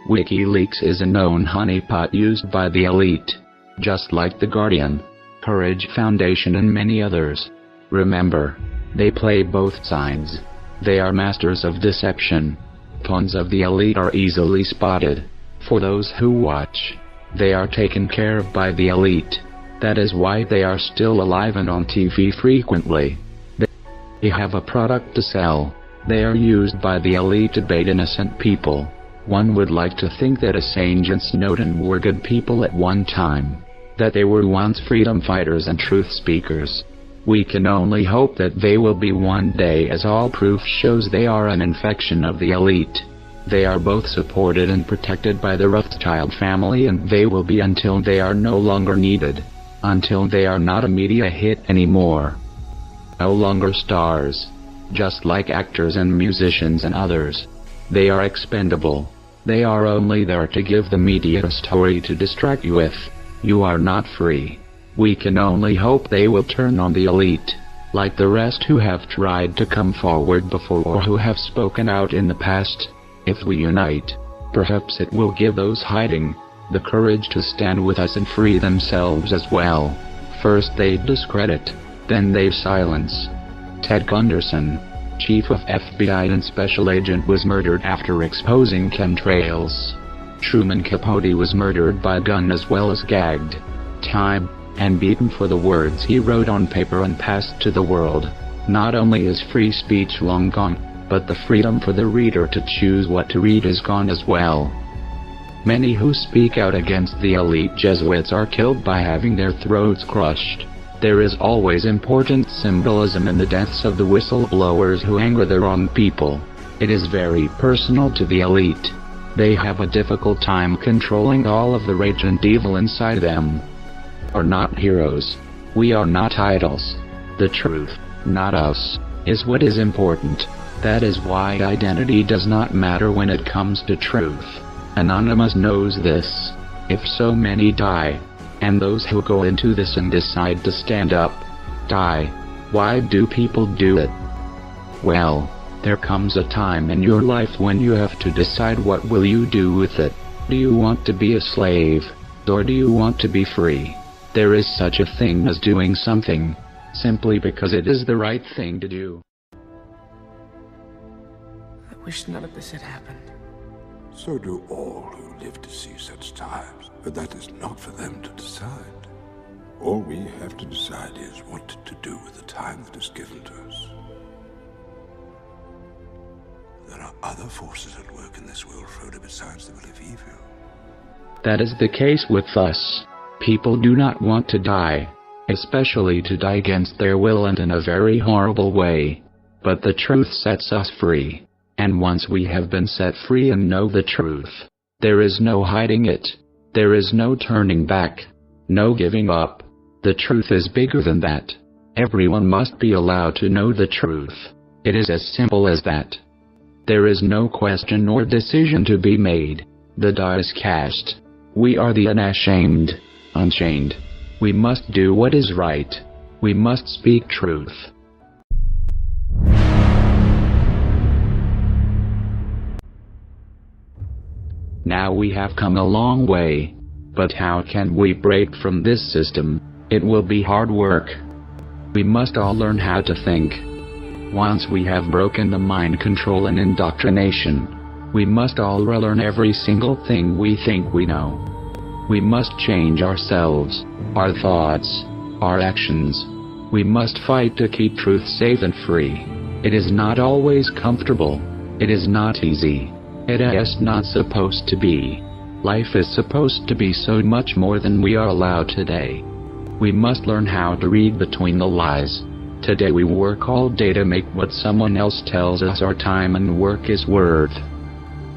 WikiLeaks is a known honeypot used by the elite, just like The Guardian, Courage Foundation and many others. Remember, they play both sides. They are masters of deception. Pawns of the elite are easily spotted. For those who watch, they are taken care of by the elite. That is why they are still alive and on TV frequently. They have a product to sell. They are used by the elite to bait innocent people. One would like to think that Assange and Snowden were good people at one time, that they were once freedom fighters and truth speakers. We can only hope that they will be one day, as all proof shows they are an infection of the elite. They are both supported and protected by the Rothschild family, and they will be until they are no longer needed, until they are not a media hit anymore. No longer stars, just like actors and musicians and others. They are expendable. They are only there to give the media a story to distract you with. You are not free. We can only hope they will turn on the elite, like the rest who have tried to come forward before or who have spoken out in the past. If we unite, perhaps it will give those hiding the courage to stand with us and free themselves as well. First they discredit, then they silence. Ted Gunderson, chief of FBI and special agent, was murdered after exposing chemtrails. Truman Capote was murdered by gun as well as gagged, tied, and beaten for the words he wrote on paper and passed to the world. Not only is free speech long gone, but the freedom for the reader to choose what to read is gone as well. Many who speak out against the elite Jesuits are killed by having their throats crushed. There is always important symbolism in the deaths of the whistleblowers who anger the wrong people. It is very personal to the elite. They have a difficult time controlling all of the rage and evil inside them. We are not heroes. We are not idols. The truth, not us, is what is important. That is why identity does not matter when it comes to truth. Anonymous knows this. If so many die, and those who go into this and decide to stand up, die, why do people do it? Well, There comes a time in your life when you have to decide what will you do with it. Do you want to be a slave, or do you want to be free? There is such a thing as doing something, simply because it is the right thing to do.
I wish none of this had happened.
So do all who live to see such times, but that is not for them to decide. All we have to decide is what to do with the time that is given to us. There are other forces at work in this world, Frodo, besides the will of evil.
That is the case with us. People do not want to die, especially to die against their will and in a very horrible way. But the truth sets us free. And once we have been set free and know the truth, there is no hiding it. There is no turning back. No giving up. The truth is bigger than that. Everyone must be allowed to know the truth. It is as simple as that. There is no question or decision to be made. The die is cast. We are the unashamed, unchained. We must do what is right. We must speak truth. Now we have come a long way. But how can we break from this system? It will be hard work. We must all learn how to think. Once we have broken the mind control and indoctrination, we must all relearn every single thing we think we know. We must change ourselves, our thoughts, our actions. We must fight to keep truth safe and free. It is not always comfortable. It is not easy. It is not supposed to be. Life is supposed to be so much more than we are allowed today. We must learn how to read between the lies. Today we work all day to make what someone else tells us our time and work is worth.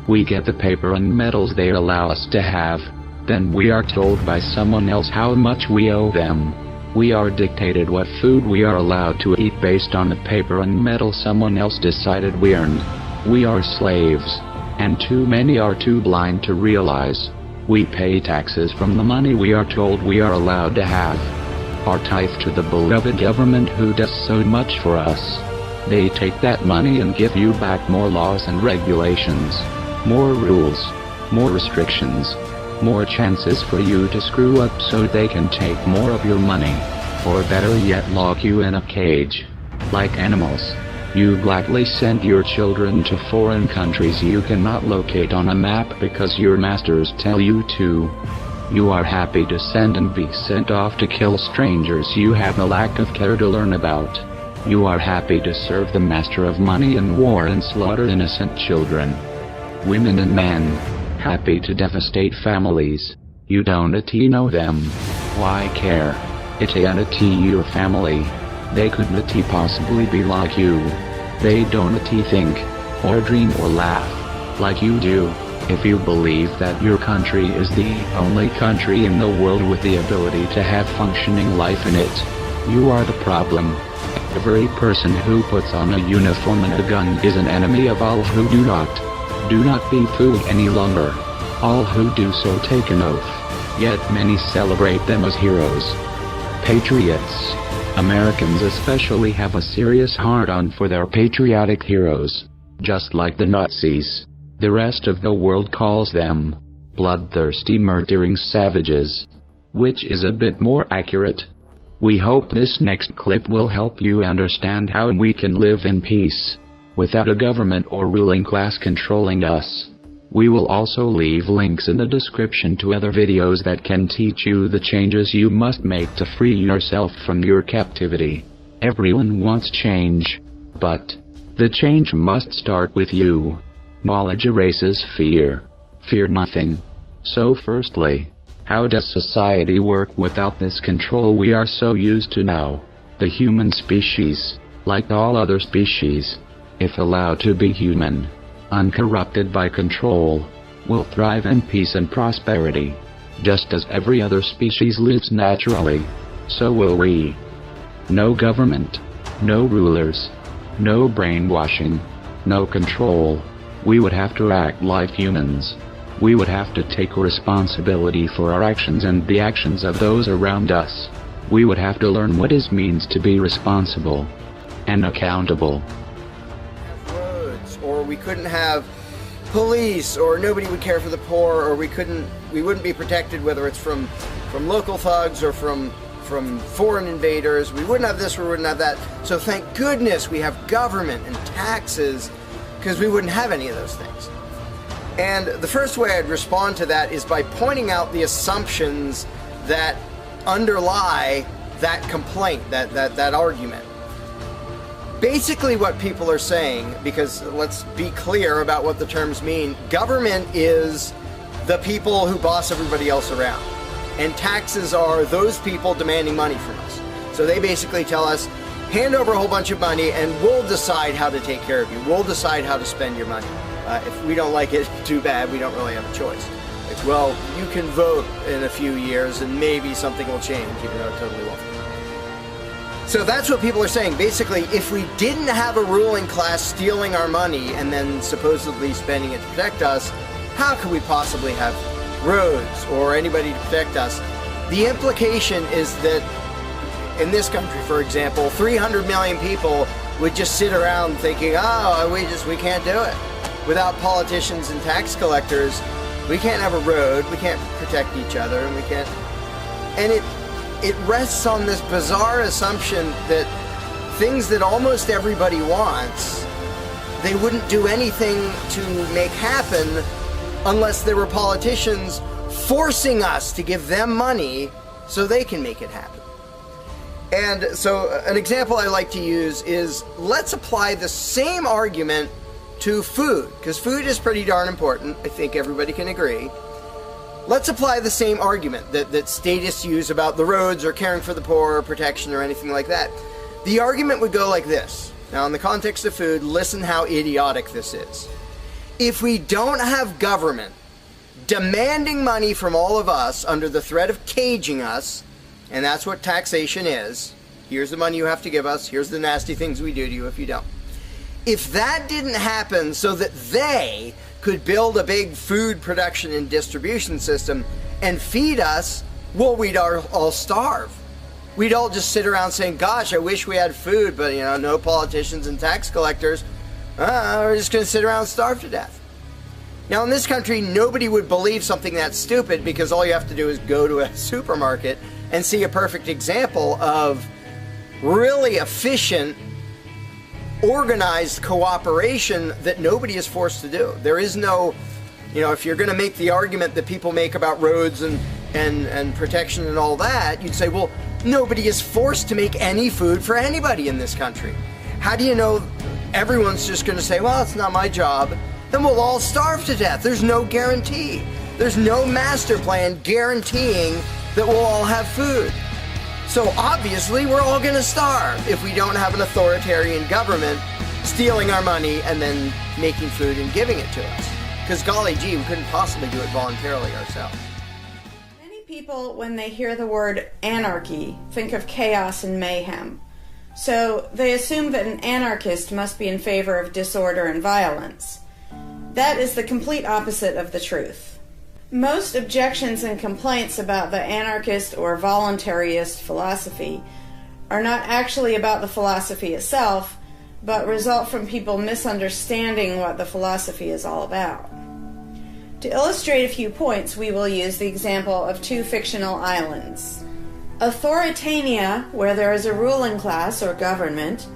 We get the paper and medals they allow us to have. Then we are told by someone else how much we owe them. We are dictated what food we are allowed to eat based on the paper and medal someone else decided we earned. We are slaves. And too many are too blind to realize. We pay taxes from the money we are told we are allowed to have. Our tithe to the beloved government who does so much for us. They take that money and give you back more laws and regulations, more rules, more restrictions, more chances for you to screw up so they can take more of your money, or better yet lock you in a cage. Like animals. You gladly send your children to foreign countries you cannot locate on a map because your masters tell you to. You are happy to send and be sent off to kill strangers you have a lack of care to learn about. You are happy to serve the master of money and war and slaughter innocent children, women and men, happy to devastate families. You don't know them. Why care? It ain't your family. They could not possibly be like you. They don't think, or dream or laugh, like you do. If you believe that your country is the only country in the world with the ability to have functioning life in it, you are the problem. Every person who puts on a uniform and a gun is an enemy of all who do not be fooled any longer. All who do so take an oath, yet many celebrate them as heroes. Patriots. Americans especially have a serious hard-on for their patriotic heroes, just like the Nazis. The rest of the world calls them bloodthirsty murdering savages, which is a bit more accurate. We hope this next clip will help you understand how we can live in peace, without a government or ruling class controlling us. We will also leave links in the description to other videos that can teach you the changes you must make to free yourself from your captivity. Everyone wants change, but the change must start with you. Knowledge erases fear. Fear nothing. So firstly, how does society work without this control we are so used to now? The human species, like all other species, if allowed to be human, uncorrupted by control, will thrive in peace and prosperity. Just as every other species lives naturally, so will we. No government, no rulers, no brainwashing, no control. We would have to act like humans. We would have to take responsibility for our actions and the actions of those around us. We would have to learn what it means to be responsible and accountable.
we couldn't have police, or nobody would care for the poor, or we wouldn't be protected, whether it's from local thugs or from foreign invaders. We wouldn't have this, we wouldn't have that. So thank goodness we have government and taxes, because we wouldn't have any of those things. And the first way I'd respond to that is by pointing out the assumptions that underlie that complaint, that argument. Basically what people are saying, because let's be clear about what the terms mean, government is the people who boss everybody else around. And taxes are those people demanding money from us. So they basically tell us, hand over a whole bunch of money and we'll decide how to take care of you. We'll decide how to spend your money. If we don't like it, too bad, we don't really have a choice. Like, well, you can vote in a few years and maybe something will change, even though it totally won't. So that's what people are saying. Basically, if we didn't have a ruling class stealing our money and then supposedly spending it to protect us, how could we possibly have roads or anybody to protect us? The implication is that in this country, for example, 300 million people would just sit around thinking, oh, we can't do it. Without politicians and tax collectors, we can't have a road, we can't protect each other, and we can't... And it rests on this bizarre assumption that things that almost everybody wants, they wouldn't do anything to make happen unless there were politicians forcing us to give them money so they can make it happen. And so an example I like to use is, let's apply the same argument to food, because food is pretty darn important. I think everybody can agree. Let's apply the same argument that statists use about the roads or caring for the poor or protection or anything like that. The argument would go like this. Now, in the context of food, listen how idiotic this is. If we don't have government demanding money from all of us under the threat of caging us, and that's what taxation is, here's the money you have to give us, here's the nasty things we do to you if you don't. If that didn't happen so that they could build a big food production and distribution system and feed us, well, we'd all starve. We'd all just sit around saying, gosh, I wish we had food, but no politicians and tax collectors. We're just going to sit around and starve to death. Now, in this country, nobody would believe something that stupid, because all you have to do is go to a supermarket and see a perfect example of really efficient, organized cooperation that nobody is forced to do. There is no, if you're going to make the argument that people make about roads and protection and all that, you'd say, well, nobody is forced to make any food for anybody in this country. How do you know everyone's just going to say, well, it's not my job? Then we'll all starve to death. There's no guarantee. There's no master plan guaranteeing that we'll all have food. So obviously we're all going to starve if we don't have an authoritarian government stealing our money and then making food and giving it to us. Because golly gee, we couldn't possibly do it voluntarily ourselves.
Many people, when they hear the word anarchy, think of chaos and mayhem. So they assume that an anarchist must be in favor of disorder and violence. That is the complete opposite of the truth. Most objections and complaints about the anarchist or voluntarist philosophy are not actually about the philosophy itself, but result from people misunderstanding what the philosophy is all about. To illustrate a few points, we will use the example of two fictional islands: Authoritania, where there is a ruling class or government,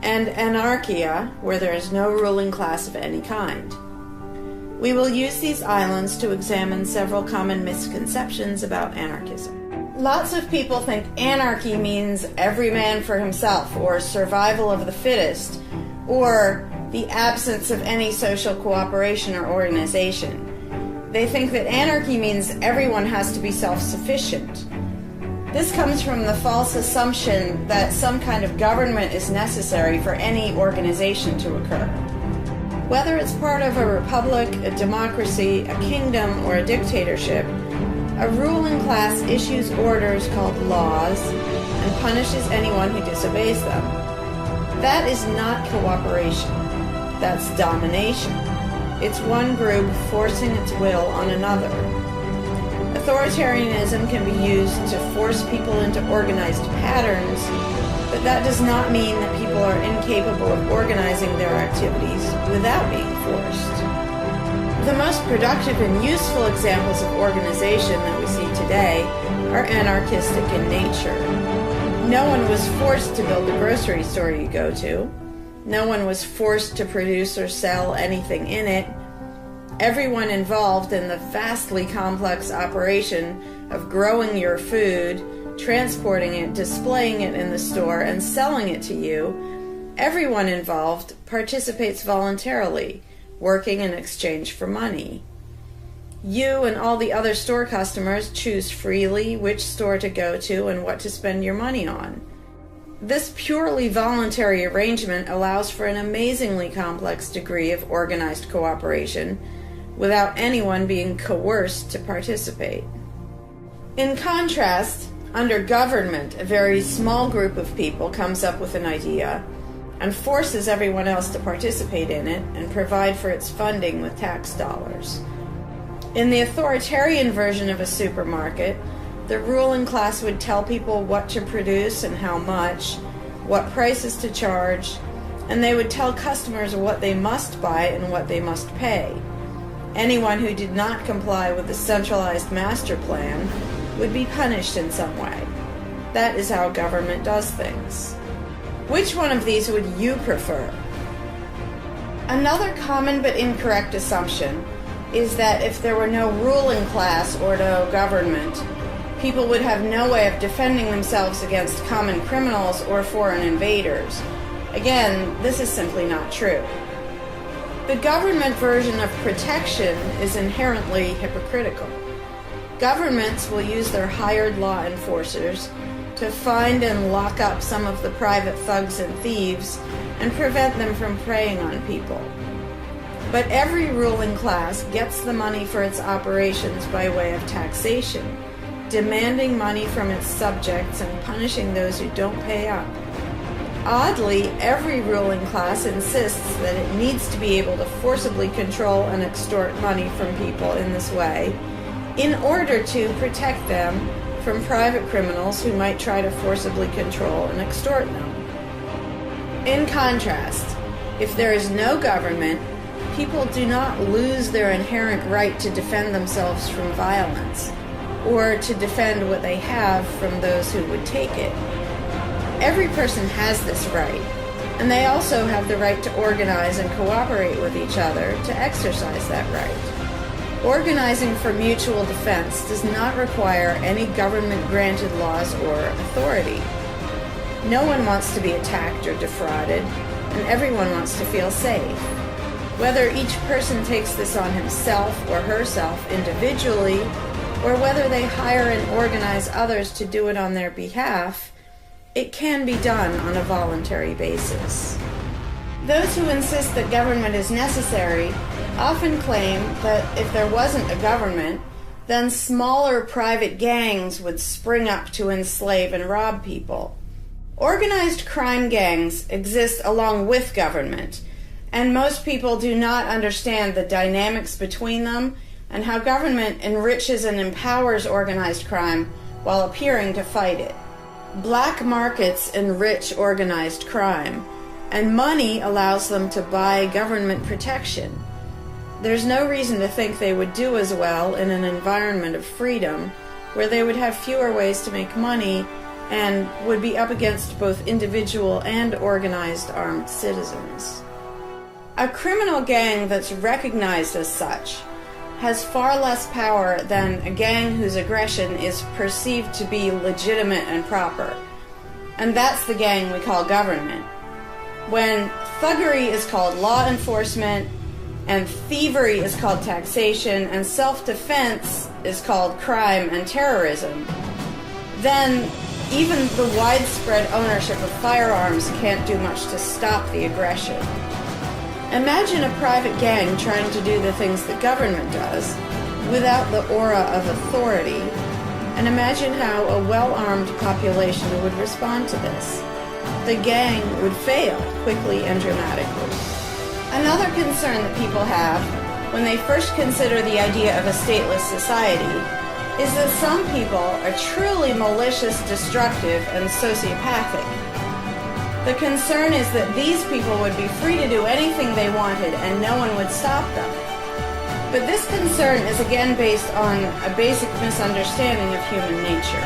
and Anarchia, where there is no ruling class of any kind. We will use these islands to examine several common misconceptions about anarchism. Lots of people think anarchy means every man for himself, or survival of the fittest, or the absence of any social cooperation or organization. They think that anarchy means everyone has to be self-sufficient. This comes from the false assumption that some kind of government is necessary for any organization to occur. Whether it's part of a republic, a democracy, a kingdom, or a dictatorship, a ruling class issues orders called laws and punishes anyone who disobeys them. That is not cooperation. That's domination. It's one group forcing its will on another. Authoritarianism can be used to force people into organized patterns, but that does not mean that people are incapable of organizing their activities without being forced. The most productive and useful examples of organization that we see today are anarchistic in nature. No one was forced to build the grocery store you go to. No one was forced to produce or sell anything in it. Everyone involved in the vastly complex operation of growing your food, transporting it, displaying it in the store, and selling it to you, everyone involved participates voluntarily, working in exchange for money. You and all the other store customers choose freely which store to go to and what to spend your money on. This purely voluntary arrangement allows for an amazingly complex degree of organized cooperation without anyone being coerced to participate. In contrast, under government, a very small group of people comes up with an idea and forces everyone else to participate in it and provide for its funding with tax dollars. In the authoritarian version of a supermarket, the ruling class would tell people what to produce and how much, what prices to charge, and they would tell customers what they must buy and what they must pay. Anyone who did not comply with the centralized master plan would be punished in some way. That is how government does things. Which one of these would you prefer? Another common but incorrect assumption is that if there were no ruling class or no government, people would have no way of defending themselves against common criminals or foreign invaders. Again, this is simply not true. The government version of protection is inherently hypocritical. Governments will use their hired law enforcers to find and lock up some of the private thugs and thieves and prevent them from preying on people. But every ruling class gets the money for its operations by way of taxation, demanding money from its subjects and punishing those who don't pay up. Oddly, every ruling class insists that it needs to be able to forcibly control and extort money from people in this way in order to protect them from private criminals who might try to forcibly control and extort them. In contrast, if there is no government, people do not lose their inherent right to defend themselves from violence or to defend what they have from those who would take it. Every person has this right, and they also have the right to organize and cooperate with each other to exercise that right. Organizing for mutual defense does not require any government-granted laws or authority. No one wants to be attacked or defrauded, and everyone wants to feel safe. Whether each person takes this on himself or herself individually, or whether they hire and organize others to do it on their behalf, it can be done on a voluntary basis. Those who insist that government is necessary often claim that if there wasn't a government, then smaller private gangs would spring up to enslave and rob people. Organized crime gangs exist along with government, and most people do not understand the dynamics between them and how government enriches and empowers organized crime while appearing to fight it. Black markets enrich organized crime, and money allows them to buy government protection. There's no reason to think they would do as well in an environment of freedom, where they would have fewer ways to make money and would be up against both individual and organized armed citizens. A criminal gang that's recognized as such has far less power than a gang whose aggression is perceived to be legitimate and proper. And that's the gang we call government. When thuggery is called law enforcement, and thievery is called taxation, and self-defense is called crime and terrorism, then even the widespread ownership of firearms can't do much to stop the aggression. Imagine a private gang trying to do the things the government does without the aura of authority, and imagine how a well-armed population would respond to this. The gang would fail quickly and dramatically. Another concern that people have when they first consider the idea of a stateless society is that some people are truly malicious, destructive, and sociopathic. The concern is that these people would be free to do anything they wanted and no one would stop them. But this concern is again based on a basic misunderstanding of human nature.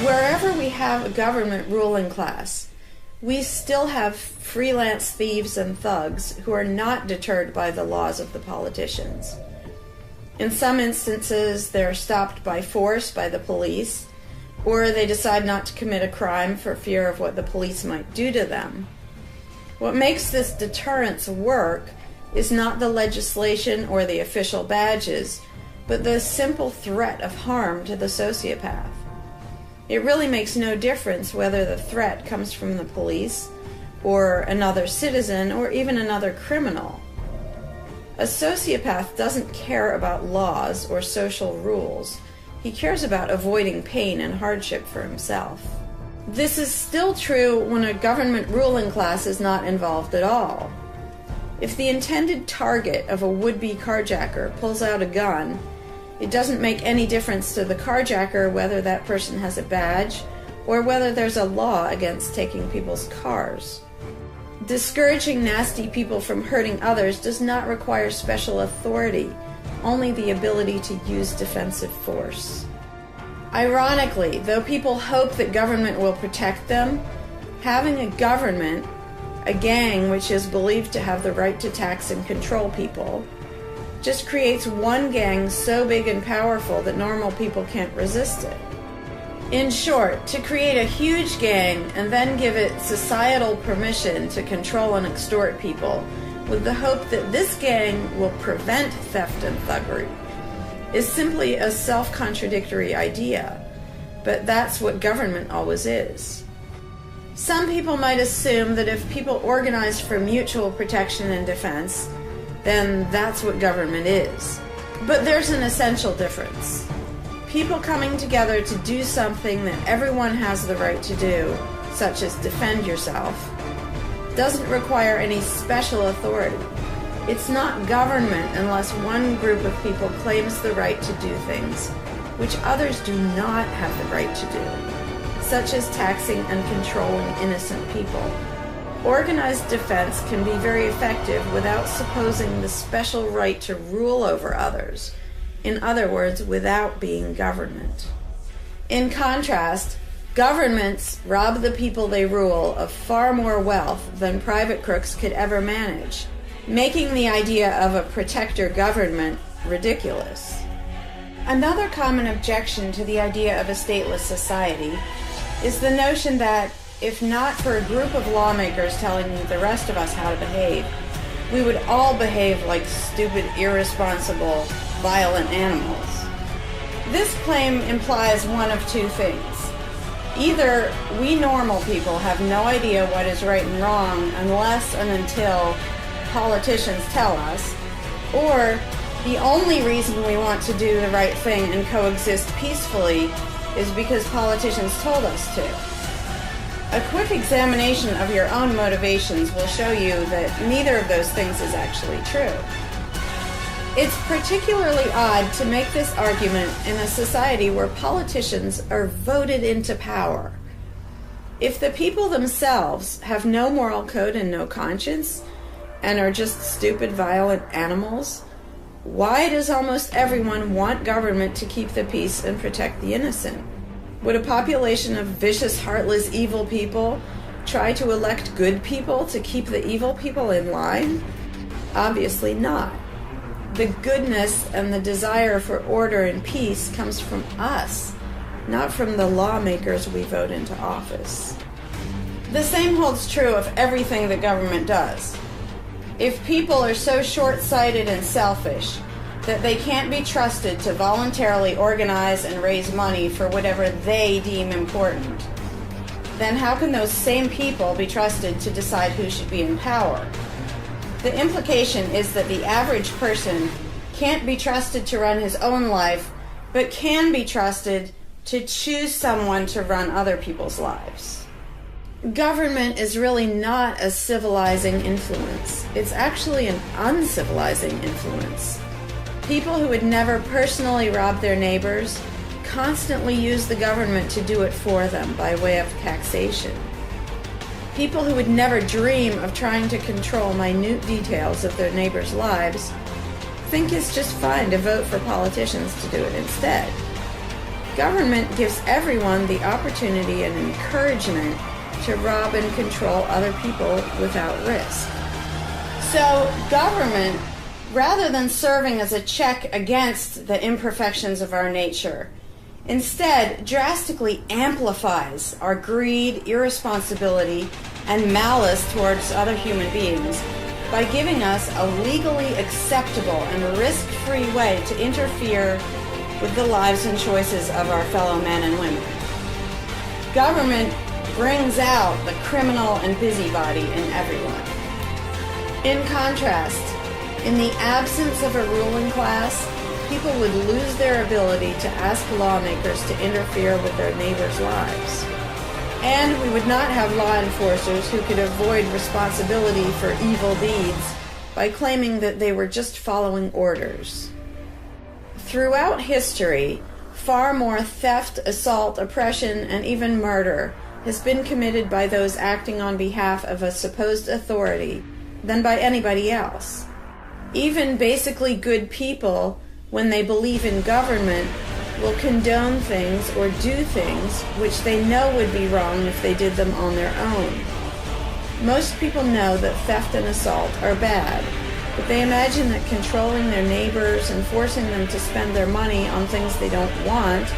Wherever we have a government ruling class, we still have freelance thieves and thugs who are not deterred by the laws of the politicians. In some instances, they're stopped by force by the police, or they decide not to commit a crime for fear of what the police might do to them. What makes this deterrence work is not the legislation or the official badges, but the simple threat of harm to the sociopath. It really makes no difference whether the threat comes from the police, or another citizen, or even another criminal. A sociopath doesn't care about laws or social rules. He cares about avoiding pain and hardship for himself. This is still true when a government ruling class is not involved at all. If the intended target of a would-be carjacker pulls out a gun, it doesn't make any difference to the carjacker whether that person has a badge or whether there's a law against taking people's cars. Discouraging nasty people from hurting others does not require special authority, only the ability to use defensive force. Ironically, though people hope that government will protect them, having a government, a gang which is believed to have the right to tax and control people, just creates one gang so big and powerful that normal people can't resist it. In short, to create a huge gang and then give it societal permission to control and extort people with the hope that this gang will prevent theft and thuggery is simply a self-contradictory idea, but that's what government always is. Some people might assume that if people organize for mutual protection and defense, then that's what government is. But there's an essential difference. People coming together to do something that everyone has the right to do, such as defend yourself, doesn't require any special authority. It's not government unless one group of people claims the right to do things which others do not have the right to do, such as taxing and controlling innocent people. Organized defense can be very effective without supposing the special right to rule over others. In other words, without being government. In contrast, governments rob the people they rule of far more wealth than private crooks could ever manage, making the idea of a protector government ridiculous. Another common objection to the idea of a stateless society is the notion that if not for a group of lawmakers telling the rest of us how to behave, we would all behave like stupid, irresponsible, violent animals. This claim implies one of two things. Either we normal people have no idea what is right and wrong unless and until politicians tell us, or the only reason we want to do the right thing and coexist peacefully is because politicians told us to. A quick examination of your own motivations will show you that neither of those things is actually true. It's particularly odd to make this argument in a society where politicians are voted into power. If the people themselves have no moral code and no conscience, and are just stupid, violent animals, why does almost everyone want government to keep the peace and protect the innocent? Would a population of vicious, heartless, evil people try to elect good people to keep the evil people in line? Obviously not. The goodness and the desire for order and peace comes from us, not from the lawmakers we vote into office. The same holds true of everything that government does. If people are so short-sighted and selfish that they can't be trusted to voluntarily organize and raise money for whatever they deem important, then how can those same people be trusted to decide who should be in power? The implication is that the average person can't be trusted to run his own life, but can be trusted to choose someone to run other people's lives. Government is really not a civilizing influence. It's actually an uncivilizing influence. People who would never personally rob their neighbors constantly use the government to do it for them by way of taxation. People who would never dream of trying to control minute details of their neighbors' lives think it's just fine to vote for politicians to do it instead. Government gives everyone the opportunity and encouragement to rob and control other people without risk. So government, rather than serving as a check against the imperfections of our nature, instead drastically amplifies our greed, irresponsibility, and malice towards other human beings by giving us a legally acceptable and risk-free way to interfere with the lives and choices of our fellow men and women. Government brings out the criminal and busybody in everyone. In contrast, in the absence of a ruling class, people would lose their ability to ask lawmakers to interfere with their neighbors' lives. And we would not have law enforcers who could avoid responsibility for evil deeds by claiming that they were just following orders. Throughout history, far more theft, assault, oppression, and even murder has been committed by those acting on behalf of a supposed authority than by anybody else. Even basically good people, when they believe in government, will condone things or do things which they know would be wrong if they did them on their own. Most people know that theft and assault are bad, but they imagine that controlling their neighbors and forcing them to spend their money on things they don't want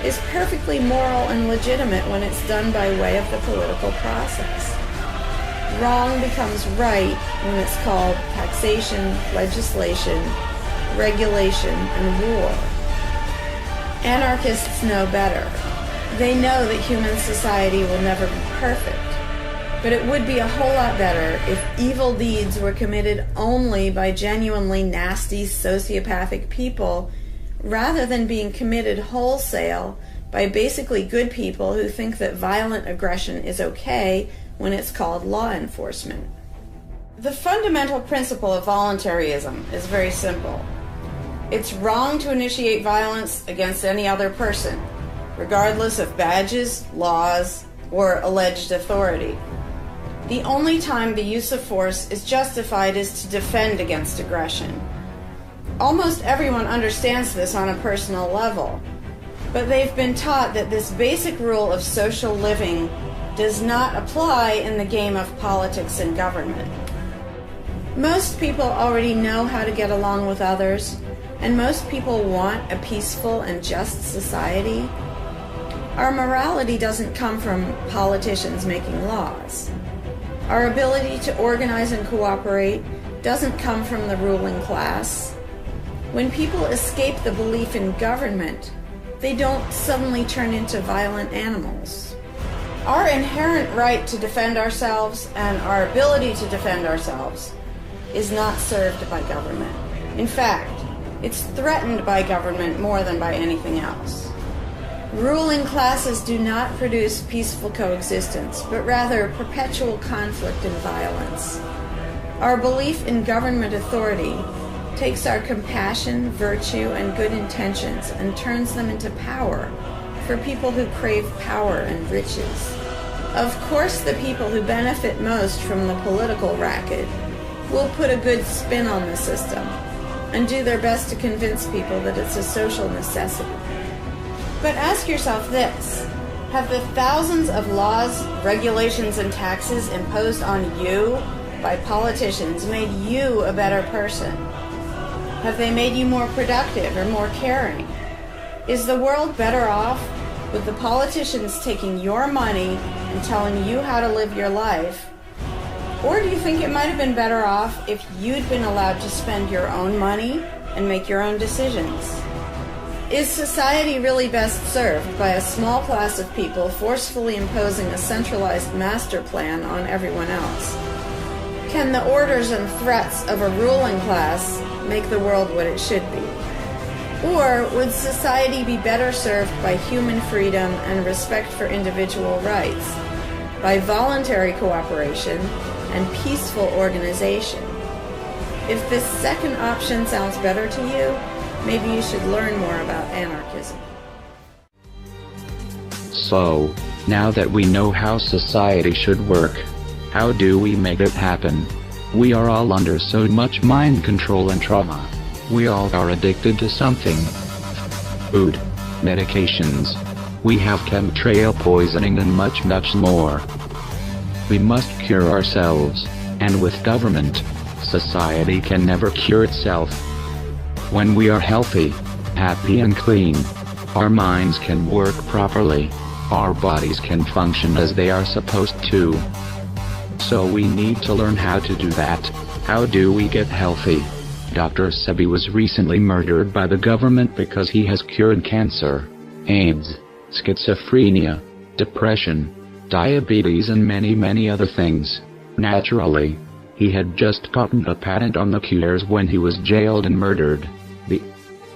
is perfectly moral and legitimate when it's done by way of the political process. Wrong becomes right when it's called taxation, legislation, regulation, and war. Anarchists know better. They know that human society will never be perfect. But it would be a whole lot better if evil deeds were committed only by genuinely nasty, sociopathic people, rather than being committed wholesale by basically good people who think that violent aggression is okay when it's called law enforcement. The fundamental principle of voluntarism is very simple. It's wrong to initiate violence against any other person, regardless of badges, laws, or alleged authority. The only time the use of force is justified is to defend against aggression. Almost everyone understands this on a personal level, but they've been taught that this basic rule of social living does not apply in the game of politics and government. Most people already know how to get along with others, and most people want a peaceful and just society. Our morality doesn't come from politicians making laws. Our ability to organize and cooperate doesn't come from the ruling class. When people escape the belief in government, they don't suddenly turn into violent animals. Our inherent right to defend ourselves and our ability to defend ourselves is not served by government. In fact, it's threatened by government more than by anything else. Ruling classes do not produce peaceful coexistence, but rather perpetual conflict and violence. Our belief in government authority takes our compassion, virtue, and good intentions and turns them into power for people who crave power and riches. Of course, the people who benefit most from the political racket will put a good spin on the system and do their best to convince people that it's a social necessity. But ask yourself this: have the thousands of laws, regulations, and taxes imposed on you by politicians made you a better person? Have they made you more productive or more caring? Is the world better off with the politicians taking your money and telling you how to live your life? Or do you think it might have been better off if you'd been allowed to spend your own money and make your own decisions? Is society really best served by a small class of people forcefully imposing a centralized master plan on everyone else? Can the orders and threats of a ruling class make the world what it should be? Or would society be better served by human freedom and respect for individual rights, by voluntary cooperation and peaceful organization? If this second option sounds better to you, maybe you should learn more about anarchism.
So, now that we know how society should work, how do we make it happen? We are all under so much mind control and trauma. We all are addicted to something. Food, medications. We have chemtrail poisoning and much more. We must cure ourselves, and with government, society can never cure itself. When we are healthy, happy and clean, our minds can work properly, our bodies can function as they are supposed to. So we need to learn how to do that. How do we get healthy? Dr. Sebi was recently murdered by the government because he has cured cancer, AIDS, schizophrenia, depression, diabetes and many other things. Naturally, he had just gotten a patent on the cures when he was jailed and murdered. The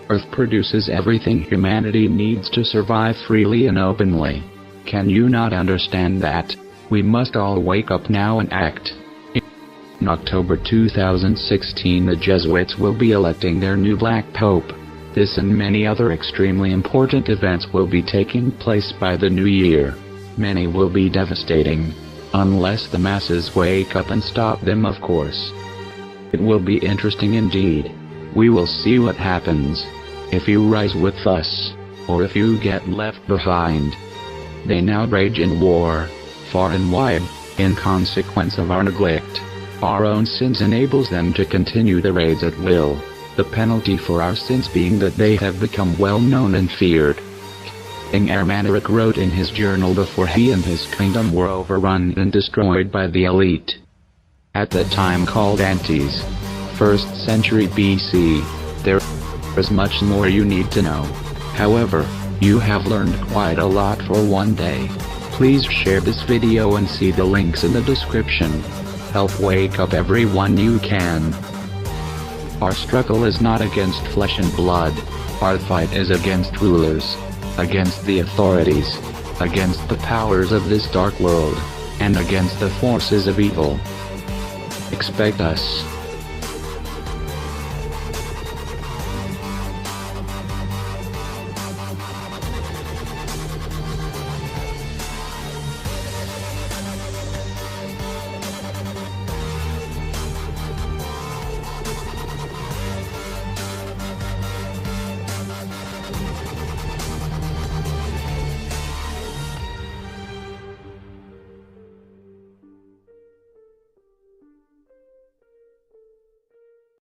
Earth produces everything humanity needs to survive freely and openly. Can you not understand that? We must all wake up now and act. In October 2016, the Jesuits will be electing their new Black Pope. This and many other extremely important events will be taking place by the new year. Many will be devastating, unless the masses wake up and stop them, of course. It will be interesting indeed. We will see what happens. If you rise with us, or if you get left behind. They now rage in war, far and wide, in consequence of our neglect. Our own sins enables them to continue the raids at will, the penalty for our sins being that they have become well known and feared. King Ermanaric wrote in his journal before he and his kingdom were overrun and destroyed by the elite. At the time called Antes, 1st century BC, there is much more you need to know. However, you have learned quite a lot for one day. Please share this video and see the links in the description. Help wake up everyone you can. Our struggle is not against flesh and blood. Our fight is against rulers, against the authorities, against the powers of this dark world, and against the forces of evil. Expect us.